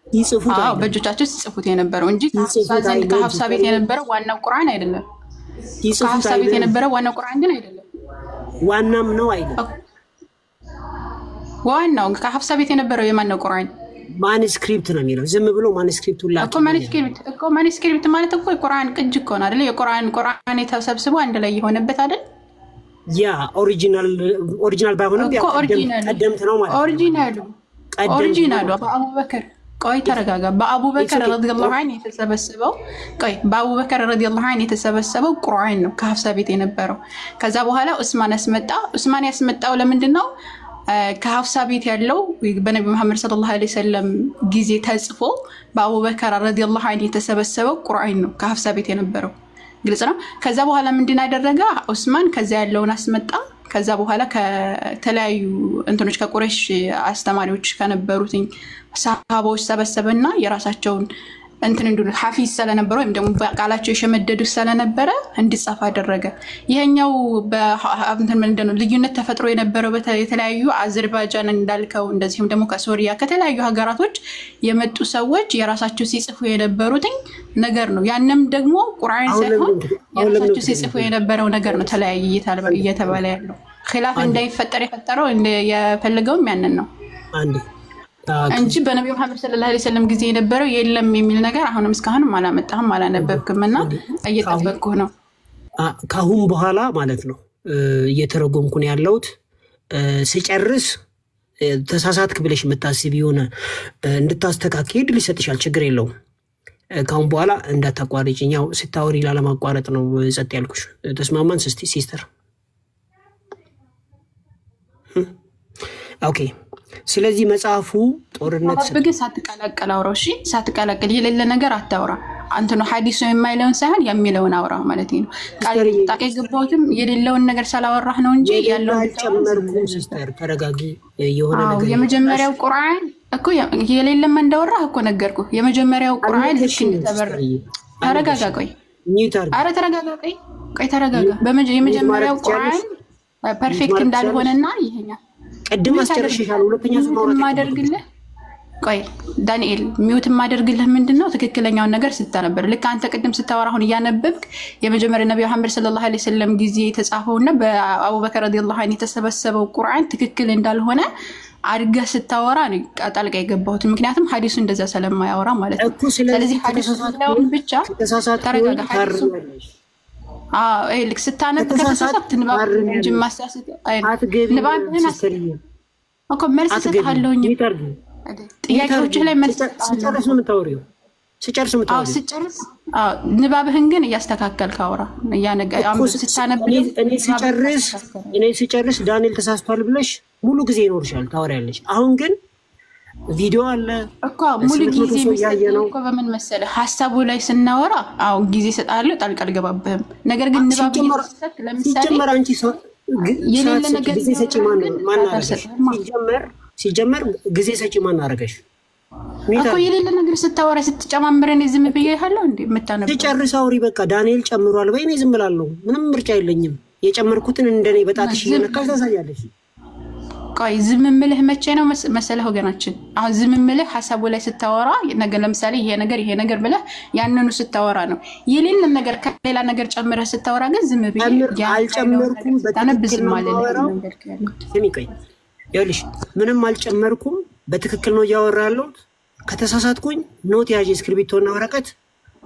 Speaker 1: ይጽፉት በእጆቻቸው ሲጽፉት የነበረው እንጂ ከሐፍሳ ዘንድ ከሐፍሳ ቤት የነበረው ዋናው ቁርአን አይደለም ከሐፍሳ ቤት የነበረው ዋናው ቁርአን ግን አይደለም ዋናም ነው አይደለም
Speaker 5: ዋናው ከሐፍሳ ቤት የነበረው የማን ነው ቁርአን
Speaker 1: ማኑስክሪፕት ነው የሚለው ዝም ብሎ ማኑስክሪፕቱን ላክ
Speaker 5: እኮ ማኑስክሪፕት ማለት እኮ የቁርአን ቅጅ እኮ ነው አይደል የቁርአን የተሰብስቦ አንድ ላይ የሆነበት አይደል
Speaker 1: ያ ኦሪጂናል ባይሆንም ቀደምት ነው ማለት
Speaker 5: ኦሪጂናሉ በአቡበከር ቆይ ተረጋጋ በአቡበከር ረዲየላሁ ዐንሁ የተሰበሰበው በአቡበከር ረዲየላሁ ዐንሁ የተሰበሰበው ቁርአን ነው ከሐፍሳ ቤት የነበረው ከዛ በኋላ ዑስማን ያስመጣው ለምንድን ነው ከሐፍሳ ቤት ያለው በነብዩ መሐመድ ሰለላሁ ዐለይሂ ወሰለም ጊዜ ተጽፎ በአቡበከር ረዲየላሁ ዐንሁ የተሰበሰበው ቁርአን ነው ከሐፍሳ ቤት የነበረው ግልጽ ነው ከዛ በኋላ ምንድን አደረገ ዑስማን ከዛ ያለውን አስመጣ ከዛ በኋላ ከተለያዩ እንትኖች ከቁረይሽ አስተማሪዎች ከነበሩት ሰሃቦች ሰበሰበና የራሳቸውን እንትን እንደሉ ሐፊዝ ስለነበረ ወይም ደግሞ በቃላቸው የሸመደዱ ስለነበረ እንዲጻፍ አደረገ ይሄኛው በእንትን ምንድነው ልዩነት ተፈጥሮ የነበረው የተለያዩ አዘርባይጃን እንዳልከው እንደዚህም ደግሞ ከሶሪያ ከተለያዩ ሀገራቶች የመጡ ሰዎች የራሳቸው ሲጽፉ የነበሩት ነገር ነው ያንንም ደግሞ ቁርአን ሳይሆን የራሳቸው ሲጽፉ የነበረው ነገር ነው ተለያየ እየተባለ ያለው ኺላፍ እንዳይፈጠር የፈጠረው የፈለገው ያንን ነው
Speaker 1: አንዴ
Speaker 5: እንጂ በነብዩ መሐመድ ሰለላሁ ዐለይሂ ወሰለም ጊዜ የነበረው የለም የሚል ነገር አሁንም እስካሁንም አላመጣህም አላነበብክምና እየተጠበቅኩ ነው
Speaker 1: ካሁን በኋላ ማለት ነው እየተረጎምኩ ነው ያለውት ሲጨርስ ተሳሳትክ ብለሽ መታሰብ ይሆነ እንድታስተካክል ሊሰጥሻል ችግር የለውም ካሁን በኋላ እንዳታቋርጪኛው ስታወሪ ላለማቋረጥ ነው ጸጥ ያልኩሽ ተስማማን ሲስተር ኦኬ ስለዚህ መጽሐፉ ጦርነት
Speaker 5: በግስ ሳትቀላቀል አውራው እሺ ሳትቀላቀል የሌለ ነገር አታውራ አንተ ነው ሐዲሱ የማይለውን ሳይሆን የሚለውን አውራ ማለት ነው ቃል ታቀ ገባውትም የሌለውን ነገር ሳላወራህ ነው እንጂ ያለውን
Speaker 1: ጨመርኩ ሲስተር ተረጋጊ የሆነ ነገር
Speaker 5: የመጀመሪያው ቁርአን እኮ የሌለም እንዳወራህ እኮ ነገርኩ የመጀመሪያው ቁርአን ልክ እንደተበረ ተረጋጋ ቆይ አረ ተረጋጋ ቆይ ተረጋጋ የመጀመሪያው ቁርአን ፐርፌክት እንዳልሆነና ይሄኛ
Speaker 1: ቀድም አስጨርሽሻል ሁለተኛ ሱማው
Speaker 5: ማደርግልህ ቆይ ዳንኤል ሚውት ማደርግልህ ምንድነው ትክክለኛውን ነገር ስታነበር ልክ አንተ ቅድም ስታወራ አሁን ያነበብክ የመጀመሪያ ነብዩ መሐመድ ሰለላሁ ዐለይሂ ወሰለም ጊዜ የተጻፈውና በአቡበከር ረዲየላሁ ዐንሁ የተሰበሰበው ቁርአን ትክክል እንዳልሆነ አድርጋ ስታወራ ነው ጣልቃ የገባሁት ምክንያቱም ሐዲሱ እንደዛ ስለማያወራ ማለት ነው ስለዚህ ሐዲሱን ብቻ ተረጋጋ ሐዲሱ ልክ ስታነብ ከተሳሳት ንባብ እንጂ ማሳሳት ንባብ እኮ መልስ ሰጥሃለሁኝ ጥያቄዎች ላይ መልስ
Speaker 1: ስጨርስ ነው የምታወሪው
Speaker 5: ስጨርስ ንባብህን ግን እያስተካከልክ አውራ ስታነብ
Speaker 1: እኔ ስጨርስ ዳንኤል ተሳስቷል ብለሽ ሙሉ ጊዜ ይኖርሻል ታወሪያለሽ አሁን ግን ቪዲዮ አለ
Speaker 5: እኮ ሙሉ ጊዜ የሚሰጠው እኮ በምን መሰለህ ሐሳቡ ላይ ስናወራ ጊዜ ሰጣለሁ ጣልቃ አልገባብህም ነገር ግን ንባብ እየተሰጠ ለምሳሌ የሌለ ነገር ጊዜ ሰጪ ማን ሲጀመር ጊዜ ሰጪ ማን አረጋሽ እኮ የሌለ ነገር ስታወራ ስትጨማምረን ዝም ብዬሃለሁ እንዴ መታነብ
Speaker 1: ተጨርስ አውሪ በቃ ዳንኤል ጨምሯል በእኔ ዝም ብላለሁ ምንም ምርጫ የለኝም የጨመርኩትን እንደኔ በጣትሽ እየነካሽ ታሳያለሽ
Speaker 5: ቆይ ዝም ምልህ መቼ ነው መሰለህ ወገናችን አሁን ዝም ምልህ ሐሳቡ ላይ ስታወራ ነገር ለምሳሌ ይሄ ነገር ብለህ ያንኑ ስታወራ ነው የሌለ ነገር ከሌላ ነገር ጨምረህ ስታወራ ግን ዝም ብዬ
Speaker 1: አልጨመርኩም በትክክል ማለት ነው ሰሚቀኝ ይኸውልሽ ምንም አልጨመርኩም በትክክል ነው ያወራለሁ ከተሳሳትኩኝ ኖት ያዥ እስክሪብቶና ወረቀት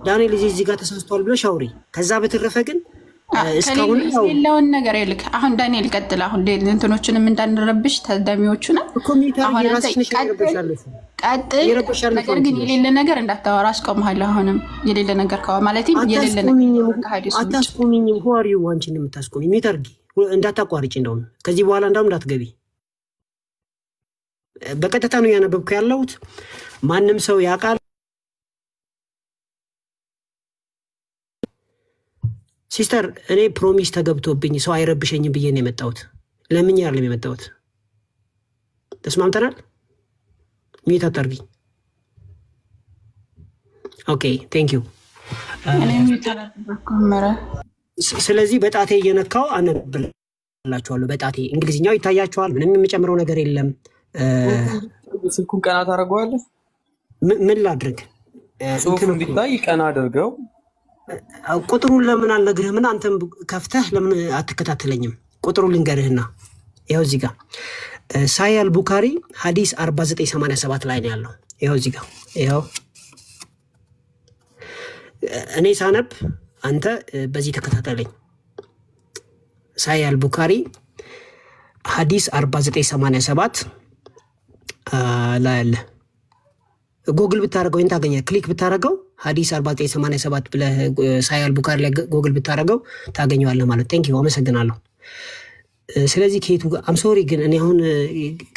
Speaker 1: ዳንኤል እዚህ ጋር ተሳስቷል ብለሽ አውሪ ከዛ በተረፈ ግን እስካሁን
Speaker 5: የለውን ነገር ይልክ አሁን ዳንኤል ቀጥል አሁን እንትኖችንም እንዳንረብሽ ተዳሚዎቹና አሁን ቀጥል ነገር ግን የሌለ ነገር እንዳታወራ አስቆምሃለሁ አሁንም የሌለ ነገር ማለት የሌለ ነገር ከሐዲስ
Speaker 1: አታስቆሚኝም ሆሪው አንቺን የምታስቆሚ ሚተርጊ እንዳታቋርጪ እንደውም ከዚህ በኋላ እንዳውም እንዳትገቢ በቀጥታ ነው ያነበብኩ ያለሁት ማንንም ሰው ያቃል ሲስተር እኔ ፕሮሚስ ተገብቶብኝ ሰው አይረብሸኝም ብዬ ነው የመጣሁት ለምን ያርለም የመጣሁት ተስማምተናል ሚታ ታርጊ ኦኬ ቴንክ ዩ
Speaker 5: እኔ ሚታ ተባከመረ
Speaker 1: ስለዚህ በጣቴ እየነካው አነብላችኋለሁ በጣቴ እንግሊዝኛው ይታያችኋል ምንም የምጨምረው ነገር የለም
Speaker 7: ስልኩን ቀና ታረጋዋለህ
Speaker 1: ምን ላድርግ
Speaker 7: ጽሁፉን ቢታይ ቀና አድርገው
Speaker 1: ቁጥሩን ለምን አልነግርህም አንተም ከፍተህ ለምን አትከታተለኝም ቁጥሩን ልንገርህና ይሄው እዚህ ጋር ሳያል ቡካሪ ሐዲስ 4987 ላይ ነው ያለው ይሄው እዚህ ጋር ይሄው እኔ ሳነብ አንተ በዚህ ተከታተለኝ ሳያል ቡካሪ ሐዲስ 4987 ላይ አለ ጎግል ብታረጋው እንታገኛለህ ክሊክ ብታረጋው ሐዲስ 4987 ብለህ ሳያል ቡካሪ ላይ ጎግል ብታረጋው ታገኛለህ ማለት ቴንክ ዩ አመሰግናለሁ ስለዚህ ከየቱ አም ሶሪ ግን እኔ አሁን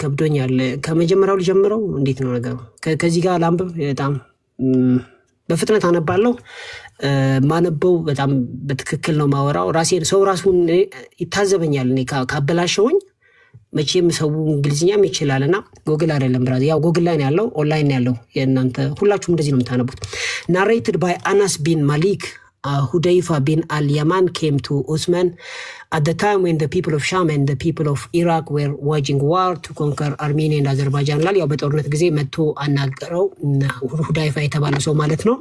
Speaker 1: ከብዶኛል ከመጀመሪያው ልጀምረው እንዴት ነው ነገሩ ከዚህ ጋር ላምብ በጣም በፍጥነት አነባለሁ ማነበው በጣም በትክክል ነው ማወራው ራሴን ሰው ራሱን ይታዘበኛል እኔ ካበላሸውኝ መቼም ሰው እንግሊዝኛም ይችላልና ጎግል አይደለም ብራዚ ያው ጎግል ላይ ነው ያለው ኦንላይን ያለው የእናንተ ሁላችሁም እንደዚህ ነው የምታነቡት narrated by Anas bin Malik Hudayfa bin al-Yaman came to Uthman at the time when the people of Sham and the people of Iraq were waging war to conquer Armenia and Azerbaijan ላይ ያው በጦርነት ጊዜ መጥቶ አናገረው ሁዳይፋ የተባለ ሰው ማለት ነው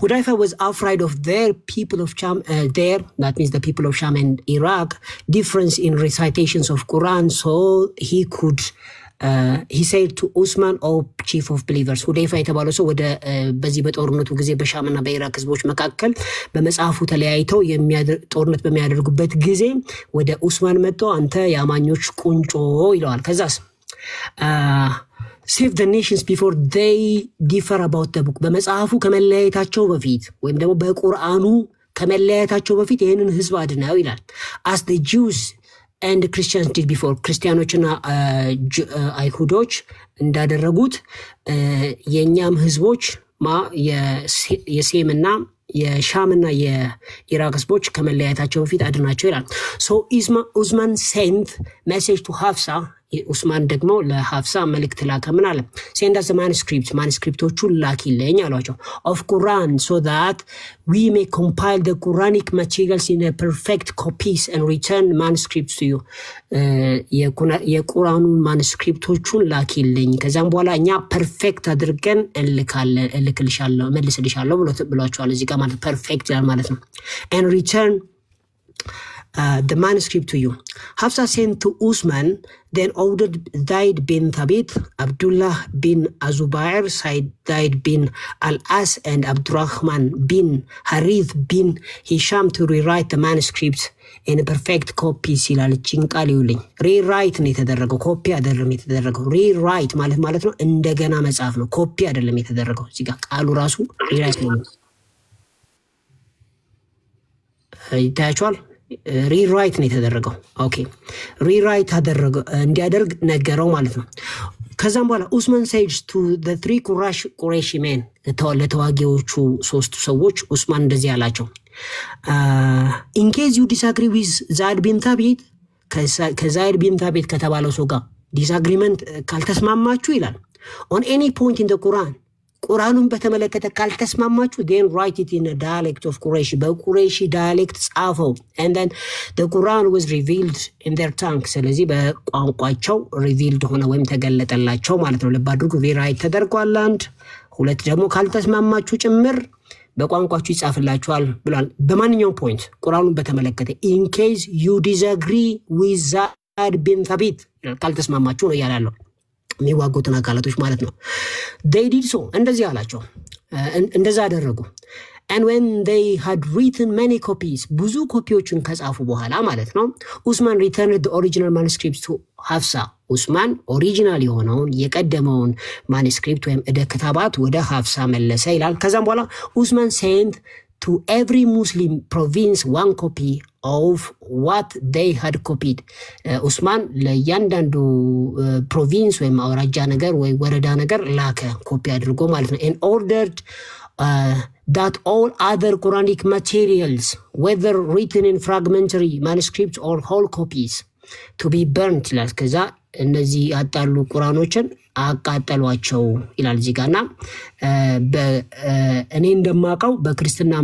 Speaker 1: Hudayfa was afraid of their people of Sham, that means the people of Sham and Iraq, difference in recitations of Quran, so he said to Uthman, oh chief of believers, Hudayfa የተባለው ሰው ወደ በዚህ በጦርነቱ ጊዜ በሻምና በኢራቅ ህዝቦች መካከል በመጽሐፉ ተለያይተው ጦርነት በሚያደርጉበት ጊዜ ወደ ኡስማን መጥቶ አንተ ያማኞች ቁንጮ ይለዋል ከዛስ save the nations before they differ about the book በመጽሐፉ ከመለያየታቸው በፊት ወይም ደግሞ በቁርአኑ ከመለያየታቸው በፊት ይሄንን ህዝብ አድናው ይላል as the Jews and Christians did before ክርስቲያኖችና አይሁዶች እንዳደረጉት የኛም ህዝቦች የሴምና የሻምና የኢራቅ ህዝቦች ከመለያየታቸው በፊት አድናቸው ይላል so Uthman sent message to Hafsa ኡስማን ደግሞ ለሐፍሳ መልእክት ላከ ምን አለ send us the manuscripቶቹን ላኪልኝ አሏቸው of Quran so that we may compile the Quranic materials in a perfect copies and return manuscripts to you የቁርአኑን ማኑስክሪፕቶቹን ላኪልኝ ከዛም በኋላ እኛ ፐርፌክት አድርገን እልክልሻለሁ መልስልሻለሁ ብሏቸዋል እዚህ ጋር ማለት ፐርፌክት ያል ማለት ነው and return the manuscript to you. Hafsa sent to Usman, then ordered Zaid bin Thabit, Abdullah bin Azubair, Zaid bin Al-As, and Abdurrahman bin Harith bin Hisham to rewrite the manuscripts in a perfect copy. Silal chinkaliuling. Rewrite nitadaраgo, copy adellam nitadaраgo. Rewrite ማለት ነው እንደገና መጻፍ ነው copy adellam nitadaраgo. እዚህ ጋር ቃሉ ራሱ rewrite ነው ይታያችኋል rewrite ነው የተደረገው ኦኬ rewrite አደረገው እንዲያደርግ ነገረው ማለት ነው ከዛም በኋላ ኡስማን says to the three Quraysh men ለተዋጊዎቹ ሶስቱ ሰዎች ኡስማን እንደዚህ አላቸው in case you disagree with Zaid bin Thabit ከዛይድ bin Thabit ከተባለው ሰው ጋር disagreement ካልተስማማችሁ ይላል on any point in the Quran ቁርአኑን በተመለከተ ካልተስማማችሁ then write it in a dialect of Quraysh በቁረይሽ dialect ጻፈው and then the Quran was revealed in their tongue ስለዚህ በቋንቋቸው revealed ሆነ ወይም ተገለጠላቸው ማለት ነው ለባድርጉ rewrite ተደርጓል አንድ ሁለት ደግሞ ካልተስማማችሁ ጭምር በቋንቋችሁ ይጻፍላችኋል ብሏል በማንኛውም ፖይንት ቁርአኑን በተመለከተ in case you disagree with Zaid bin Thabit ካልተስማማችሁ ነው ያላለው የሚዋጉትን አካላቶች ማለት ነው they did so እንደዚህ አላቸው እንደዛ አደረጉ and when they had written many copies ብዙ ኮፒዎችን ከጻፉ በኋላ ማለት ነው ኡስማን returned the original manuscripts to Hafsa ኡስማን ኦሪጂናል የሆነውን የቀደመውን ማኑስክሪፕት ወይም እደ ክታባት ወደ ሐፍሳ መለሰ ይላል ከዛም በኋላ ኡስማን sent to every Muslim province one copy of what they had copied ኡስማን ለያንዳንዱ province ወይ ማውራጃ ነገር ወይ ወረዳ ነገር ላከ ኮፒ አድርጎ ማለት ነው and ordered that all other Quranic materials whether written in fragmentary manuscripts or whole copies to be burnt ይላል ከዛ እነዚህ ያጣሉ ቁርአኖችን አቃጠሏቸው ይላል እዚህ ጋርና እኔ እንደማቀው በክርስቲያና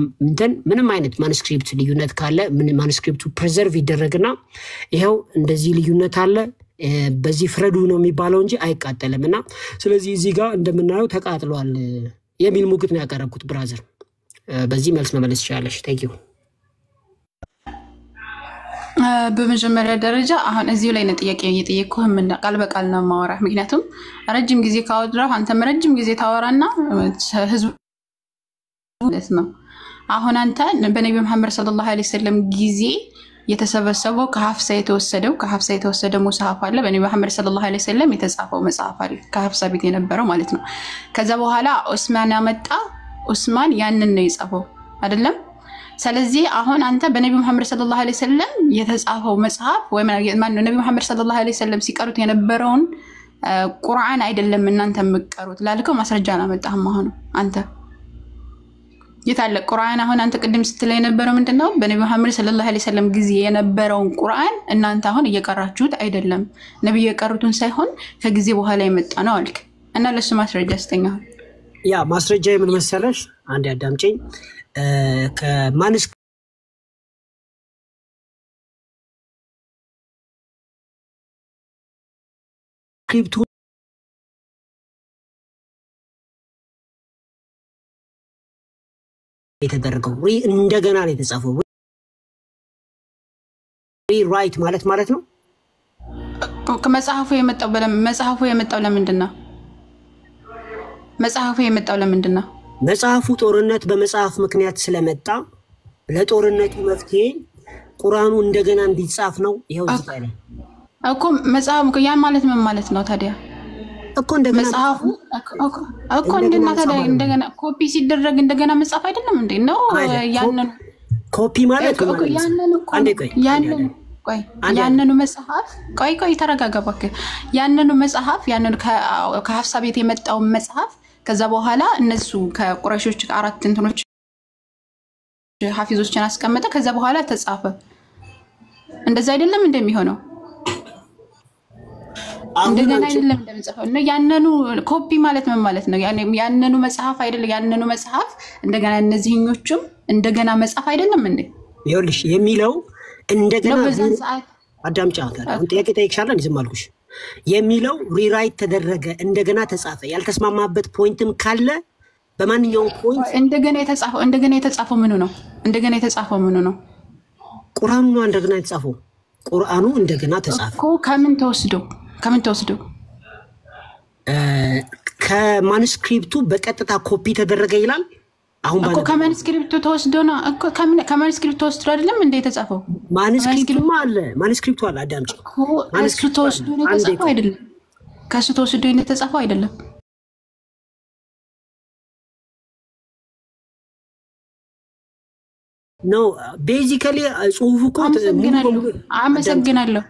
Speaker 1: ምንም አይነት ማኑስክሪፕት ልዩነት ካለ ምን ማኑስክሪፕቱ ፕሪዘርቭ ይደረግና ይሄው እንደዚህ ልዩነት አለ በዚህ ፍረዱ ነው የሚባለው እንጂ አይቃጠልምና ስለዚህ እዚህ ጋር እንደምናየው ተቃጥሏል የሚል ሙግት ነው ያቀረብኩት ብራዘር በዚህ መልስ መመለስ ይችላልሽ ታንክ ዩ
Speaker 5: በመጀመሪያ ደረጃ አሁን እዚሁ ላይ ነው ጥያቄ እየጠየቅኩህ ምን ቃል በቃል ነው ማወራ ምክንያቱም ረጅም ጊዜ ካወራው አንተም ረጅም ጊዜ ታወራና ህዝቡ ነው አሁን አንተ በነብዩ መሐመድ ሰለላሁ ዐለይሂ ወሰለም ጊዜ የተሰበሰበው ከሐፍሳ የተወሰደ ሙስሐፍ አለ በነብዩ መሐመድ ሰለላሁ ዐለይሂ ወሰለም የተጻፈው መጽሐፍ አለ ከሐፍሳ ቤት የነበረው ማለት ነው ከዛ በኋላ ዑስማን ያመጣ ዑስማን ያንን ነው የጻፈው አይደለም ስለዚህ አሁን አንተ በነብዩ መሐመድ ሰለላሁ ዐለይሂ ወሰለም የተጻፈው መጽሐፍ ወይ ማን ነብዩ መሐመድ ሰለላሁ ዐለይሂ ወሰለም ሲቀሩት የነበረውን ቁርአን አይደለም እናንተ መቀሩት ላልከው ማስረጃ አመጣህም አሁን አንተ የታለ ቁርአን አሁን አንተ ቅድም ስትለይ የነበረው ምንድነው በነብዩ መሐመድ ሰለላሁ ዐለይሂ ወሰለም ጊዜ የነበረውን ቁርአን እናንተ አሁን እየቀራችሁት አይደለም ነብዩ የቀሩትን ሳይሆን ከጊዜ በኋላ የመጣ ነው አልክ እና ለሱ ማስረጃ አስተኛው
Speaker 1: ያ ማስረጃ ምን መሰለሽ አንድ ያዳምጪኝ ከማኑስክሪፕቱ የተደረገው እንደገና ነው የተጻፈው ሪራይት ማለት ነው
Speaker 5: ከመጽሐፉ የመጣው ለምንድን ነው መጽሐፉ
Speaker 1: ጦርነት በመጽሐፍ ምክንያት ስለመጣ ለጦርነቱ መፍትሄ ቁርአኑ እንደገና እንዲጻፍ ነው ይሄው ይታያል
Speaker 5: እኮ መጽሐፉ ያን ማለት ምን ማለት ነው ታዲያ እኮ እንደገና መጽሐፉ እኮ እንደገና ኮፒ ሲደረግ እንደገና መጽሐፍ አይደለም እንዴ ነው ያንን
Speaker 1: ኮፒ ማለት
Speaker 5: ያንኑ መጽሐፍ ቆይ ተረጋጋባክ ያንኑ መጽሐፍ ያንኑ ከሐፍሳ ቤት የመጣው መጽሐፍ ከዛ በኋላ እነሱ ከቁረይሾች አራት እንትኖች ሐፊዞችን አስቀመጠ ከዛ በኋላ ተጻፈ እንደዛ አይደለም እንደሚሆነው እንደገና አይደለም እንደምጽፈው እና ያንኑ ኮፒ ማለት ምን ማለት ነው? ያንኑ መጽሐፍ አይደለም ያንኑ መጽሐፍ እንደገና እነዚህኞቹም እንደገና መጽሐፍ አይደለም እንዴ?
Speaker 1: ይኸውልሽ የሚለው እንደገና አዳምጪ። አሁን ጥያቄ ጠይቅሻለሁ ዝም አልኩሽ። የሚለው ሪራይት ተደረገ እንደገና ተጻፈ ያልተስማማበት ፖይንትም ካለ በማንኛውም ፖይንት
Speaker 5: እንደገና የተጻፈው ምኑ ነው? እንደገና የተጻፈው ምኑ ነው?
Speaker 1: ቁርአኑ ነው እንደገና የተጻፈው። ቁርአኑ እንደገና ተጻፈ
Speaker 5: እኮ ከምን ተወስዶ
Speaker 1: ከማኑስክሪፕቱ በቀጥታ ኮፒ ተደረገ ይላል። አሁን
Speaker 5: እኮ ከማኑስክሪፕቱ ተወስዶ ነው እኮ ከማኑስክሪፕቱ ተወስዶ አይደለም እንዴ የተጻፈው? ማኑስክሪፕቱ አለ አዳምጪ። እሱ ተወስዶ ነው የተጻፈው አይደለም? ከሱ ተወስዶ ነው የተጻፈው አይደለም?
Speaker 1: ኖ ቤዚካሊ ጽሁፉ እኮ
Speaker 5: አመሰግናለሁ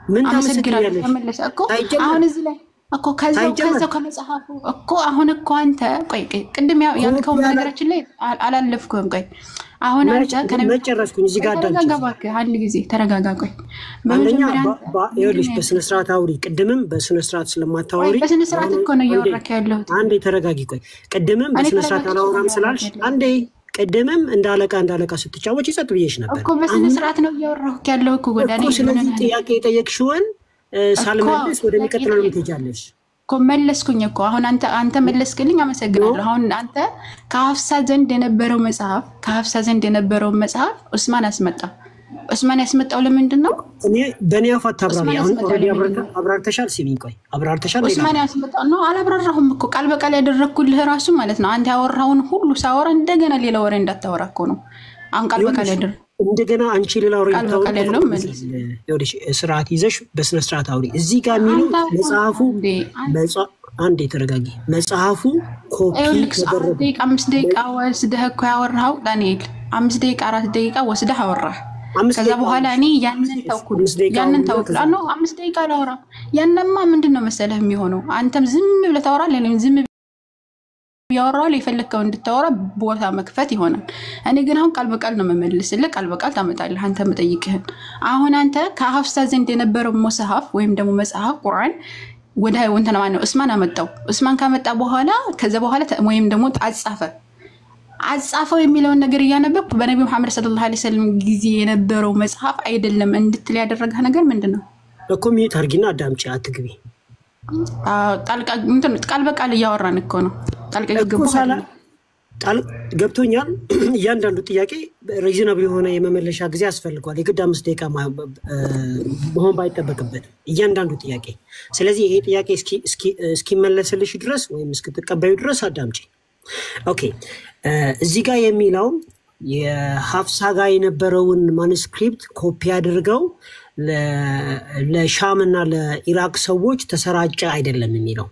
Speaker 5: ምን ታመሰግናለህ? ተመለሰ እኮ አሁን እዚህ ላይ እኮ ከዛው ከመጽሐፉ እኮ አሁን እኮ አንተ ቆይ ቅድም ያልከው ነገራችን ላይ አላለፍኩም። ቆይ አሁን አንተ
Speaker 1: ከነመጨረስኩኝ እዚህ ጋር
Speaker 5: ተረጋጋ፣ አንድ ጊዜ ተረጋጋ። ቆይ
Speaker 1: በመጀመሪያ ይኸውልሽ በስነ ስርዓት አውሪ። ቅድምም በስነ ስርዓት ስለማታወሪ
Speaker 5: በስነ ስርዓት እኮ ነው እያወራክ ያለሁት።
Speaker 1: አንዴ ተረጋጊ። ቆይ ቅድምም በስነ ስርዓት አላወራም ስላልሽ አንዴ ቅድምም እንዳለቃ ስትጫወች ይጸጥ ብዬሽ ነበር
Speaker 5: እኮ በስነ ስርዓት ነው እያወራሁት ያለው እኮ ጎዳኔ።
Speaker 1: ስለዚህ ጥያቄ የጠየቅሽውን ሳልመልስ ወደሚቀጥለው ነው ትሄጃለሽ
Speaker 5: እኮ። መለስኩኝ እኮ አሁን አንተ መለስክልኝ፣ አመሰግናለሁ። አሁን አንተ ከሀፍሳ ዘንድ የነበረው መጽሐፍ ዑስማን ያስመጣው ለምንድን ነው?
Speaker 1: እኔ በእኔ አፍ አታብራሪ። አሁን ኦልሬዲ አብራርተሻል። ሲሚኝ ቆይ አብራርተሻል።
Speaker 5: ዑስማን ያስመጣው ነው። አላብራራሁም እኮ ቃል በቃል ያደረግኩልህ ራሱ ማለት ነው። አንተ ያወራውን ሁሉ ሳወራ እንደገና ሌላ ወሬ እንዳታወራ እኮ ነው። አሁን ቃል በቃል ያደረግ
Speaker 1: እንደገና አንቺ ሌላ ወሬ ይኸውልሽ ስርዓት ይዘሽ በስነ ስርዓት አውሪ። እዚህ ጋር የሚለው መጽሐፉ አንዴ ተረጋጊ። መጽሐፉ ኮፒ ተደረገ።
Speaker 5: 5 ደቂቃ ወስደህ እኮ ያወራው ዳንኤል 5 ደቂቃ 4 ደቂቃ ወስደህ አወራህ። ከዛ በኋላ እኔ ያንን ተውኩል ነው 5 ደቂቃ ላወራ። ያንንማ ምንድነው መሰለህ የሚሆነው? አንተም ዝም ብለህ ታወራለህ፣ እኔም ዝም ያወራል። የፈለከው እንድታወራ ቦታ መክፈት ይሆናል። እኔ ግን አሁን ቃል በቃል ነው መመልስልህ። ቃል በቃል ታመጣለህ አንተ መጠይቅህን። አሁን አንተ ከሀፍሳ ዘንድ የነበረው መጽሐፍ ወይም ደግሞ መጽሐፍ ቁርአን ወደ ወንተና ማነው ዑስማን አመጣው። ዑስማን ካመጣ በኋላ ከዛ በኋላ ወይም ደግሞ አጻፈው የሚለውን ነገር እያነበብኩ በነብዩ መሐመድ ሰለላሁ ዐለይሂ ወሰለም ጊዜ የነበረው መጽሐፍ አይደለም እንድትል ያደረገ ነገር ምንድነው?
Speaker 1: እኮ ሚዩት አድርጊና አዳምጪ፣ አትግቢ።
Speaker 5: ቃል በቃል እያወራን እኮ ነው።
Speaker 1: ገብቶኛል። እያንዳንዱ ጥያቄ ሪዝናብል የሆነ የመመለሻ ጊዜ ያስፈልገዋል። የግድ 5 ደቂቃ መሆን ባይጠበቅበት እያንዳንዱ ጥያቄ። ስለዚህ ይሄ ጥያቄ እስኪመለስልሽ ድረስ ወይም እስክትቀበዩ ድረስ አዳምጪ። ኦኬ እዚህ ጋር የሚለው የሀፍሳ ጋር የነበረውን ማኑስክሪፕት ኮፒ አድርገው ለሻም እና ለኢራቅ ሰዎች ተሰራጨ አይደለም የሚለው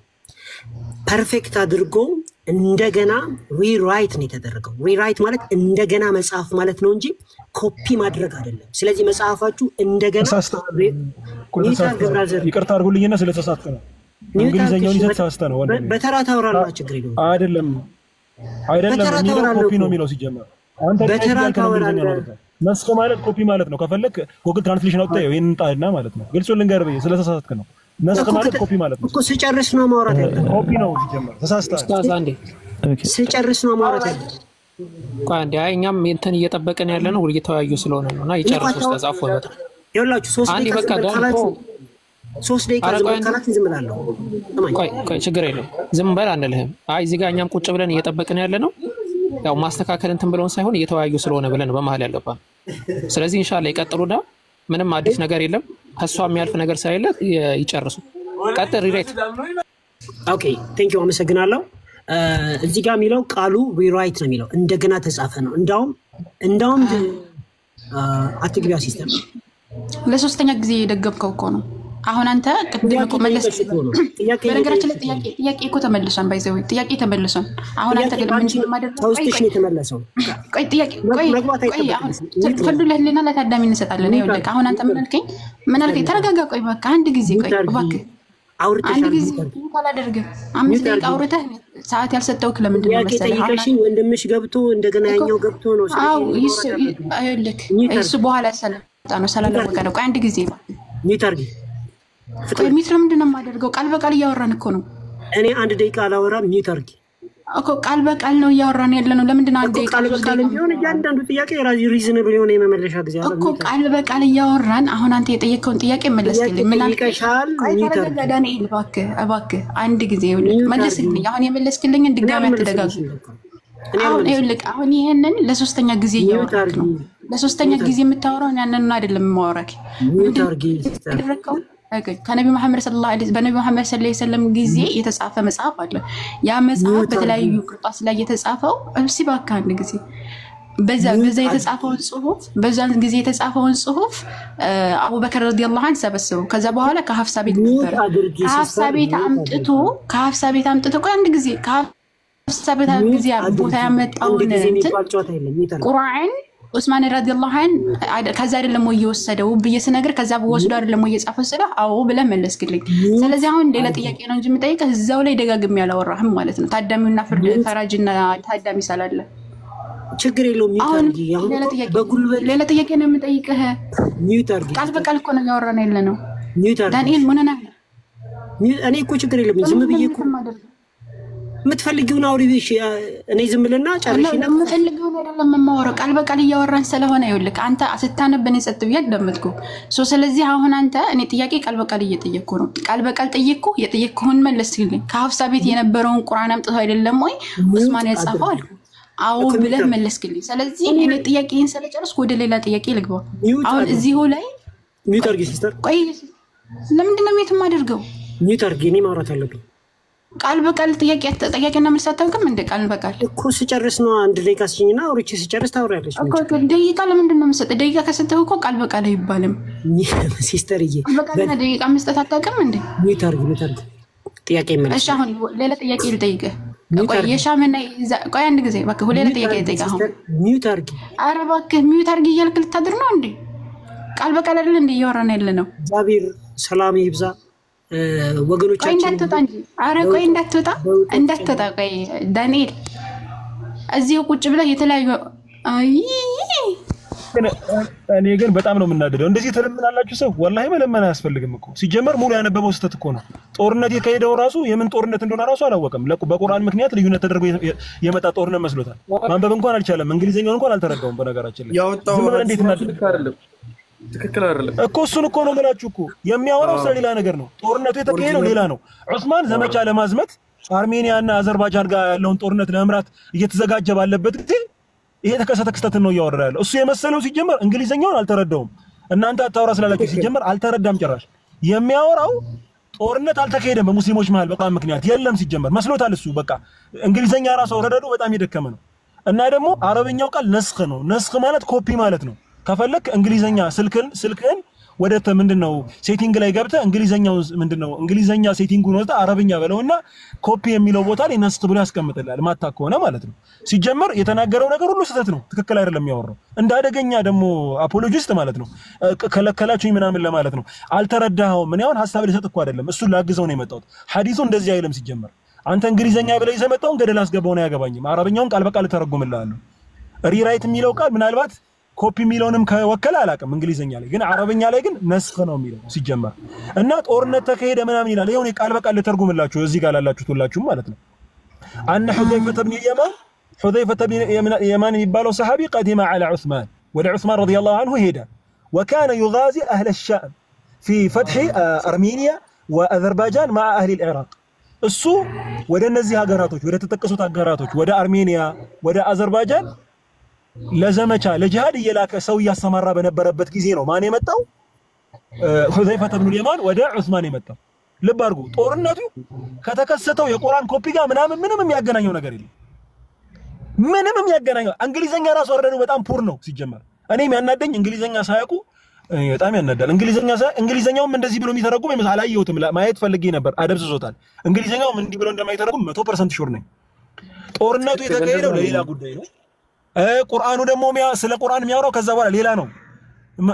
Speaker 1: ፐርፌክት አድርጎ እንደገና ሪራይት ነው የተደረገው። ሪራይት ማለት እንደገና መጽሐፍ ማለት ነው እንጂ ኮፒ ማድረግ አይደለም። ስለዚህ መጽሐፋችሁ እንደገና
Speaker 11: ይቅርታ አድርጉልኝና ስለተሳሳተ ነው። እንግሊዘኛውን ይተሳሳተ ነው ወንድሜ።
Speaker 1: በተራ ታወራላ ችግር የለውም።
Speaker 11: አይደለም ኮፒ ነው የሚለው ሲጀመር። አንተ
Speaker 1: በተራ ታወራላ
Speaker 11: ነስከ ማለት ኮፒ ማለት ነው። ከፈለክ ጉግል ትራንስሌሽን አውጥተህ ይሄን ጣድና ማለት ነው። ግልጹ ልንገር በይ ስለተሳሳተክ ነው። ነስከ ማለት ኮፒ ማለት ነው።
Speaker 1: እኮ ስጨርስ ነው ማውራት ያለብህ።
Speaker 11: ኮፒ ነው ሲጀመር። ተሳስተሃል።
Speaker 1: ስጨርስ ነው ማውራት ያለብህ።
Speaker 10: ቆይ አንዴ እኛም እንትን እየጠበቀን ያለ ነው እየተወያዩ ስለሆነ ነውና ይጨርሱ ተጻፈው ወጣ
Speaker 1: ይኸውላችሁ 3 ደቂቃ ካላችሁ 3 ደቂቃ ዝም ብላለሁ።
Speaker 10: ቆይ ችግር የለም ዝም በል አንልህም። አይ እዚህ ጋር እኛም ቁጭ ብለን እየጠበቅን ያለ ነው። ያው ማስተካከል እንትን ብለውን ሳይሆን እየተወያዩ ስለሆነ ብለን በመሃል ያለባ። ስለዚህ ኢንሻአላህ ይቀጥሉና ምንም አዲስ ነገር የለም። ከሷ የሚያልፍ ነገር ሳይለ ይጨርሱ። ቀጥል ሪራይት።
Speaker 1: ኦኬ ቴንክ ዩ አመሰግናለሁ። እዚህ ጋር የሚለው ቃሉ ሪራይት ነው የሚለው እንደገና ተጻፈ ነው። እንዳውም አትግቢያ ሲስተም
Speaker 5: ለሶስተኛ ጊዜ የደገምከው እኮ ነው። አሁን አንተ ቅድም እኮ መለስክ። በነገራችን ላይ ጥያቄ እኮ ተመልሷል። ባይዘው ጥያቄ ተመልሷል። አሁን አንተ ግን ምን እንደማደርግ
Speaker 1: ተውስጥሽ ነው የተመለሰው።
Speaker 5: ቆይ ጥያቄ አሁን ትፈልጉልህልና ለታዳሚ እንሰጣለን። ይኸውልህ አሁን አንተ ምን አልከኝ? ተረጋጋ። ቆይ በቃ አንድ ጊዜ ቆይ እባክህ አንድ ጊዜ ካላደርግህ 5 ደቂቃ አውርተህ ሰዓት ያልሰጠውክ ለምንድን ነው መሰለህ?
Speaker 1: ጠይቀሽኝ ወንድምሽ ገብቶ እንደገና ያኛው ገብቶ ነው።
Speaker 5: ይኸውልህ እሱ በኋላ ሰላም ነው። ሰላም ነው። ቆይ አንድ ጊዜ
Speaker 1: ኒት አድርጊ
Speaker 5: ሚት ለምንድን ነው የማደርገው? ቃል በቃል እያወራን እኮ ነው።
Speaker 1: እኔ አንድ ደቂቃ አላወራም። ሚት አድርጊ
Speaker 5: እኮ ቃል በቃል ነው እያወራን ያለ ነው። ለምንድን ነው አንድ ደቂቃ
Speaker 1: ቃል በቃል ቢሆን እያንዳንዱ ጥያቄ ሪዝነብል የሆነ የመመለሻ ጊዜ አለ
Speaker 5: እኮ። ቃል በቃል እያወራን አሁን አንተ የጠየቀውን ጥያቄ መለስክልኝ። ምን አልከሻል? ሚተር ዳንኤል እባክህ አንድ ጊዜ መለስክልኝ። አሁን የመለስክልኝን ድጋሚ አትደጋግም። አሁን ይሄንን ለሶስተኛ ጊዜ እያወራክ ነው። ለሶስተኛ ጊዜ የምታወራው ያንን አይደለም የማወራክ። ከነቢ መሐመድ ሰለላሁ ዐለይሂ ወሰለም ጊዜ የተጻፈ መጽሐፍ አለ። ያ መጽሐፍ በተለያዩ ቅርጣስ ላይ የተጻፈው ሲባካ አንድ ጊዜ በዛ በዛን ጊዜ የተጻፈውን ጽሁፍ አቡበከር ረዲየላሁ ዐንሁ ሰበሰበው። ከዛ በኋላ ከሐፍሳ ቤት ነበር። ከሐፍሳ ቤት አምጥቶ ቆይ አንድ ጊዜ ከሐፍሳ ቤት ጊዜ ቦታ ያመጣውን ቁርአን ዑስማን ረዲየላሁ ዐንሁ ከዛ አይደለም ወይ የወሰደው ብዬ ስነግር ከዛ ወስዶ አይደለም ወይ የጻፈው ስለ አዎ ብለህ መለስክልኝ። ስለዚህ አሁን ሌላ ጥያቄ ነው እንጂ የምጠይቀህ እዛው ላይ ደጋግሜ ያላወራህም ማለት ነው። ታዳሚውና ፈራጅና ታዳሚ ሳላለ
Speaker 1: ችግር የለውም።
Speaker 5: ሌላ ጥያቄ ነው የምጠይቀህ። ቃል በቃል እኮ ነው ያወራን ያለ ነው። ዳንኤል ምን ነህ?
Speaker 1: እኔ እኮ ችግር የለውም። ዝም ብዬ እኮ የምትፈልጊውን አውሪ። እሺ እኔ ዝም ብለና ጨርሽና
Speaker 5: የምፈልገውን አይደለም የማወራው። ቃል በቃል እያወራን ስለሆነ ይኸውልህ አንተ ስታነብን የሰጥ ብዬ አዳመጥኩ። ስለዚህ አሁን አንተ እኔ ጥያቄ ቃል በቃል እየጠየቅኩ ነው። ቃል በቃል ጠየቅኩ። የጠየቅኩህን መለስክልኝ። ከሐፍሳ ቤት የነበረውን ቁርአን አምጥተው አይደለም ወይ ዑስማን የጻፈው አልኩ። አዎ ብለህ መለስክልኝ። ስለዚህ እኔ ጥያቄን ስለጨረስኩ ወደ ሌላ ጥያቄ ልግባ። አሁን እዚሁ ላይ
Speaker 1: ሚውት አድርጊ ሲስተር።
Speaker 5: ቆይ ለምንድን ነው ሚውት የማደርገው?
Speaker 1: ሚውት አድርጊ። እኔ ማውራት አለብኝ።
Speaker 5: ቃል በቃል ጥያቄና መልስ አታውቅም እንደ ቃል በቃል
Speaker 1: እኮ ስጨርስ ነው። አንድ ደቂቃ ስጪኝና አውርቼ ስጨርስ ታወሪያለሽ እኮ።
Speaker 5: ደቂቃ ለምንድን ነው የምሰጠው? ደቂቃ ከሰጠው እኮ ቃል በቃል አይባልም
Speaker 1: ሲስተርዬ።
Speaker 5: በቃልና ደቂቃ መስጠት አታውቅም እንዴ?
Speaker 1: ሚውት አድርጊ። ጥያቄ መልስ።
Speaker 5: እሺ አሁን ሌላ ጥያቄ ልጠይቅህ። ቆይ የሻምና ቆይ አንድ ጊዜ እባክህ ሌላ ጥያቄ ልጠይቅህ። አሁን
Speaker 1: ሚውት አድርጊ።
Speaker 5: ኧረ እባክህ ሚውት አድርጊ እያልክ ልታድር ነው እንዴ? ቃል በቃል አይደል እንዴ እያወራን ያለ ነው?
Speaker 1: እግዚአብሔር ሰላም ይብዛ ወገኖቻችን።
Speaker 5: እንዳትወጣ እንጂ ኧረ ቆይ እንዳትወጣ ቆይ ዳንኤል እዚሁ ቁጭ ብለህ የተለያዩ
Speaker 11: እኔ ግን በጣም ነው የምናደደው። እንደዚህ ተለምናላችሁ ሰው ወላሂ መለመን አያስፈልግም እኮ። ሲጀመር ሙሉ ያነበበው ስተት እኮ ነው። ጦርነት የካሄደው ራሱ የምን ጦርነት እንደሆነ ራሱ አላወቀም። በቁርአን ምክንያት ልዩነት ተደርጎ የመጣ ጦርነት መስሎታል። ማንበብ እንኳን አልቻለም። እንግሊዘኛውን እንኳን አልተረዳውም። በነገራችን ላይ
Speaker 7: ያወጣው እንዴት አይደለም ትክክል አይደለም
Speaker 11: እኮ። እሱን እኮ ነው የምላችሁ እኮ። የሚያወራው ስለ ሌላ ነገር ነው። ጦርነቱ የተካሄደው ሌላ ነው። ዑስማን ዘመቻ ለማዝመት አርሜኒያና አዘርባይጃን ጋር ያለውን ጦርነት ለመምራት እየተዘጋጀ ባለበት ጊዜ ይሄ ተከሰተ ክስተትን ነው እያወራ ያለው። እሱ የመሰለው ሲጀመር እንግሊዘኛውን አልተረዳውም። እናንተ አታወራ ስላላችሁ ሲጀመር አልተረዳም ጭራሽ። የሚያወራው ጦርነት አልተካሄደም በሙስሊሞች መሃል በቃ ምክንያት የለም ሲጀመር መስሎታል እሱ። በቃ እንግሊዘኛ ራሱ አወረደዱ በጣም የደከመ ነው። እና ደግሞ አረብኛው ቃል ነስኽ ነው። ነስኽ ማለት ኮፒ ማለት ነው። ከፈለክ እንግሊዘኛ ስልክህን ወደ ምንድነው ሴቲንግ ላይ ገብተህ እንግሊዘኛው ምንድነው እንግሊዘኛ ሴቲንጉን ወስደህ አረብኛ በለውና ኮፒ የሚለው ቦታ ላይ ነስኽ ብሎ ያስቀምጥልሃል። ማታክ ሆነ ማለት ነው። ሲጀመር የተናገረው ነገር ሁሉ ስህተት ነው። ትክክል አይደለም ያወራው። እንዳደገኛ ደግሞ አፖሎጂስት ማለት ነው። ከለከላችሁኝ ምናምን ለማለት ነው። አልተረዳኸውም። ምን ያውን ሐሳብ ሊሰጥ እኮ አይደለም። እሱ ላግዘው ነው የመጣሁት። ሐዲሱ እንደዚህ አይልም ሲጀመር። አንተ እንግሊዘኛ ብለህ ይዘህ መጣው ገደል አስገባው ነው ያገባኝም። አረብኛውን ቃል በቃል ተረጉምልሃለሁ። ሪራይት የሚለው ቃል ምናልባት ኮፒ ሚሊዮንም ከወከለ አላውቅም እንግሊዘኛ ላይ ግን አረብኛ ላይ ግን ነስኽ ነው የሚለው ሲጀመር። እና ጦርነት ተካሄደ ምናምን ይላል። ይሄው ቃል በቃል ልተርጉምላችሁ እዚህ ጋር ላላችሁት ሁላችሁም ማለት ነው። አን ሑዘይፈተ ብን የማን የሚባለው ሰሃቢ ቀዲማ ዐላ ዑስማን ወደ ዑስማን ረዲየላሁ ዐንሁ ሄደ። ወካነ ዩጋዚ አህለ ሻም ፊ ፈትሒ አርሜኒያ ወአዘርባይጃን መዓ አህሊ ልዕራቅ። እሱ ወደ እነዚህ ሀገራቶች ወደ ተጠቀሱት ሀገራቶች ወደ አርሜኒያ ወደ አዘርባይጃን ለዘመቻ ለጂሃድ እየላከ ሰው እያሰማራ በነበረበት ጊዜ ነው ማን የመጣው? ሑዘይፈተ ብን የማን ወደ ዑስማን የመጣው። ልብ አድርጉ። ጦርነቱ ከተከሰተው የቁርአን ኮፒ ጋር ምንም የሚያገናኘው ነገር የለም። ምንም የሚያገናኘው እንግሊዘኛ ራሱ ወረደው በጣም ፑር ነው ሲጀመር። እኔም ያናደኝ እንግሊዘኛ ሳያውቁ በጣም ያናዳል። እንግሊዘኛውም እንደዚህ ብሎ የሚተረጉም አላየሁትም። ማየት ፈልጌ ነበር አደብዝዞታል። እንግሊዘኛውም እንዲህ ብሎ እንደማይተረጉም 100% ሹር ነኝ። ጦርነቱ የተካሄደው ለሌላ ጉዳይ ነው። ቁርአኑ ደግሞ ስለ ቁርአን የሚያወራው ከዛ በኋላ ሌላ ነው።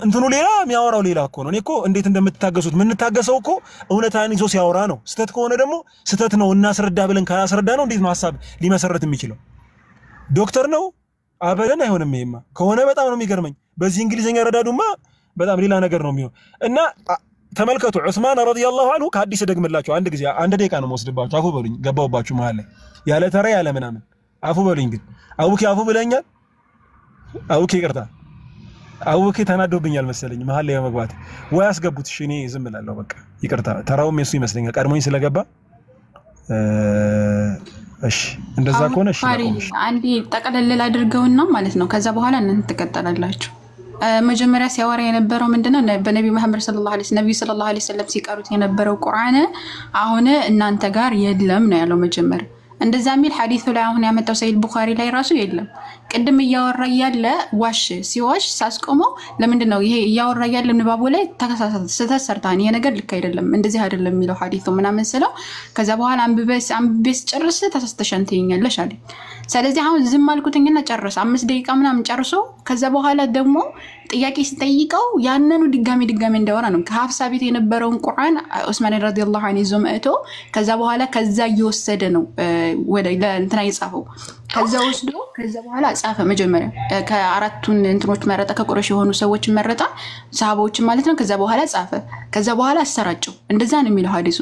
Speaker 11: እንትኑ ሌላ የሚያወራው ሌላ እኮ ነው። እኔ እኮ እንዴት እንደምትታገሱት የምንታገሰው እኮ እውነታን ይዞ ሲያወራ ነው። ስተት ከሆነ ደግሞ ስተት ነው እናስረዳ ብለን ካላስረዳ ነው እንዴት ነው ሐሳብ ሊመሰረት የሚችለው? ዶክተር ነው አበደን አይሆንም። ይሄማ ከሆነ በጣም ነው የሚገርመኝ። በዚህ እንግሊዘኛ ረዳዱማ በጣም ሌላ ነገር ነው የሚሆነው። እና ተመልከቱ ዑስማን ረዲየላሁ ዐንሁ ከሐዲስ ደግምላችሁ አንድ ጊዜ አንድ ደቂቃ ነው ወስድባችሁ አፉ በሉኝ ገባውባችሁ መሃል ላይ ያለ ተራ ያለ ምናምን አፉ በሉኝ ግን አቡኪ አፉ ብለኛል አቡኪ ይቅርታ አቡኪ ተናዶብኛል መሰለኝ መሃል ላይ መግባት ወይ አስገቡት እሺ እኔ ዝም እላለሁ በቃ ይቅርታ ተራውም የሱ ይመስለኛል ቀድሞኝ ስለገባ እሺ እንደዛ ከሆነ እሺ
Speaker 5: አንዴ ተቀለለል አድርገውና ማለት ነው ከዛ በኋላ እናንተ ተቀጠላላችሁ መጀመሪያ ሲያወራ የነበረው ምንድነው በነብዩ መሐመድ ሰለላሁ ዐለይሂ ወሰለም ሲቀሩት የነበረው ቁርአን አሁን እናንተ ጋር የለም ነው ያለው መጀመሪያ እንደዛ ሚል ሐዲሱ ላይ አሁን ያመጣው ሰይድ ቡኻሪ ላይ ራሱ የለም ቅድም ያወራ ያለ ሲዋሽ ሳስቆመው ለምንድነው ይሄ ያወራ ያለ ንባቡ ላይ ተከሳሰተሰርታን ይሄ ነገር ልክ አይደለም እንደዚህ አይደለም የሚለው ሐዲሱ ምናምን ስለው ከዛ በኋላ አንብቤስ ጨርስ ተሳስተሻንተኛለሽ አለ ስለዚህ አሁን ዝም አልኩትኝና ጨርስ 5 ደቂቃ ምናምን ጨርሶ ከዛ በኋላ ደግሞ ጥያቄ ሲጠይቀው ያንኑ ድጋሚ እንደወራ ነው ከሐፍሳ ቤት የነበረውን ቁርአን ዑስማን ረዲየላሁ ዐንሁ ይዞ መጥቶ ከዛ በኋላ ከዛ እየወሰደ ነው ወደ እንትና ይጻፈው ከዛ ወስዶ ከዛ በኋላ ጻፈ መጀመሪያ ከአራቱን እንትኖች መረጣ ከቁረሽ የሆኑ ሰዎች መረጣ ሰሃቦች ማለት ነው ከዛ በኋላ ጻፈ ከዛ በኋላ አሰራጨው እንደዛ ነው የሚለው ሐዲሱ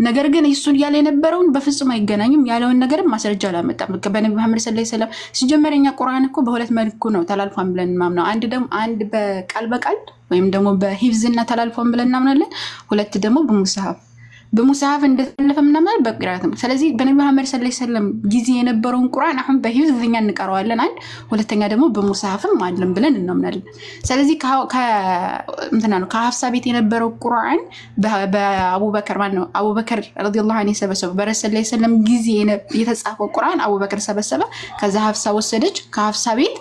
Speaker 5: ነገር ግን እሱን ያለ የነበረውን በፍጹም አይገናኝም ያለውን ነገር ማስረጃ አላመጣም በነብዩ መሐመድ ሰለላሁ ዐለይሂ ወሰለም ሲጀመረኛ ቁርአን እኮ በሁለት መልኩ ነው ተላልፏን ብለን ማምነው አንድ በቃል ወይም ደግሞ በሂፍዝና ተላልፏን ብለን እናምናለን ሁለት ደግሞ በሙስሐፍ እንደተላለፈ ምናምን በቅራአት ስለዚህ በነብዩ መሐመድ ሰለላሁ ዐለይሂ ወሰለም ጊዜ የነበረውን ቁርአን አሁን በሂፍዝኛ እንቀራዋለን አንድ ሁለተኛ ደግሞ በሙስሐፍም አይደለም ብለን እናምናለን ስለዚህ ከሐፍሳ ቤት የነበረው ቁርአን አቡበከር ረዲየላሁ ዐንሁ ሰበሰበ በረሱል ሰለላሁ ዐለይሂ ወሰለም ጊዜ የተጻፈው ቁርአን አቡበከር ሰበሰበ ከዛ ሐፍሳ ወሰደች ከሐፍሳ ቤት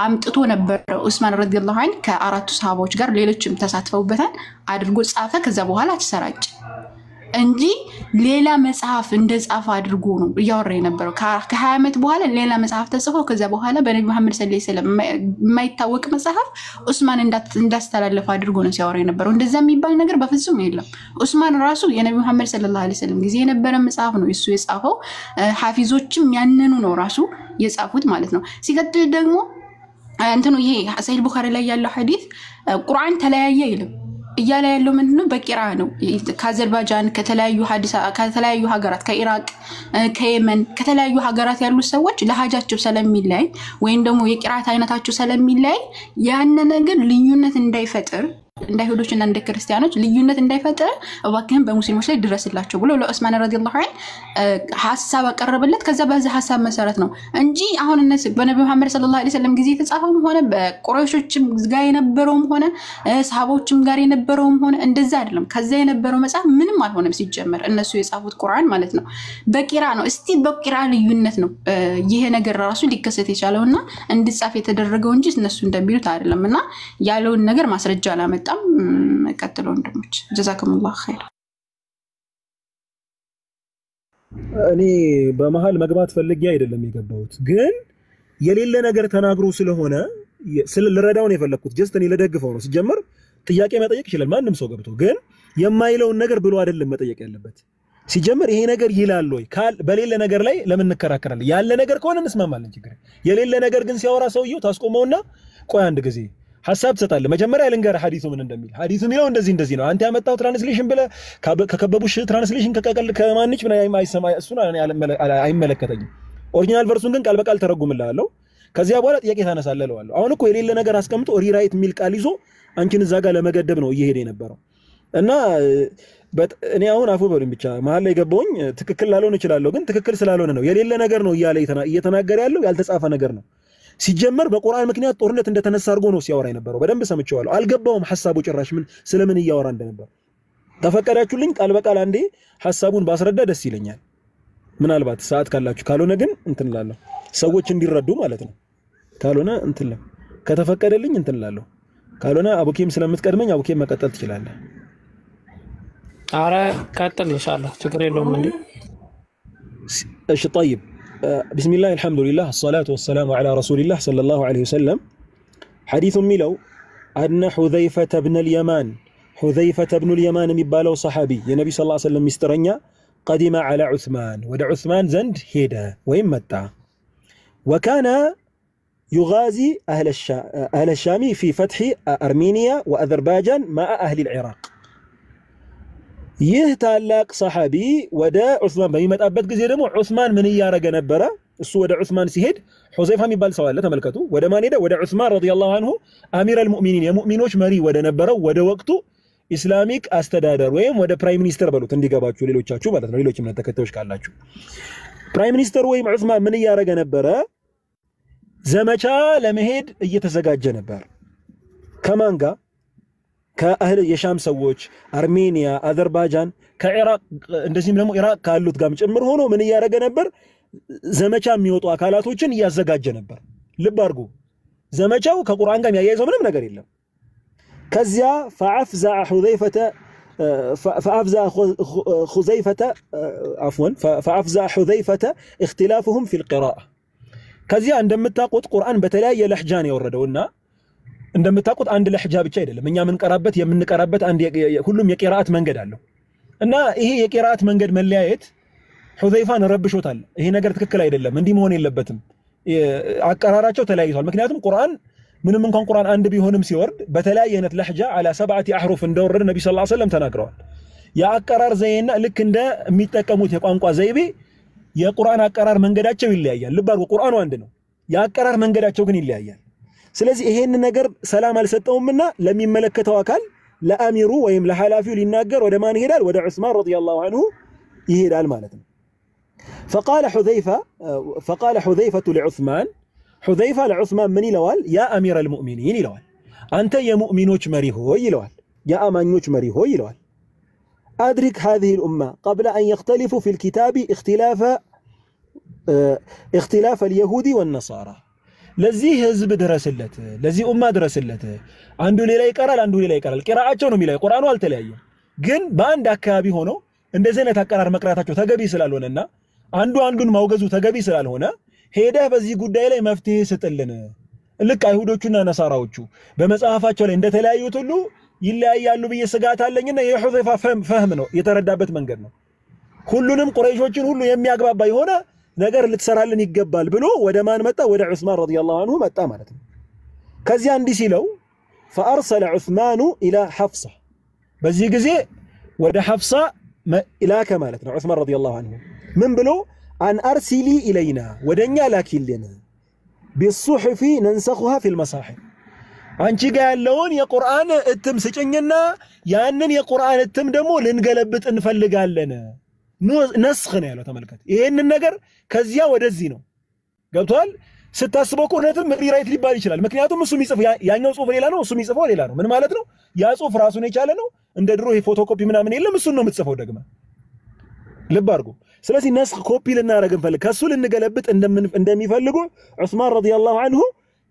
Speaker 5: አምጥቶ ነበር ዑስማን ረዲየላሁ ዐንሁ ከአራቱ ሰሃቦች ጋር ሌሎችም ተሳትፈውበታል አድርጎ ጻፈ ከዛ በኋላ ተሰራጨ እንጂ ሌላ መጽሐፍ እንደጻፈ አድርጎ ነው ያወራ የነበረው ከ20 ዓመት በኋላ ሌላ መጽሐፍ ተጽፎ ከዛ በኋላ በነብዩ መሐመድ ሰለላሁ ዐለይሂ ወሰለም የማይታወቅ መጽሐፍ ዑስማን እንዳስተላለፈ አድርጎ ነው ሲያወራ የነበረው እንደዛ የሚባል ነገር በፍጹም የለም ዑስማን ራሱ የነብዩ መሐመድ ሰለላሁ ዐለይሂ ወሰለም ጊዜ የነበረ መጽሐፍ ነው እሱ የጻፈው ሐፊዞችም ያንኑ ነው ራሱ የጻፉት ማለት ነው ሲቀጥል ደግሞ እንትኑ ይሄ ሰሂህ ቡኻሪ ላይ ያለው ሐዲስ ቁርአን ተለያየ ይልም እያለ ያለው ምንድነው በቂራ ነው ከአዘርባይጃን ከተለያዩ ሀገራት ከኢራቅ ከየመን ከተለያዩ ሀገራት ያሉ ሰዎች ለሐጃቸው ስለሚላይ ወይም ደግሞ የቂራት አይነታቸው ስለሚላይ ያን ነገር ልዩነት እንዳይፈጥር እንዳይሁዶችና እንደ ክርስቲያኖች ልዩነት እንዳይፈጠር እባክህን በሙስሊሞች ላይ ድረስላቸው ብሎ ለዑስማን ረዲየላሁ ዐንሁ ሐሳብ አቀረበለት ከዛ በዛ ሐሳብ መሰረት ነው እንጂ አሁን እነሱ በነብዩ መሐመድ ሰለላሁ ዐለይሂ ወሰለም ጊዜ የተጻፈውም ሆነ በቁረይሾችም ጋር የነበረውም ሆነ ሰሃቦችም ጋር የነበረውም ሆነ እንደዛ አይደለም ከዛ የነበረው መጽሐፍ ምንም አልሆነም ሲጀመር እነሱ የጻፉት ቁርአን ማለት ነው በቂራ ነው እስቲ በቂራ ልዩነት ነው ይሄ ነገር ራሱ ሊከሰት የቻለውና እንድጻፍ የተደረገው እንጂ እነሱ እንደሚሉት አይደለምና ያለውን ነገር ማስረጃ አላመጣም ቀጥሎ ወንድሞች ጀዛከሙላህ ኸይር
Speaker 11: እኔ በመሃል መግባት ፈልጌ አይደለም የገባሁት ግን የሌለ ነገር ተናግሮ ስለሆነ ስለረዳው ነው የፈለኩት ጀስት እኔ ለደግፈው ነው ሲጀመር ጥያቄ መጠየቅ ይችላል ማንንም ሰው ገብቶ ግን የማይለውን ነገር ብሎ አይደለም መጠየቅ ያለበት ሲጀመር ይሄ ነገር ይላል ወይ በሌለ ነገር ላይ ለምን እንከራከራለን ያለ ነገር ከሆነ እንስማማለን ችግር የሌለ ነገር ግን ሲያወራ ሰውየው ታስቆመውና ቆይ አንድ ጊዜ ሐሳብ ተሰጣለ መጀመሪያ ልንገር ሐዲሱ ምን እንደሚል ሐዲሱ የሚለው እንደዚህ ነው አንተ ያመጣው ትራንስሌሽን ብለ ከከበቡሽ ትራንስሌሽን ከማንጭ ምን አይሰማ እሱን አይመለከተኝም ኦሪጂናል ቨርሱን ግን ቃል በቃል ተረጉምልሃለሁ ከዚያ በኋላ ጥያቄ ታነሳለህ አሁን እኮ የሌለ ነገር አስቀምጦ ሪራይት ሚል ቃል ይዞ አንቺን እዛ ጋር ለመገደብ ነው እየሄደ የነበረው እና እኔ አሁን አፉ በሉኝ ብቻ መሃል ላይ ገባውኝ ትክክል ላልሆን ይችላል ግን ትክክል ስላልሆነ ነው የሌለ ነገር ነው እየተናገረ ያለው ያልተጻፈ ነገር ነው ሲጀመር በቁርአን ምክንያት ጦርነት እንደተነሳ አድርጎ ነው ሲያወራ የነበረው በደንብ ሰምቼዋለሁ አልገባውም ሐሳቡ ጭራሽ ምን ስለምን እያወራ እንደነበር ተፈቀዳችሁልኝ ቃል በቃል አንዴ ሐሳቡን ባስረዳ ደስ ይለኛል ምናልባት ሰዓት ካላችሁ ካልሆነ ግን እንትንላለሁ ሰዎች እንዲረዱ ማለት ነው ካልሆነ እንትንለ ከተፈቀደልኝ እንትንላለሁ ካልሆነ አቡኪም ስለምትቀድመኝ አቡኪም መቀጠል ትችላለህ
Speaker 10: አረ ቀጥል ኢንሻአላህ ችግር የለውም እንዴ
Speaker 11: እሺ طيب بسم الله الحمد لله الصلاة والسلام على رسول الله صلى الله عليه وسلم حديث ميلو أن حذيفة بن اليمان مبالو صحابي يا نبي صلى الله عليه وسلم مسترنيا قدم على عثمان ودع عثمان زند هيدا ويمتع وكان يغازي أهل الشام في فتح أرمينيا وأذربيجان مع أهل العراق ይህ ታላቅ ሰሐቢ ወደ ዑስማን በሚመጣበት ጊዜ ደግሞ ዑስማን ምን እያረገ ነበረ? እሱ ወደ ዑስማን ሲሄድ ሁዘይፋ የሚባል ሰው አለ ተመልከቱ። ወደ ማን ሄደ? ወደ ዑስማን ረዲየላሁ ዐንሁ አሚር አልሙእሚኒን የሙእሚኖች መሪ ወደ ነበረው ወደ ወቅቱ ኢስላሚክ አስተዳደር ወይም ወደ ፕራይም ሚኒስተር በሉት እንዲገባችሁ ሌሎቻችሁ ማለት ነው። ሌሎች እምነት ተከታዮች ካላችሁ ፕራይም ሚኒስተር ወይም ዑስማን ምን እያረገ ነበረ? ዘመቻ ለመሄድ እየተዘጋጀ ነበር። ከማን ጋር? ከአህል የሻም ሰዎች፣ አርሜኒያ፣ አዘርባይጃን፣ ከኢራቅ እንደዚህም ደግሞ ኢራቅ ካሉት ጋርም ጭምር ሆኖ ምን እያረገ ነበር? ዘመቻ የሚወጡ አካላቶችን እያዘጋጀ ነበር። ልብ አድርጉ። ዘመቻው ከቁርአን ጋር የሚያያይዘው ምንም ነገር የለም። ከዚያ فأفزع حذيفة اختلافهم في القراءة ከዚያ እንደምታውቁት ቁርአን በተለያየ ለህጃ ነው የወረደውና እንደምታውቁት አንድ ለህጃ ብቻ አይደለም። እኛ የምንቀራበት አንድ ሁሉም የቂራአት መንገድ አለው እና ይሄ የቂራአት መንገድ መለያየት ሁዘይፋን ረብሾታል። ይሄ ነገር ትክክል አይደለም፣ እንዲህ መሆን የለበትም። አቀራራቸው ተለያይቷል። ምክንያቱም ቁርአን ምንም እንኳን ቁርአን አንድ ቢሆንም ሲወርድ በተለያየ አይነት ለህጃ على 7 አህሩፍ እንደወረደ ነብዩ ሰለላሁ ዐለይሂ ወሰለም ተናግረዋል። የአቀራር ዘይና ልክ እንደ የሚጠቀሙት የቋንቋ ዘይቤ የቁርአን አቀራር መንገዳቸው ይለያያል። ልብ አድርጉ፣ ቁርአኑ አንድ ነው፣ የአቀራር መንገዳቸው ግን ይለያያል። ስለዚህ ይሄን ነገር ሰላም አልሰጠውምና ለሚመለከተው አካል ለአሚሩ ወይም ለሐላፊው ሊናገር ወደ ማን ይሄዳል? ወደ ዑስማን ረዲየላሁ ዐንሁ ይሄዳል ማለት ነው። فقال حذيفة لعثمان حذيفة لعثمان من يلوال؟ يا أمير المؤمنين يلوال، أنت يا مؤمنوش مريه يلوال، يا أمانيوش مريه يلوال، أدرك هذه الأمة قبل أن يختلفوا في الكتاب اختلاف اليهود والنصارى. لذي حزب درسلته، لذي أمة درسلته، عنده ليلة يقرأ عنده ليلة يقرأ القراءة شنو ميلا القرآن والتلاية جن باند أكابي هونو إن زين تكرر مقرأته تجابي سلالونا عندون موجزو تجابي سلالونا هيدا بزي قداي لي مفتي ستلنا لك أيهودوچنا نصاراوچو بمصحفاچو ላይ እንደተለያዩት ሁሉ ይለያያሉ በየስጋት አለኝና የሁዘይፋ ፈህም ነው የተረዳበት መንገድ ነው። ሁሉንም ቁረይሾችን ሁሉ የሚያግባባ የሆነ ነገር ልትሰራልን ይገባል ብሎ ወደ ማን መጣ? ወደ ዑስማን ረዲየላሁ ዐንሁ መጣ ማለት ነው። ከዚያ እንዲህ ሲለው فأرسل عثمان إلى حفصة በዚህ ጊዜ ወደ ሐፍሳ ኢላከ ማለት ነው ዑስማን ረዲየላሁ ዐንሁ ምን ብሎ أن أرسلي إلينا ودنيا لكن بالصحف ننسخها في المصاحف አንቺ ጋር ያለውን የቁርአን እትም ስጭኝና ያንን የቁርአን እትም ደግሞ ልንገለብጥ እንፈልጋለን። ነስኽ ነው ያለው። ተመልከት፣ ይሄንን ነገር ከዚያ ወደዚህ ነው ገብቷል። ስታስበው ቁርአንም ሪራይት ሊባል ይችላል። ምክንያቱም እሱ የሚጽፍ ያኛው ጽሁፍ ሌላ ነው፣ እሱ የሚጽፈው ሌላ ነው። ምን ማለት ነው? ያ ጽሁፍ ራሱን የቻለ ነው። እንደ ድሮ የፎቶኮፒ ምናምን የለም። እሱ ነው የምትጽፈው ደግመ ልብ አድርጉ። ስለዚህ ነስኽ ኮፒ ልናረግ እንፈልግ ከሱ ልንገለብጥ እንደሚፈልጉ ዑስማን ረዲየላሁ ዐንሁ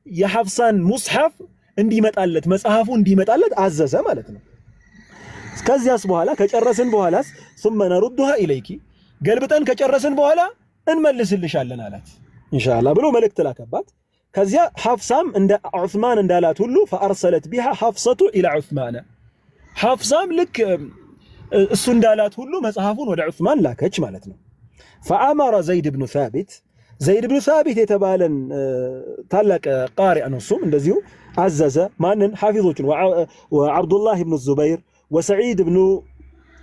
Speaker 11: የሐፍሳን ሙስሐፍ እንዲመጣለት መጽሐፉ እንዲመጣለት አዘዘ ማለት ነው። ከዚያስ በኋላ ከጨረስን በኋላስ ثم نردها اليك ገልብጠን ከጨረስን በኋላ እንመልስልሻለን አላት ኢንሻአላህ ብሎ መልእክት ላከባት። ከዚያ ሐፍሳም እንደ ዑስማን እንዳላት ሁሉ فارسلت بها حفصة الى عثمان ሐፍሳም ልክ እሱ እንዳላት ሁሉ መጽሐፉን ወደ ዑስማን ላከች ማለት ነው። فامر زيد بن ثابت የተባለን ታላቅ ቃሪ አንሱም እንደዚሁ عزز مانن حافظوችን وعبد الله بن الزبير وسعيد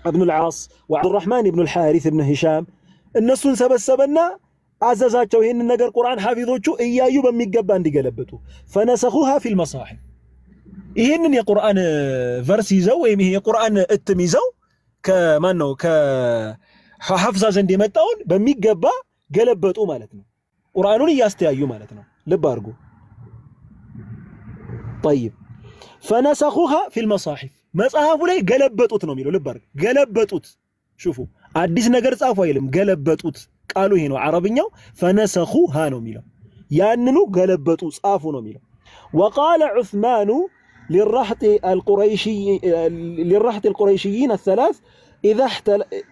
Speaker 11: بن العاص وعبد الرحمن بن الحارث بن هشام እነሱን ሰበሰበና አዘዛቸው ይሄንን ነገር ቁርአን حافظوቹ እያዩ በሚገባ እንዲገለብጡ فنسخوها في المصاحف ይሄንን የቁርአን ቨርስ ይዘው ወይም ይሄ የቁርአን እትም ይዘው ከማን ነው ከሐፍዛ ዘንድ የመጣውን በሚገባ ገለበጡ ማለት ነው። ቁርአኑን እያስተያዩ ማለት ነው። ልብ አድርጉ። طيب فنسخوها في المصاحف መጽሐፉ ላይ ገለበጡት ነው የሚለው። ልብ አድርጉ። ገለበጡት شوፉ አዲስ ነገር ጻፉ አይልም፣ ገለበጡት ቃሉ ይሄ ነው። አረብኛው فنسخوها ነው የሚለው። ያንኑ ገለበጡ ጻፉ ነው የሚለው። وقال عثمان للرهط القريشيين الثلاث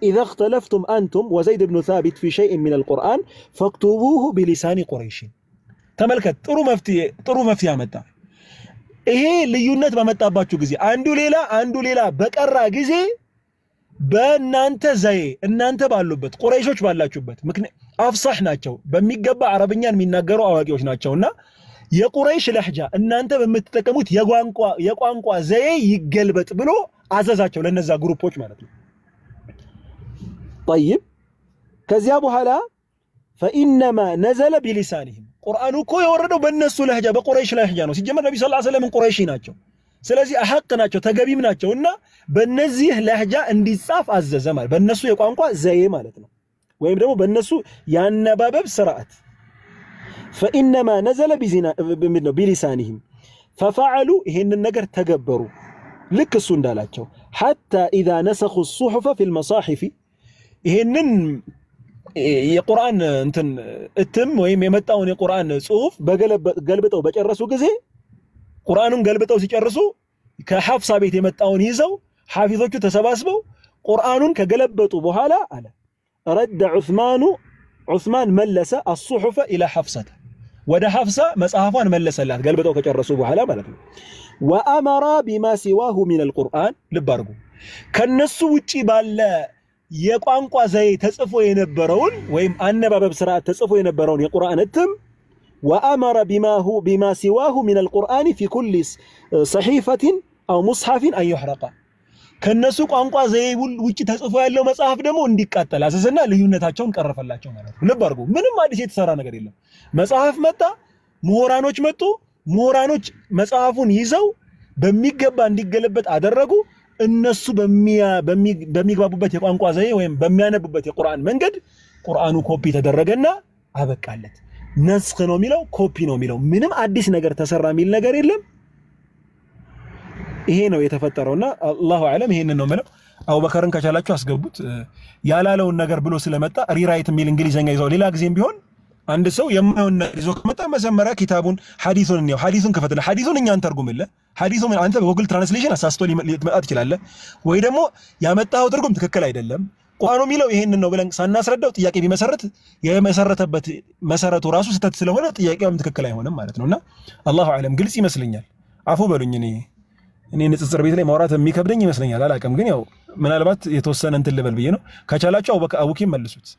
Speaker 11: إذا اختلفتم أنتم وزيد بن ثابت في شيء من القرآن فاكتبوه بلسان قريش. تملكت طرو مفتي متى ይሄ ልዩነት በመጣባችሁ ጊዜ አንዱ ሌላ በቀራ ጊዜ በእናንተ እናንተ ባሉበት ቁረይሾች ባላችሁበት አፍሳህ ናቸው በሚገባ አረብኛን የሚናገሩ አዋቂዎች ናቸውና የቁረይሽ ለህጃ እናንተ በመተጠቀሙት የቋንቋ ዘዬ ይገልበጥ ብሎ አዘዛቸው ለነዛ ግሩፖች ማለት ነው። طيب ከዚያ በኋላ فإنما نزل بلسانهم ቁርአኑ እኮ የወረደው በእነሱ ለህጃ በቁረይሽ ለህጃ ነው ሲጀመር ነብዩ ሰለላሁ ዐለይሂ ወሰለም ቁረይሽ ናቸው ስለዚህ አሐቅ ናቸው ተገቢም ናቸውና በእነዚህ ለህጃ እንዲጻፍ አዘዘ ማለት በእነሱ የቋንቋ ዘዬ ማለት ነው ወይም ደግሞ በእነሱ ያነባበብ ስርዓት فإنما نزل بلسانهم ففعلوا ይሄንን ነገር ተገበሩ ልክ እሱ እንዳላቸው حتى إذا نسخوا الصحف في المصاحف ይሄንን የቁርአን እንትን እትም ወይም የመጣውን የቁርአን ጽሁፍ በገልብጠው በጨረሱ ጊዜ ቁርአኑን ገልብጠው ሲጨርሱ ከሐፍሳ ቤት የመጣውን ይዘው ሐፊዞቹ ተሰባስበው ቁርአኑን ከገለበጡ በኋላ አለ ረድ ዑስማን መለሰ الصحف الى حفصه ወደ ሐፍሳ መጽሐፏን መለሰላት ገልብጠው ከጨረሱ በኋላ ማለት ነው وامر بما سواه من القران ልባርጉ ከነሱ ውጪ ባለ የቋንቋ ዘይ ተጽፎ የነበረውን ወይም አነባበብ ስርዓት ተጽፎ የነበረውን የቁርአን እትም وامر بما سواه من القران في كل صحيفه او مصحف ان يحرق ከነሱ ቋንቋ ዘይ ውጪ ተጽፎ ያለው መጽሐፍ ደግሞ እንዲቃጠል አዘዘና ልዩነታቸውን ቀረፈላቸው ማለት ነው ልብ አድርጉ ምንም አዲስ የተሰራ ነገር የለም መጽሐፍ መጣ ምሁራኖች መጡ ምሁራኖች መጽሐፉን ይዘው በሚገባ እንዲገለበጥ አደረጉ እነሱ በሚግባቡበት የቋንቋ ዘዬ ወይም በሚያነቡበት የቁርአን መንገድ ቁርአኑ ኮፒ ተደረገና አበቃለት ነስኽ ነው የሚለው ኮፒ ነው የሚለው ምንም አዲስ ነገር ተሰራ የሚል ነገር የለም ይሄ ነው የተፈጠረውና አላሁ አለም ይሄንን ነው ማለት አቡበከርን ከቻላችሁ አስገቡት ያላለውን ነገር ብሎ ስለመጣ ሪራይት የሚል እንግሊዘኛ ይዘው ሌላ ጊዜም ቢሆን አንድ ሰው የማይሆን ይዞ ከመጣ መጀመሪያ ኪታቡን ሐዲሱን ነው ሐዲሱን ከፈተለ ሐዲሱን እኛን ተርጉምለ ሐዲሱን አንተ በጉግል ትራንስሌሽን አሳስቶ ሊመጣ ይችላል ወይ ደግሞ ያመጣው ትርጉም ትክክል አይደለም ቁርአኑ የሚለው ይሄንን ነው ብለን ሳናስረዳው ጥያቄ ቢመሰረት የመሰረተበት መሰረቱ ራሱ ስህተት ስለሆነ ጥያቄውም ትክክል አይሆንም ማለት ነውና አላሁ አለም ግልጽ ይመስለኛል አፉ በሉኝ እኔ ንጽጽር ቤት ላይ ማውራት የሚከብደኝ ይመስለኛል አላቀም ግን ያው ምናልባት የተወሰነ እንትን ልበል ብዬ ነው ከቻላችሁ አቡኪ መልሱት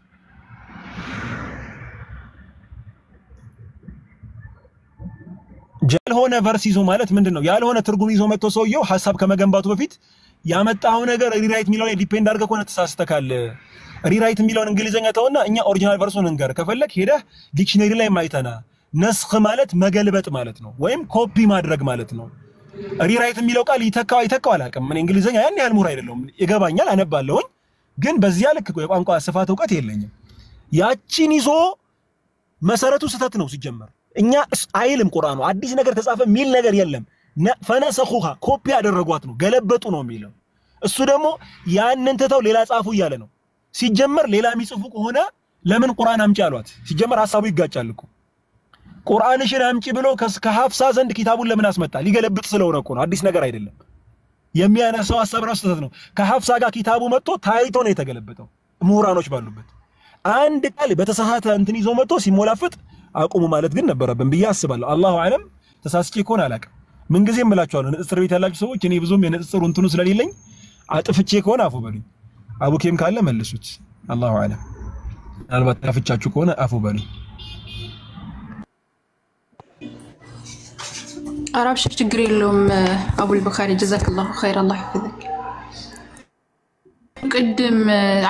Speaker 11: ያልሆነ ቨርስ ይዞ ማለት ምንድነው ያልሆነ ትርጉም ይዞ መጥቶ ሰውየው ሐሳብ ከመገንባቱ በፊት ያመጣው ነገር ሪራይት ሚለው ላይ ዲፔንድ አድርገህ ኮነ ተሳስተካል ሪራይት ሚለውን እንግሊዘኛ ተውና እኛ ኦሪጂናል ቨርሱን እንገር ከፈለክ ሄደህ ዲክሽነሪ ላይ ማይተና ነስኽ ማለት መገልበጥ ማለት ነው ወይም ኮፒ ማድረግ ማለት ነው ሪራይት ሚለው ቃል ይተካው አላቀም ምን እንግሊዘኛ ያን ያህል ሙራ አይደለም ይገባኛል አነባለሁኝ ግን በዚያ ልክ የቋንቋ ስፋት ዕውቀት የለኝም ያቺን ይዞ መሰረቱ ስህተት ነው ሲጀመር እኛ አይልም ቁርአኑ አዲስ ነገር ተጻፈ ሚል ነገር የለም ፈነሰኹሃ ኮፒ ያደረጓት ነው ገለበጡ ነው የሚለው እሱ ደግሞ ያንን ተተው ሌላ ጻፉ ይያለ ነው ሲጀመር ሌላ የሚጽፉ ከሆነ ለምን ቁርአን አምጪ አሏት ሲጀመር ሐሳቡ ይጋጫል እኮ ቁርአንሽን አምጪ ብሎ ከሐፍሳ ዘንድ ኪታቡን ለምን አስመጣ ሊገለብጥ ስለሆነ እኮ ነው አዲስ ነገር አይደለም የሚያነሳው ሐሳብ ራሱ ተተት ነው ከሐፍሳ ጋር ኪታቡ መጥቶ ታይቶ ነው የተገለበጠው ምሁራኖች ባሉበት አንድ ቃል በተሳሳተ እንትን ይዞ መጥቶ ሲሞላፍጥ አቁሙ ማለት ግን ነበረብን ብዬ አስባለሁ አላሁ አለም ተሳስቼ ኮን አላቀ ምን ጊዜ እምላችኋለሁ ንጽጽር ቤት ያላችሁ ሰዎች እኔ ብዙም የንጽጽሩ እንትኑ ስለሌለኝ አጥፍቼ ኮን አፉ በሉኝ አቡኬም ካለ መልሱት አላሁ አለም አልባት ታፍቻችሁ ከሆነ አፉ በሉኝ
Speaker 5: አራብ ችግር የለውም አቡል በኻሪ ጀዛከላሁ ኸይር አላህ ይፈዘክ ቅድም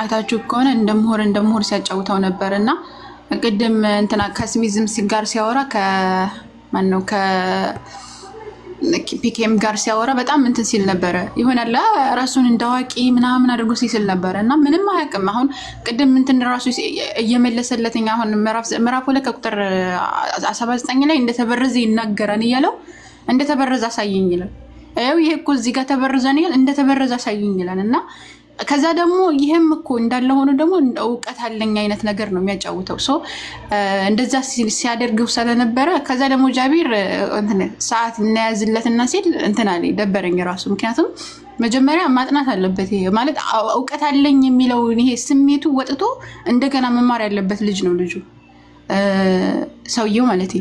Speaker 5: አይታችሁ ከሆነ እንደምሆር ሲያጫውተው ነበርና ቅድም እንትና ከስሚዝም ሲጋር ሲያወራ ከማነው ከፒኬም ጋር ሲያወራ በጣም እንትን ሲል ነበር ይሆናል ራሱን እንዳዋቂ ምናምን አድርጎ ሲል ነበርና ምንም አያውቅም አሁን ቅድም እንትን ራሱ እየመለሰለተኛ አሁን ምዕራፍ 2 ቁጥር 79 ላይ እንደተበረዘ ይናገራል ይያለው እንደተበረዘ አሳየኝ ይላል አይው ይሄ እኮ እዚህ ጋር ተበረዘን ይላል እንደተበረዘ አሳየኝ ይላልና ከዛ ደግሞ ይሄም እኮ እንዳለ ሆኖ ደግሞ ዕውቀት አለኝ አይነት ነገር ነው የሚያጫውተው ሶ እንደዛ ሲያደርገው ስለነበረ ከዛ ደግሞ ጃቢር እንትን ሰዓት እናያዝለትና ሲል እንትን አለ ደበረኝ ራሱ ምክንያቱም መጀመሪያ ማጥናት አለበት ይሄ ማለት ዕውቀት አለኝ የሚለው ይሄ ስሜቱ ወጥቶ እንደገና መማር ያለበት ልጅ ነው ልጁ ሰውየው ማለት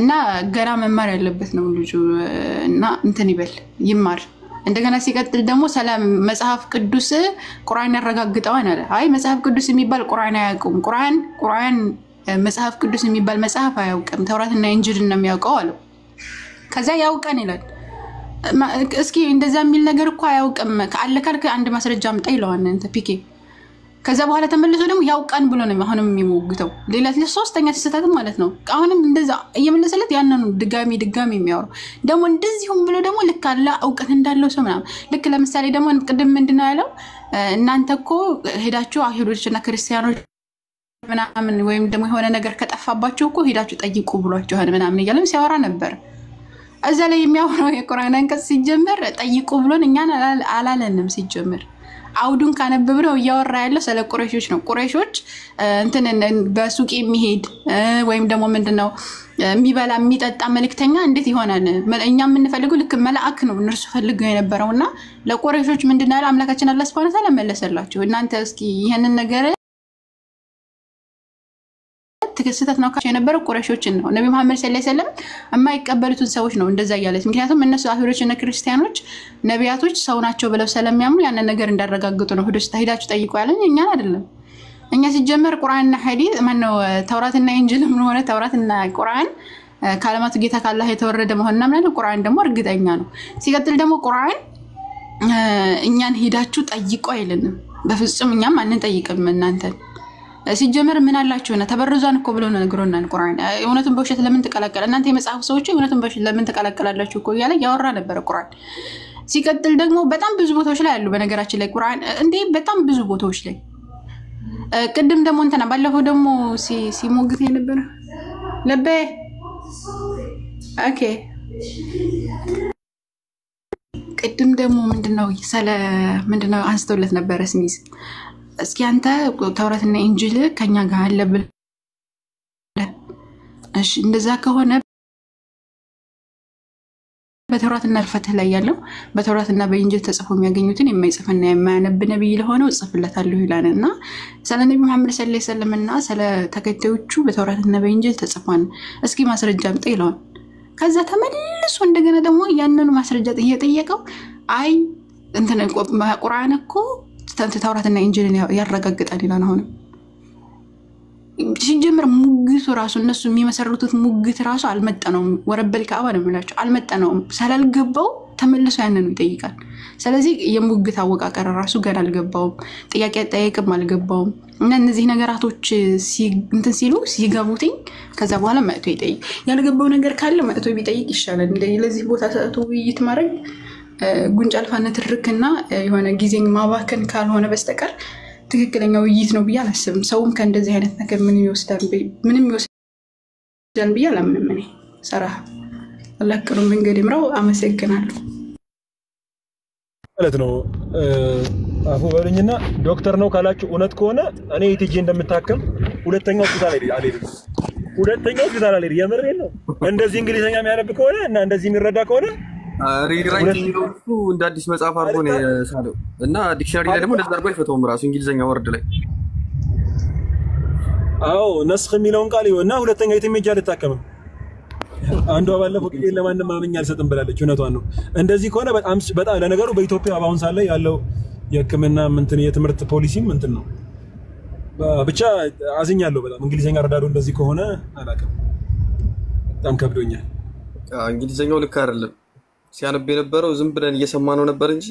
Speaker 5: እና ገና መማር ያለበት ነው ልጁ እና እንትን ይበል ይማር እንደገና ሲቀጥል ደግሞ ሰላም መጽሐፍ ቅዱስ ቁርአን ያረጋግጠዋል አለ አይ መጽሐፍ ቅዱስ የሚባል ቁርአን አያውቁም ቁርአን መጽሐፍ ቅዱስ የሚባል መጽሐፍ አያውቅም ተውራትና ኢንጂልን ነው የሚያውቀው አለ ከዛ ያውቀን ይላል እስኪ እንደዛ የሚል ነገር እኮ አያውቅም ካለ ካልከ አንድ ማስረጃ አምጣ ይለዋል እንተ ፒኬ ከዛ በኋላ ተመልሶ ደግሞ ያው ቀን ብሎ ነው አሁንም የሚሞግተው ሌላ ሶስተኛ ሲስተት ማለት ነው አሁንም እንደዛ እየመለሰለት ያንኑ ድጋሚ የሚያወራው ደግሞ እንደዚሁም ብሎ ደግሞ ልክ አላ እውቀት እንዳለው ሰው ምናምን ልክ ለምሳሌ ደግሞ ቅድም ምንድነው ያለው እናንተ እኮ ሄዳችሁ አይሁዶችና ክርስቲያኖች ምናምን ወይም ደግሞ የሆነ ነገር ከጠፋባችሁ እኮ ሄዳችሁ ጠይቁ ብሏችኋል ምናምን እያለም ሲያወራ ነበር እዛ ላይ የሚያወራው የቁርአን አንቀጽ ሲጀመር ጠይቁ ብሎን እኛን አላለንም ሲጀመር አውዱን ካነበብነው እያወራ ያለው ስለ ቁረይሾች ነው ቁረይሾች እንትን በሱቅ የሚሄድ ወይም ደግሞ ምንድነው የሚበላ የሚጠጣ መልእክተኛ እንዴት ይሆናል እኛ የምንፈልገው ልክ መልአክ ነው እነሱ ፈልገው የነበረውና ለቁረይሾች ምንድነው ያለው አምላካችን አላህ Subhanahu Wa Ta'ala መለሰላችሁ እናንተ እስኪ ይሄንን ነገር ተከስተት ነው ካሽ የነበረው ቁረይሾችን ነው ነብዩ መሐመድ ሰለላሁ ዐለይሂ ወሰለም የማይቀበሉትን ሰዎች ነው እንደዛ ያለች ምክንያቱም እነሱ አይሁዶችና ክርስቲያኖች ነቢያቶች ሰው ናቸው ብለው ስለሚያምኑ ያንን ነገር እንዳረጋግጡ ነው ሄዳችሁ ጠይቁ ያለን እኛን አይደለም እኛ ሲጀመር ቁርአንና ሐዲስ ማነው ተውራትና ኢንጂል ምን ሆነ ተውራትና ቁርአን ካለማቱ ጌታ ካላህ የተወረደ መሆንና ምናምን ቁርአን ደግሞ እርግጠኛ ነው ሲቀጥል ደግሞ ቁርአን እኛን ሄዳችሁ ጠይቁ አይልንም በፍጹም እኛም አንጠይቅም እናንተን ሲጀመር ምን አላችሁና ተበርዟን እኮ ብሎ ነው ነግሮናል ቁርአን እውነቱን በውሸት ለምን ተቀላቀለ እናንተ የመጽሐፍ ሰዎች እውነቱን በውሸት ለምን ተቀላቀላላችሁ እኮ ያለ ያወራ ነበር ቁርአን ሲቀጥል ደግሞ በጣም ብዙ ቦታዎች ላይ አሉ በነገራችን ላይ ቁርአን እንዴ በጣም ብዙ ቦታዎች ላይ ቅድም ደግሞ እንተና ባለፈው ደግሞ ሲሞግት የነበረ ለበ ኦኬ ቅድም ደግሞ ምንድነው አንስተውለት ነበር ስሚዝ እስኪ አንተ ተውራትና ኢንጂል ከኛ ጋር አለብለ እሺ እንደዛ ከሆነ በተውራትና በፈትህ ላይ ያለው በተውራትና በኢንጂል ተጽፎ የሚያገኙትን የማይጽፍና የማያነብ ነብይ ለሆነው ጽፍለታለሁ ይላልና ስለ ነብዩ መሐመድ ሰለላሁ ዐለይሂ ወሰለምና ስለ ተከታዮቹ በተውራትና በኢንጂል ተጽፏል እስኪ ማስረጃ አምጣ ይላል ከዛ ተመልሶ እንደገና ደግሞ ያንኑ ማስረጃ እየጠየቀው አይ እንትን ቁርአን እኮ ተውራትና ኢንጂልን ያረጋግጣል ይላል አሁን ሲጀምር ሙግቱ ራሱ እነሱ የሚመሰሩት ሙግት ራሱ አልመጣነው ወረበል ከአባ ነው የሚላቸው አልመጣነው ሳላልገባው ተመልሶ ያንኑ ይጠይቃል ስለዚህ የሙግት አወቃቀር ራሱ ገና አልገባውም ጥያቄ ጠይቅም አልገባውም እና እነዚህ ነገራቶች እንትን ሲሉ ሲገቡትኝ ከዛ በኋላ መጥቶ ይጠይቅ ያልገባው ነገር ካለ መጥቶ ቢጠይቅ ይሻላል እንደዚህ ለዚህ ቦታ ሰጥቶ ውይይት ማድረግ ጉንጭ አልፋነት ርክና የሆነ ጊዜን ማባከን ካልሆነ በስተቀር ትክክለኛው ውይይት ነው ብዬ አላስብም ሰውም ከእንደዚህ አይነት ነገር ምንም ይወስዳል ብዬ አላምንም እኔ ሰራህ አላህ ቅሩ መንገድ ይምራው አመሰግናለሁ
Speaker 11: ማለት ነው አፉ በሉኝና ዶክተር ነው ካላችሁ እውነት ከሆነ እኔ ኢቲጂ እንደምታከም ሁለተኛው ሆስፒታል አልሄድም የምሬን ነው እንደዚህ እንግሊዘኛ የሚያነብ ከሆነ እና እንደዚህ የሚረዳ ከሆነ
Speaker 7: ሪራይቲንግ ነው እንደ አዲስ መጽሐፍ አድርጎ ነው ሳለው እና ዲክሽነሪ ላይ ደግሞ እንደዛ አድርጎ ይፈተውም ራሱ እንግሊዘኛ ወርድ ላይ
Speaker 11: አዎ ነስኽ የሚለውን ቃል ይወና ሁለተኛ የትም ይጃል ተታከመም አንዷ ባለፈው ጊዜ ለማንም ማመኛ አልሰጥም ብላለች እውነቷን ነው እንደዚህ ከሆነ በጣም ለነገሩ በኢትዮጵያ አሁን ሳለ ያለው የሕክምና እንትን የትምህርት ፖሊሲም እንትን ነው ብቻ አዝኛለሁ በጣም እንግሊዘኛ ረዳዱ እንደዚህ ከሆነ አላውቅም በጣም ከብዶኛል
Speaker 7: እንግሊዘኛው ልክ አይደለም ሲያነብ የነበረው ዝም ብለን እየሰማነው ነበር እንጂ